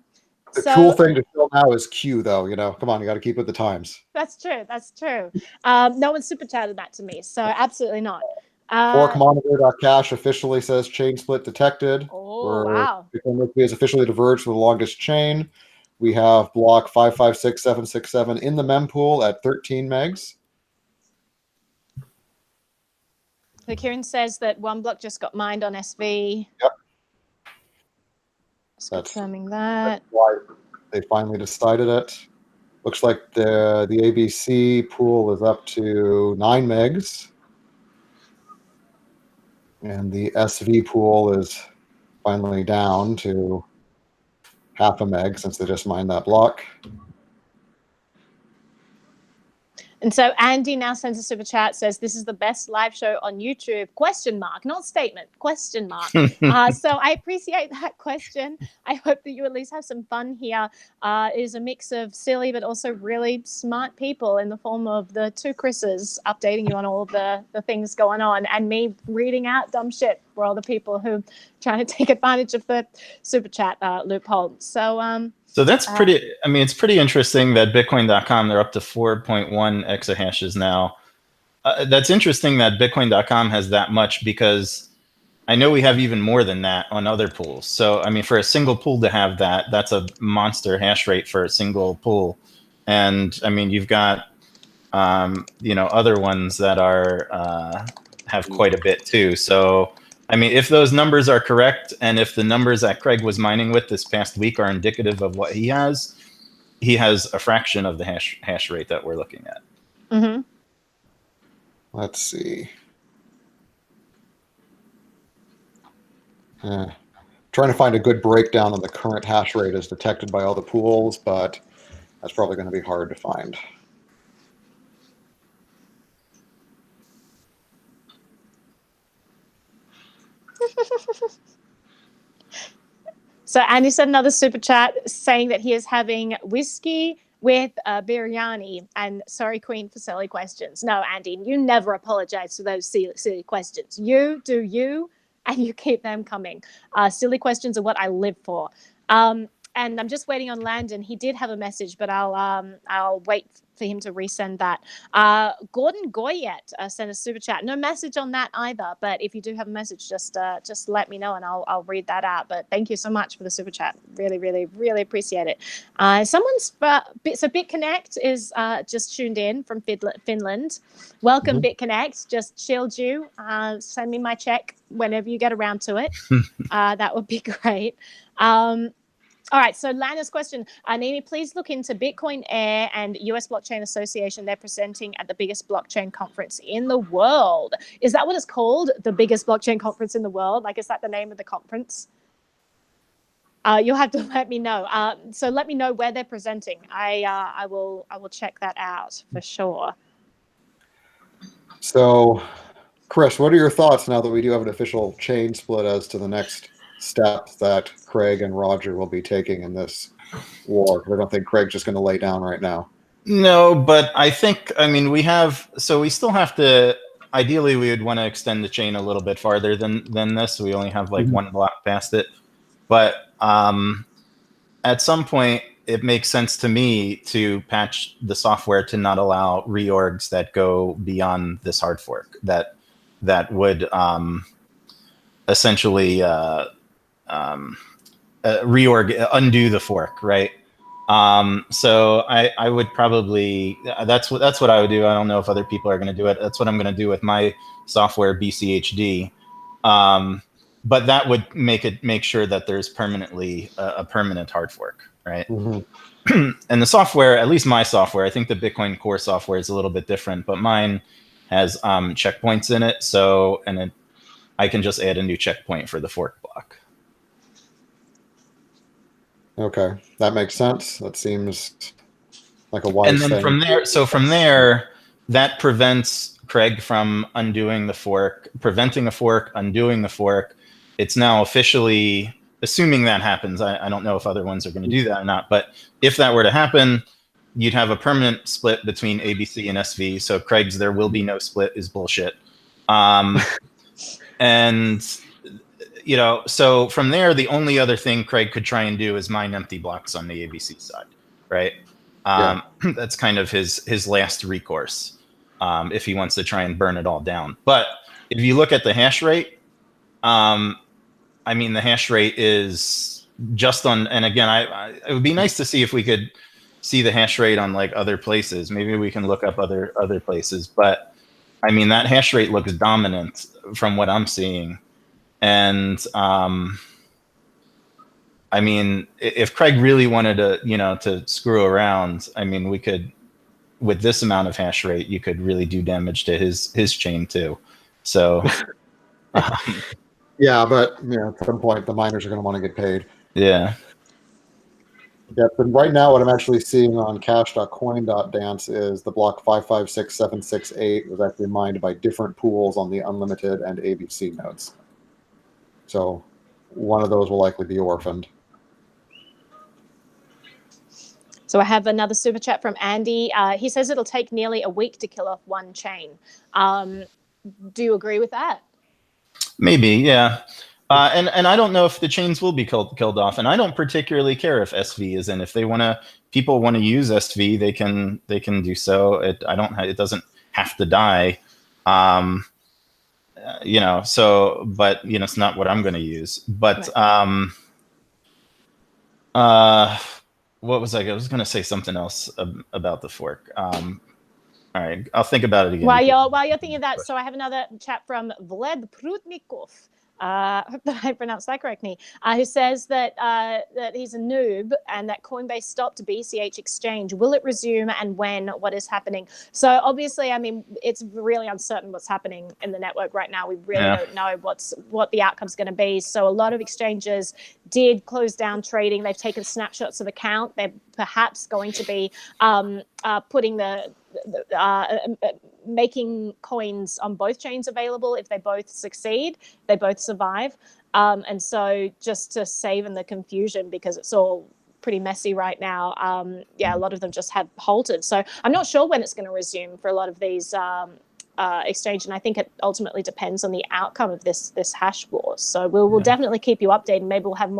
[SPEAKER 3] cool thing to show now is Q, though. You know, come on, you got to keep with the times.
[SPEAKER 1] That's true. That's true. No one super chatted that to me, so absolutely not.
[SPEAKER 3] Forkmonitor.cash officially says chain split detected.
[SPEAKER 1] Oh, wow.
[SPEAKER 3] Bitcoin has officially diverged from the longest chain. We have block 556767 in the mempool at 13 megs.
[SPEAKER 1] So Kieran says that one block just got mined on SV.
[SPEAKER 3] Yep.
[SPEAKER 1] That's confirming that.
[SPEAKER 3] That's why they finally decided it. Looks like the ABC pool is up to 9 megs. And the SV pool is finally down to half a meg since they just mined that block.
[SPEAKER 1] And so Andy now sends a super chat, says, this is the best live show on YouTube, ? Not statement, ? So I appreciate that question. I hope that you at least have some fun here. It is a mix of silly but also really smart people in the form of the 2 Chris's updating you on all of the things going on and me reading out dumb shit for all the people who are trying to take advantage of the super chat loophole.
[SPEAKER 2] So that's pretty, I mean, it's pretty interesting that Bitcoin.com, they're up to 4.1 exahashes now. That's interesting that Bitcoin.com has that much because I know we have even more than that on other pools. So, I mean, for a single pool to have that, that's a monster hash rate for a single pool. And I mean, you've got, other ones that are, have quite a bit too. So, I mean, if those numbers are correct, and if the numbers that Craig was mining with this past week are indicative of what he has a fraction of the hash rate that we're looking at.
[SPEAKER 1] Mm-hmm.
[SPEAKER 3] Let's see. Trying to find a good breakdown on the current hash rate as detected by all the pools, but that's probably going to be hard to find.
[SPEAKER 1] So Andy sent another super chat saying that he is having whiskey with biryani. And sorry, Queen, for silly questions. No, Andy, you never apologize for those silly questions. You do you, and you keep them coming. Silly questions are what I live for. And I'm just waiting on Landon. He did have a message, but I'll wait for him to resend that. Gordon Goyette sent a super chat. No message on that either, but if you do have a message, just let me know and I'll read that out. But thank you so much for the super chat. Really, really, really appreciate it. So BitConnect is just tuned in from Finland. Welcome, BitConnect. Just shield you. Send me my check whenever you get around to it. That would be great. All right, so Lana's question, Naomi, please look into Bitcoin Air and US Blockchain Association. They're presenting at the biggest blockchain conference in the world. Is that what it's called? The biggest blockchain conference in the world? Like, is that the name of the conference? You'll have to let me know. So let me know where they're presenting. I will check that out for sure.
[SPEAKER 3] So, Chris, what are your thoughts now that we do have an official chain split as to the next steps that Craig and Roger will be taking in this war? I don't think Craig's just going to lay down right now.
[SPEAKER 2] No, but I think, I mean, we still have to, ideally we would want to extend the chain a little bit farther than this. We only have like one block past it. But I at some point, it makes sense to me to patch the software to not allow reorgs that go beyond this hard fork. That would essentially reorg, undo the fork, right? So I would probably, that's what I would do. I don't know if other people are going to do it. That's what I'm going to do with my software, BCHD. But that would make sure that there's permanently a permanent hard fork, right?
[SPEAKER 3] Mm-hmm.
[SPEAKER 2] And the software, at least my software, I think the Bitcoin Core software is a little bit different, but mine has checkpoints in it. So, I can just add a new checkpoint for the fork block.
[SPEAKER 3] Okay, that makes sense. That seems like a wise
[SPEAKER 2] And then
[SPEAKER 3] thing.
[SPEAKER 2] from there, that prevents Craig from undoing the fork, preventing a fork, undoing the fork. It's now officially, assuming that happens. I don't know if other ones are going to do that or not, but if that were to happen, you'd have a permanent split between ABC and SV. So Craig's "there will be no split" is bullshit. And so from there, the only other thing Craig could try and do is mine empty blocks on the ABC side, right? That's kind of his last recourse if he wants to try and burn it all down. But if you look at the hash rate, I mean, the hash rate is just on, and again, it would be nice to see if we could see the hash rate on like other places. Maybe we can look up other places, but I mean, that hash rate looks dominant from what I'm seeing. And I mean, if Craig really wanted to, to screw around, I mean, we could, with this amount of hash rate, you could really do damage to his chain too. So,
[SPEAKER 3] yeah, but at some point, the miners are going to want to get paid.
[SPEAKER 2] Yeah.
[SPEAKER 3] Yeah, but right now, what I'm actually seeing on cash.coin.dance is the block 556768 was actually mined by different pools on the Unlimited and ABC nodes. So one of those will likely be orphaned.
[SPEAKER 1] So I have another super chat from Andy. He says it'll take nearly a week to kill off one chain. Do you agree with that?
[SPEAKER 2] Maybe, yeah. And I don't know if the chains will be killed off, and I don't particularly care if SV is in. If people want to use SV, they can do so. It doesn't have to die. So, but it's not what I'm going to use. But what was I was going to say something else about the fork. All right, I'll think about it again.
[SPEAKER 1] While you're thinking of that, so I have another chat from Vlad Prutnikov. Hope that I pronounced that correctly. Who says that he's a noob and that Coinbase stopped BCH exchange. Will it resume, and when? What is happening? So obviously, I mean, it's really uncertain what's happening in the network right now. We really don't know what the outcome's going to be. So a lot of exchanges did close down trading. They've taken snapshots of account. They're perhaps going to be putting making coins on both chains available if they both succeed, they both survive. And so just to save in the confusion, because it's all pretty messy right now, a lot of them just have halted. So I'm not sure when it's going to resume for a lot of these exchange, and I think it ultimately depends on the outcome of this hash war. So we'll definitely keep you updated. Maybe we'll have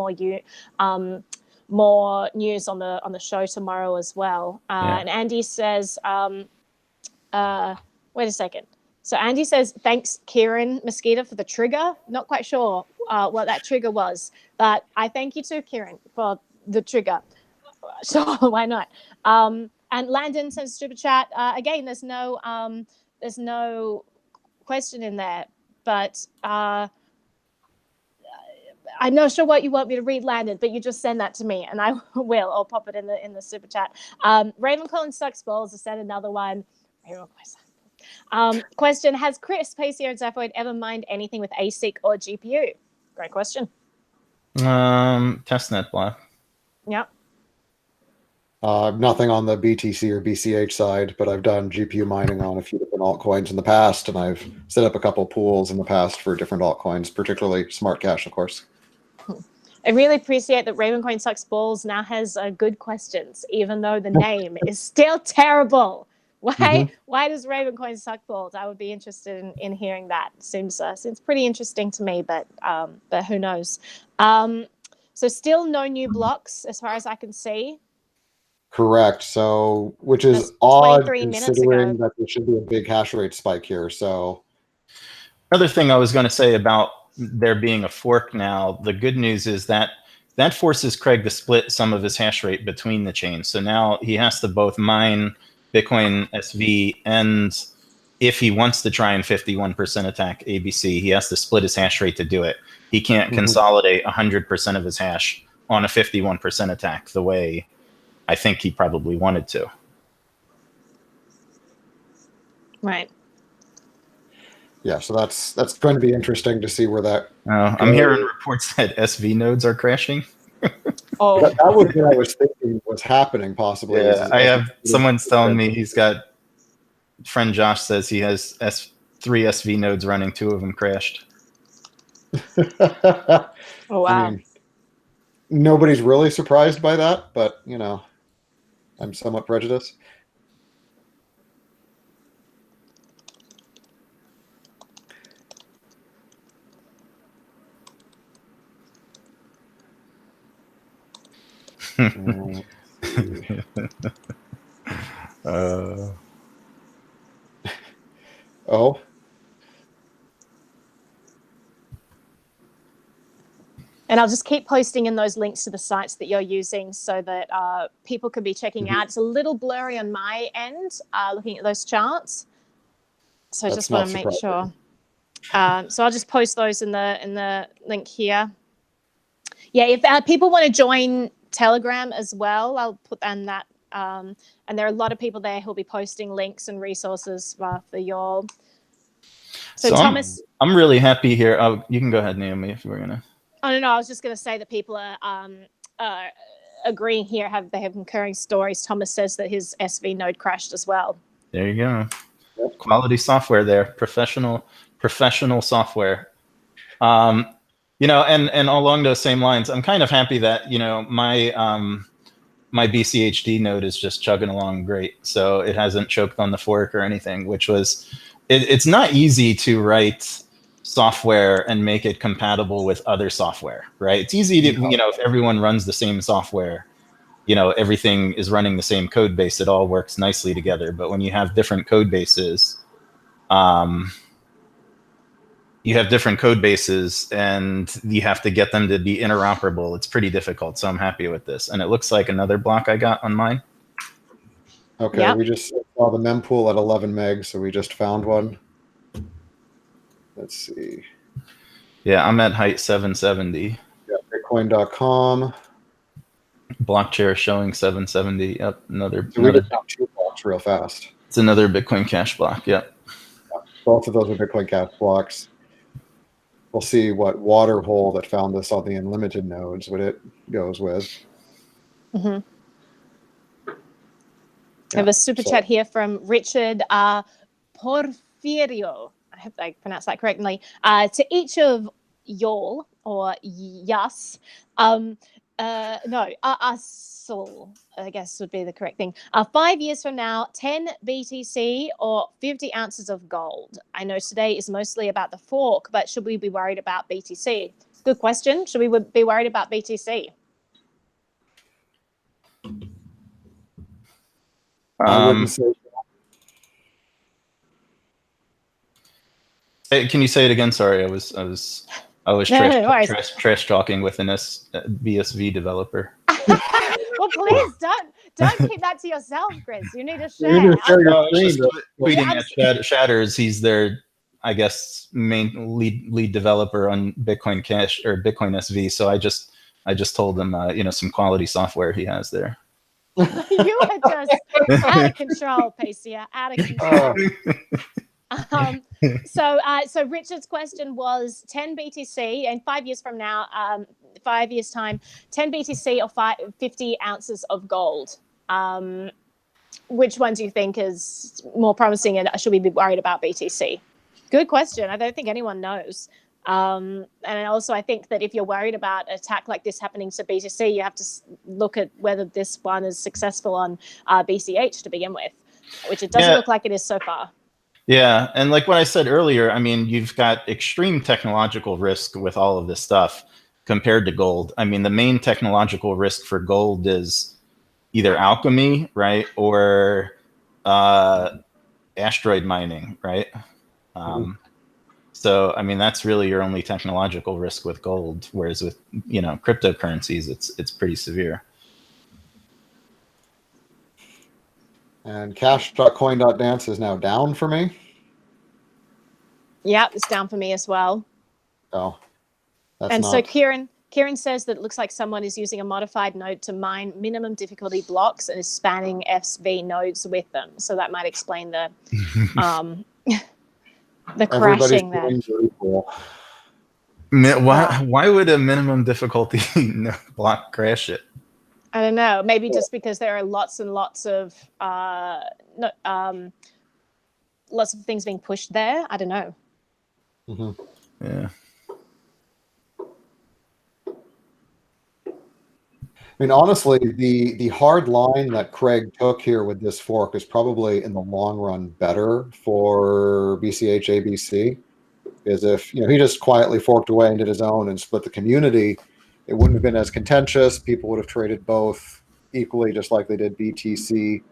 [SPEAKER 1] more news on the show tomorrow as well. And Andy says, wait a second. So Andy says, thanks, Kieran Mosquito, for the trigger. Not quite sure what that trigger was, but I thank you too, Kieran, for the trigger. Sure, why not? And Landon says, super chat. Again, there's no question in there, but I'm not sure what you want me to read, Landon, but you just send that to me and I will. I'll pop it in the super chat. Raymond Collins sucks balls. I said another one. Question: has Chris, Pacia, and Zaphoid ever mined anything with ASIC or GPU? Great question.
[SPEAKER 2] Testnet block.
[SPEAKER 1] Yep.
[SPEAKER 3] Nothing on the BTC or BCH side, but I've done GPU mining on a few different altcoins in the past, and I've set up a couple pools in the past for different altcoins, particularly Smart Cash, of course.
[SPEAKER 1] I really appreciate that Ravencoin Sucks Balls now has good questions, even though the name is still terrible. Why does Ravencoin suck balls? I would be interested in hearing that. Seems pretty interesting to me, but who knows? So still no new blocks as far as I can see.
[SPEAKER 3] Correct. So, which is
[SPEAKER 1] That's
[SPEAKER 3] odd
[SPEAKER 1] 23 minutes
[SPEAKER 3] considering
[SPEAKER 1] ago.
[SPEAKER 3] that there should be a big hash rate spike here. So,
[SPEAKER 2] Another thing I was going to say about there being a fork now, the good news is that that forces Craig to split some of his hash rate between the chains. So now he has to both mine Bitcoin SV, and if he wants to try and 51% attack ABC, he has to split his hash rate to do it. He can't consolidate 100% of his hash on a 51% attack the way I think he probably wanted to.
[SPEAKER 1] Right.
[SPEAKER 3] yeah, so that's going to be interesting to see where that.
[SPEAKER 2] I'm hearing reports that SV nodes are crashing.
[SPEAKER 1] Oh,
[SPEAKER 3] That was what I was thinking was happening, possibly.
[SPEAKER 2] Yeah, I have someone's telling me he's got. Friend Josh says he has three SV nodes running. 2 of them crashed.
[SPEAKER 1] oh wow.
[SPEAKER 3] I mean, nobody's really surprised by that, but you know, I'm somewhat prejudiced. Oh.
[SPEAKER 1] And I'll just keep posting in those links to the sites that you're using so that people can be checking out. It's a little blurry on my end, looking at those charts. So I just want to make sure. So I'll just post those in the link here. Yeah, if people want to join Telegram as well, I'll put on that. And there are a lot of people there who'll be posting links and resources for y'all. So Thomas,
[SPEAKER 2] I'm really happy here. Oh, you can go ahead, Naomi, if you were gonna.
[SPEAKER 1] Oh no, I was just going to say that people are agreeing here. They have concurring stories. Thomas says that his SV node crashed as well.
[SPEAKER 2] There you go. Quality software there. Professional software. You know, and along those same lines, I'm kind of happy that, you know, my BCHD node is just chugging along great. So it hasn't choked on the fork or anything, which was, it's not easy to write software and make it compatible with other software, right? It's easy to, you know, if everyone runs the same software, you know, everything is running the same code base, it all works nicely together. But when you have different code bases, and you have to get them to be interoperable. It's pretty difficult. So I'm happy with this. And it looks like another block I got on mine.
[SPEAKER 3] Okay, yep. We just saw the mempool at 11 megs, so we just found one. Let's see.
[SPEAKER 2] Yeah, I'm at height 770.
[SPEAKER 3] Yeah, Bitcoin.com.
[SPEAKER 2] Block chair showing 770. Yep, another.
[SPEAKER 3] So we just found 2 blocks real fast.
[SPEAKER 2] It's another Bitcoin Cash block. Yep.
[SPEAKER 3] Yeah, both of those are Bitcoin Cash blocks. We'll see what Waterhole that found this on the unlimited nodes, what it goes with.
[SPEAKER 1] Mm-hmm. I have a super chat here from Richard Porfirio. I hope I pronounced that correctly. To each of y'all, or yas, asol, I guess would be the correct thing. 5 years from now, 10 BTC or 50 ounces of gold. I know today is mostly about the fork, but should we be worried about BTC? Good question. Should we be worried about BTC?
[SPEAKER 3] I wouldn't say.
[SPEAKER 2] Can you say it again? Sorry, I was trash talking with an BSV developer.
[SPEAKER 1] Well, please don't keep that to yourself, Chris. You need to share.
[SPEAKER 2] Tweeting at Shatters, he's their, I guess, main lead developer on Bitcoin Cash or Bitcoin SV. So I just told him, you know, some quality software he has there.
[SPEAKER 1] You are just out of control, Pacia. Out of control. So Richard's question was 10 BTC, and 5 years from now, 5 years time, 10 BTC or 50 ounces of gold. Which one do you think is more promising, and should we be worried about BTC? Good question. I don't think anyone knows. And also, I think that if you're worried about an attack like this happening to BTC, you have to look at whether this one is successful on BCH to begin with, which it doesn't look like it is so far.
[SPEAKER 2] Yeah, and like what I said earlier, I mean, you've got extreme technological risk with all of this stuff. compared to gold. I mean, the main technological risk for gold is either alchemy, right, or asteroid mining, right? So, I mean, that's really your only technological risk with gold. Whereas with, you know, cryptocurrencies, it's pretty severe.
[SPEAKER 3] And cash.coin.dance is now down for me.
[SPEAKER 1] Yeah, it's down for me as well.
[SPEAKER 3] Oh, that's
[SPEAKER 1] and
[SPEAKER 3] not...
[SPEAKER 1] so Kieran says that it looks like someone is using a modified node to mine minimum difficulty blocks and is spanning SV nodes with them. So that might explain the the crashing there.
[SPEAKER 3] Cool.
[SPEAKER 2] Why would a minimum difficulty block crash it?
[SPEAKER 1] I don't know. Maybe just because there are lots and lots of lots of things being pushed there. I don't know.
[SPEAKER 2] Yeah.
[SPEAKER 3] I mean, honestly, the hard line that Craig took here with this fork is probably in the long run better for BCH ABC, is if, you know, he just quietly forked away and did his own and split the community, it wouldn't have been as contentious. People would have traded both equally, just like they did BTC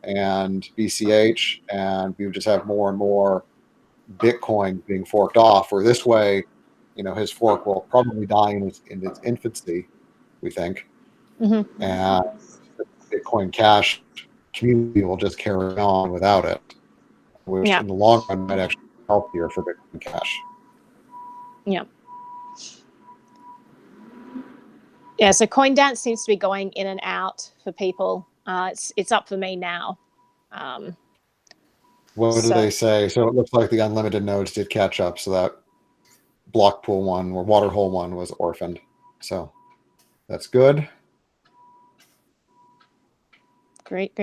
[SPEAKER 3] and BCH, and we would just have more and more Bitcoin being forked off. Or this way, you know, his fork will probably die in its infancy, we think. And the Bitcoin Cash community will just carry on without it, which in the long run might actually be healthier for Bitcoin Cash.
[SPEAKER 1] Yeah, so CoinDance seems to be going in and out for people. It's up for me now.
[SPEAKER 3] What do they say? So it looks like the unlimited nodes did catch up, so that block pool one or water hole one was orphaned. So that's good.
[SPEAKER 1] Great.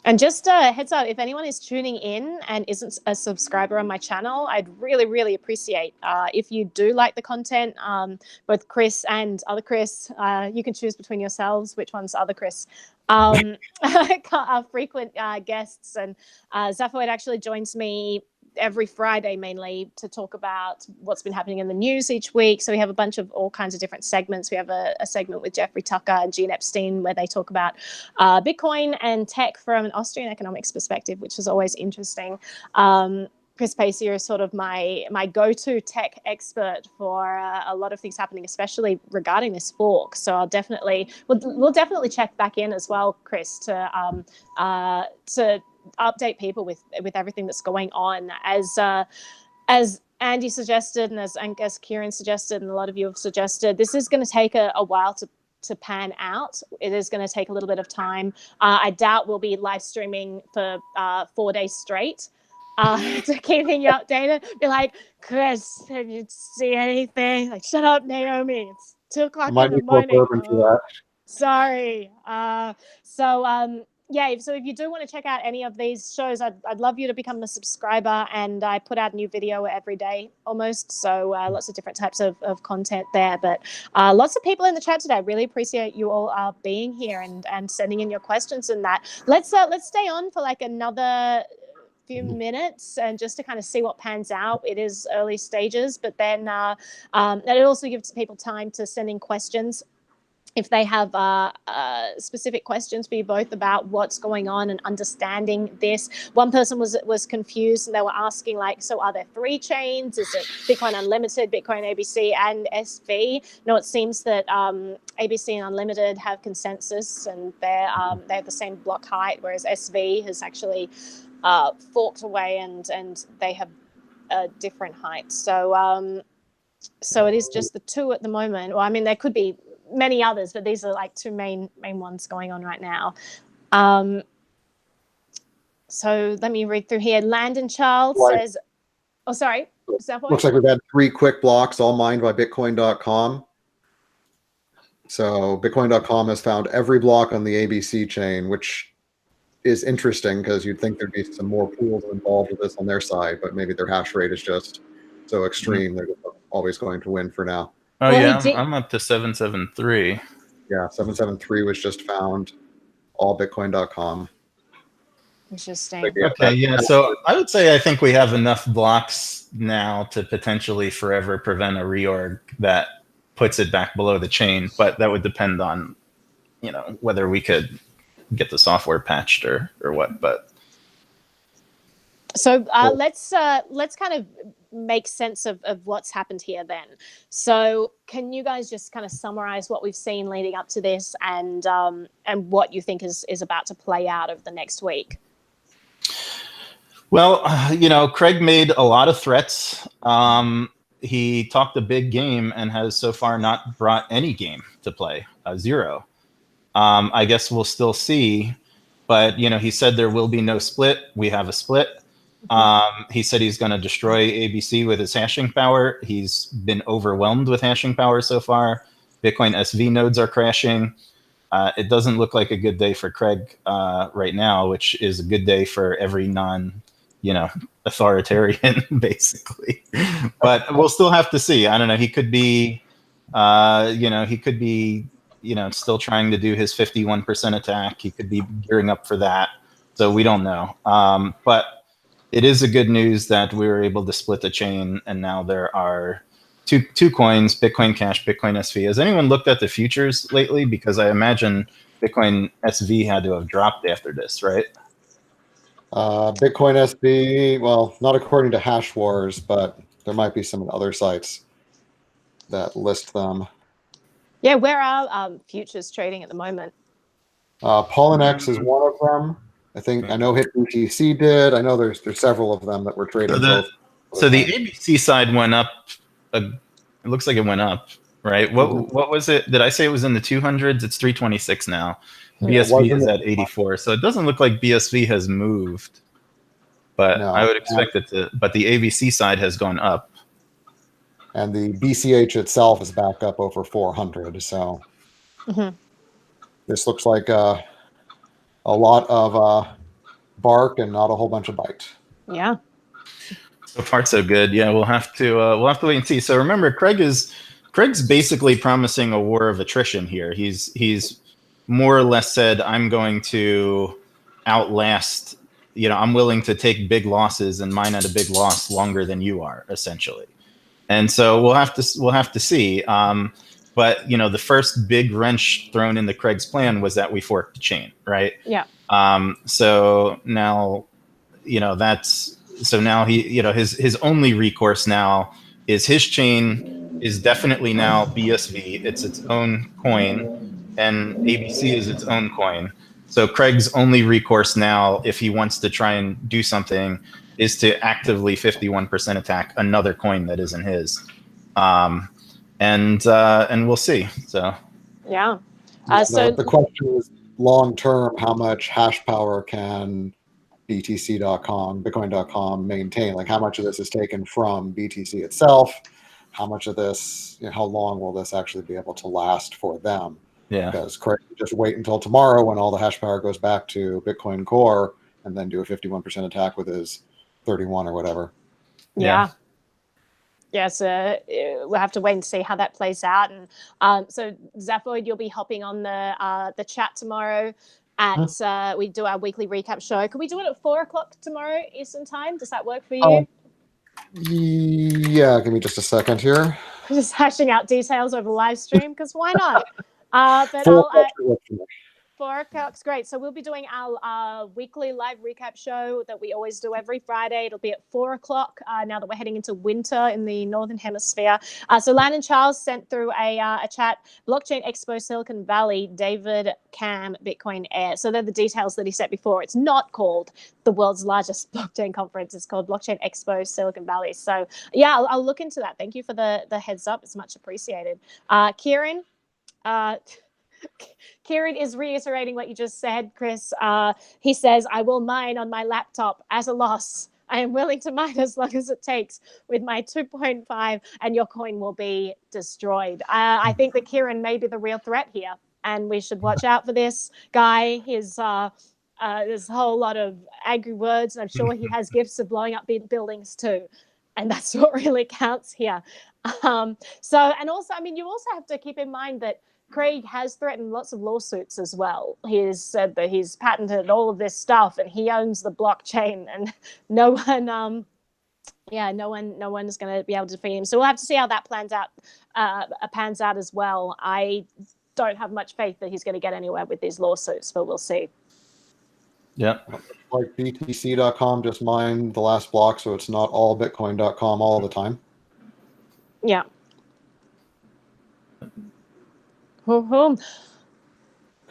[SPEAKER 1] And just a heads up, if anyone is tuning in and isn't a subscriber on my channel, I'd really appreciate if you do like the content, both Chris and other Chris. You can choose between yourselves which one's other Chris. Frequent guests, and Zaphoid actually joins me every Friday mainly to talk about what's been happening in the news each week. So we have a bunch of all kinds of different segments. We have a segment with Jeffrey Tucker and Gene Epstein where they talk about Bitcoin and tech from an Austrian economics perspective, which is always interesting. Chris Pacia is sort of my go-to tech expert for a lot of things happening, especially regarding this fork. So we'll definitely check back in as well, Chris, to update people with everything that's going on. As Andy suggested, and as Kieran suggested, and a lot of you have suggested, this is going to take a while to pan out. It is going to take a little bit of time. I doubt we'll be live streaming for 4 days straight to keeping you updated. Be like, Chris, have you see anything? Like, shut up, Naomi. It's 2 o'clock in the morning. Sorry. Yeah, so if you do want to check out any of these shows, I'd love you to become a subscriber, and I put out a new video every day almost, so lots of different types of content there. But lots of people in the chat today. I really appreciate you all being here and sending in your questions and that. Let's stay on for like another few minutes and just to kind of see what pans out. It is early stages, but then it also gives people time to send in questions if they have specific questions for you both about what's going on and understanding this. One person was confused, and they were asking, like, so are there 3 chains? Is it Bitcoin Unlimited, Bitcoin ABC, and SV? No, it seems that ABC and Unlimited have consensus, and they have the same block height, whereas SV has actually forked away, and they have a different height. So it is just the 2 at the moment. Well, I mean, there could be many others, but these are like 2 main ones going on right now. So let me read through here. Landon Charles says, oh, sorry.
[SPEAKER 3] Looks like we've had 3 quick blocks, all mined by bitcoin.com. So bitcoin.com has found every block on the ABC chain, which is interesting because you'd think there'd be some more pools involved with this on their side, but maybe their hash rate is just so extreme they're always going to win for now.
[SPEAKER 2] Oh, well, yeah, I'm up to 773.
[SPEAKER 3] Yeah, 773 was just found, all bitcoin.com.
[SPEAKER 1] Interesting.
[SPEAKER 2] Okay, yeah. So I would say I think we have enough blocks now to potentially forever prevent a reorg that puts it back below the chain, but that would depend on, whether we could get the software patched or what. But
[SPEAKER 1] so let's kind of make sense of what's happened here then. So can you guys just kind of summarize what we've seen leading up to this and what you think is about to play out over the next week?
[SPEAKER 2] Well, Craig made a lot of threats. He talked a big game and has so far not brought any game to play, zero. I guess we'll still see, but he said there will be no split. We have a split. He said he's going to destroy ABC with his hashing power. He's been overwhelmed with hashing power so far. Bitcoin SV nodes are crashing. It doesn't look like a good day for Craig right now, which is a good day for every authoritarian, basically. But we'll still have to see. I don't know. He could be, still trying to do his 51% attack. He could be gearing up for that. So we don't know. But it is a good news that we were able to split the chain, and now there are two coins, Bitcoin Cash, Bitcoin SV. Has anyone looked at the futures lately? Because I imagine Bitcoin SV had to have dropped after this, right?
[SPEAKER 3] Bitcoin SV, well, not according to Hash Wars, but there might be some other sites that list them.
[SPEAKER 1] Yeah, where are futures trading at the moment?
[SPEAKER 3] Poloniex is one of them. I know Hit BTC did. I know there's several of them that were trading
[SPEAKER 2] So the ABC side went up. It looks like it went up, right? What was it? Did I say it was in the 200s? It's 326 now. BSV is at 84. So it doesn't look like BSV has moved, but I would expect it to. But the ABC side has gone up.
[SPEAKER 3] And the BCH itself is back up over 400. So this looks like a lot of bark and not a whole bunch of bite.
[SPEAKER 1] Yeah.
[SPEAKER 2] So far, so good. Yeah, we'll have to wait and see. So remember, Craig's basically promising a war of attrition here. He's more or less said, I'm going to outlast. I'm willing to take big losses and mine at a big loss longer than you are, essentially. And so we'll have to see. But the first big wrench thrown into Craig's plan was that we forked the chain, right?
[SPEAKER 1] Yeah.
[SPEAKER 2] So now, now he, his only recourse now is his chain is definitely now BSV. It's its own coin, and ABC is its own coin. So Craig's only recourse now, if he wants to try and do something, is to actively 51% attack another coin that isn't his. And we'll see. So
[SPEAKER 1] yeah.
[SPEAKER 3] So the question is, long term, how much hash power can BTC.com, Bitcoin.com maintain? Like, how much of this is taken from BTC itself? How much of this, how long will this actually be able to last for them?
[SPEAKER 2] Yeah.
[SPEAKER 3] Because Craig just wait until tomorrow when all the hash power goes back to Bitcoin Core and then do a 51% attack with his 31 or whatever.
[SPEAKER 1] Yeah. Yes, we'll have to wait and see how that plays out. And so, Zaphoid, you'll be hopping on the chat tomorrow at we do our weekly recap show. Can we do it at 4:00 tomorrow Eastern time? Does that work for you?
[SPEAKER 3] Yeah, give me just a second here.
[SPEAKER 1] Just hashing out details over the live stream because why not? But 4 o'clock's great. So we'll be doing our weekly live recap show that we always do every Friday. It'll be at 4 o'clock now that we're heading into winter in the Northern Hemisphere. So Landon Charles sent through a chat, Blockchain Expo Silicon Valley, David Cam, Bitcoin Air. So they're the details that he said before. It's not called the world's largest blockchain conference. It's called Blockchain Expo Silicon Valley. So yeah, I'll look into that. Thank you for the heads up. It's much appreciated. Kieran, Kieran is reiterating what you just said, Chris. He says, I will mine on my laptop at a loss. I am willing to mine as long as it takes with my 2.5 and your coin will be destroyed. I think that Kieran may be the real threat here and we should watch out for this guy. There's a whole lot of angry words and I'm sure he has gifts of blowing up buildings too. And that's what really counts here. And also, I mean, you also have to keep in mind that Craig has threatened lots of lawsuits as well. He has said that he's patented all of this stuff and he owns the blockchain, and no one no one is going to be able to defeat him. So we'll have to see how that pans out as well. I don't have much faith that he's going to get anywhere with these lawsuits, but we'll see.
[SPEAKER 2] Yeah.
[SPEAKER 3] Like BTC.com just mined the last block, so it's not all Bitcoin.com all the time.
[SPEAKER 1] Yeah.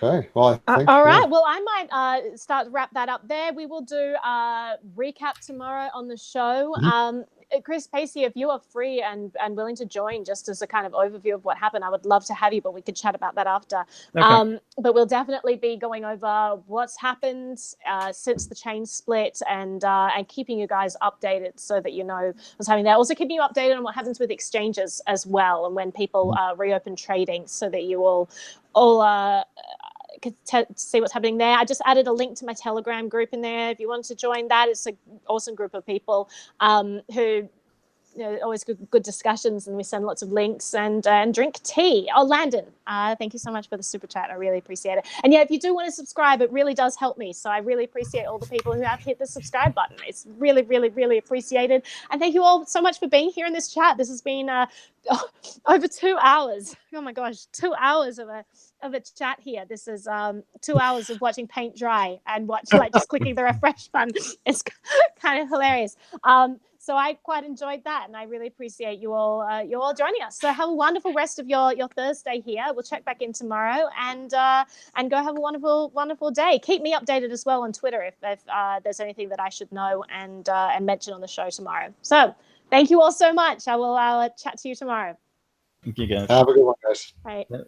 [SPEAKER 3] Okay. Well, I think.
[SPEAKER 1] All right. Well, I might start to wrap that up there. We will do a recap tomorrow on the show.
[SPEAKER 3] Mm-hmm.
[SPEAKER 1] Chris Pacia, if you are free and willing to join just as a kind of overview of what happened, I would love to have you, but we could chat about that after.
[SPEAKER 2] Okay.
[SPEAKER 1] But we'll definitely be going over what's happened since the chain split and keeping you guys updated so that you know what's happening there. Also keeping you updated on what happens with exchanges as well and when people reopen trading so that you all see what's happening there. I just added a link to my Telegram group in there. If you want to join that, it's an awesome group of people who, always good discussions, and we send lots of links and drink tea. Oh, Landon, thank you so much for the super chat. I really appreciate it. And yeah, if you do want to subscribe, it really does help me. So I really appreciate all the people who have hit the subscribe button. It's really, really, really appreciated. And thank you all so much for being here in this chat. This has been over 2 hours. Oh my gosh, 2 hours of a chat here. This is 2 hours of watching paint dry and just clicking the refresh button. It's kind of hilarious. So I quite enjoyed that, and I really appreciate you all joining us. So have a wonderful rest of your Thursday here. We'll check back in tomorrow and go have a wonderful day. Keep me updated as well on Twitter if there's anything that I should know and mention on the show tomorrow. So thank you all so much. I will chat to you tomorrow.
[SPEAKER 2] Thank you, guys.
[SPEAKER 3] Have a good one, guys.
[SPEAKER 1] Bye.
[SPEAKER 2] Yep.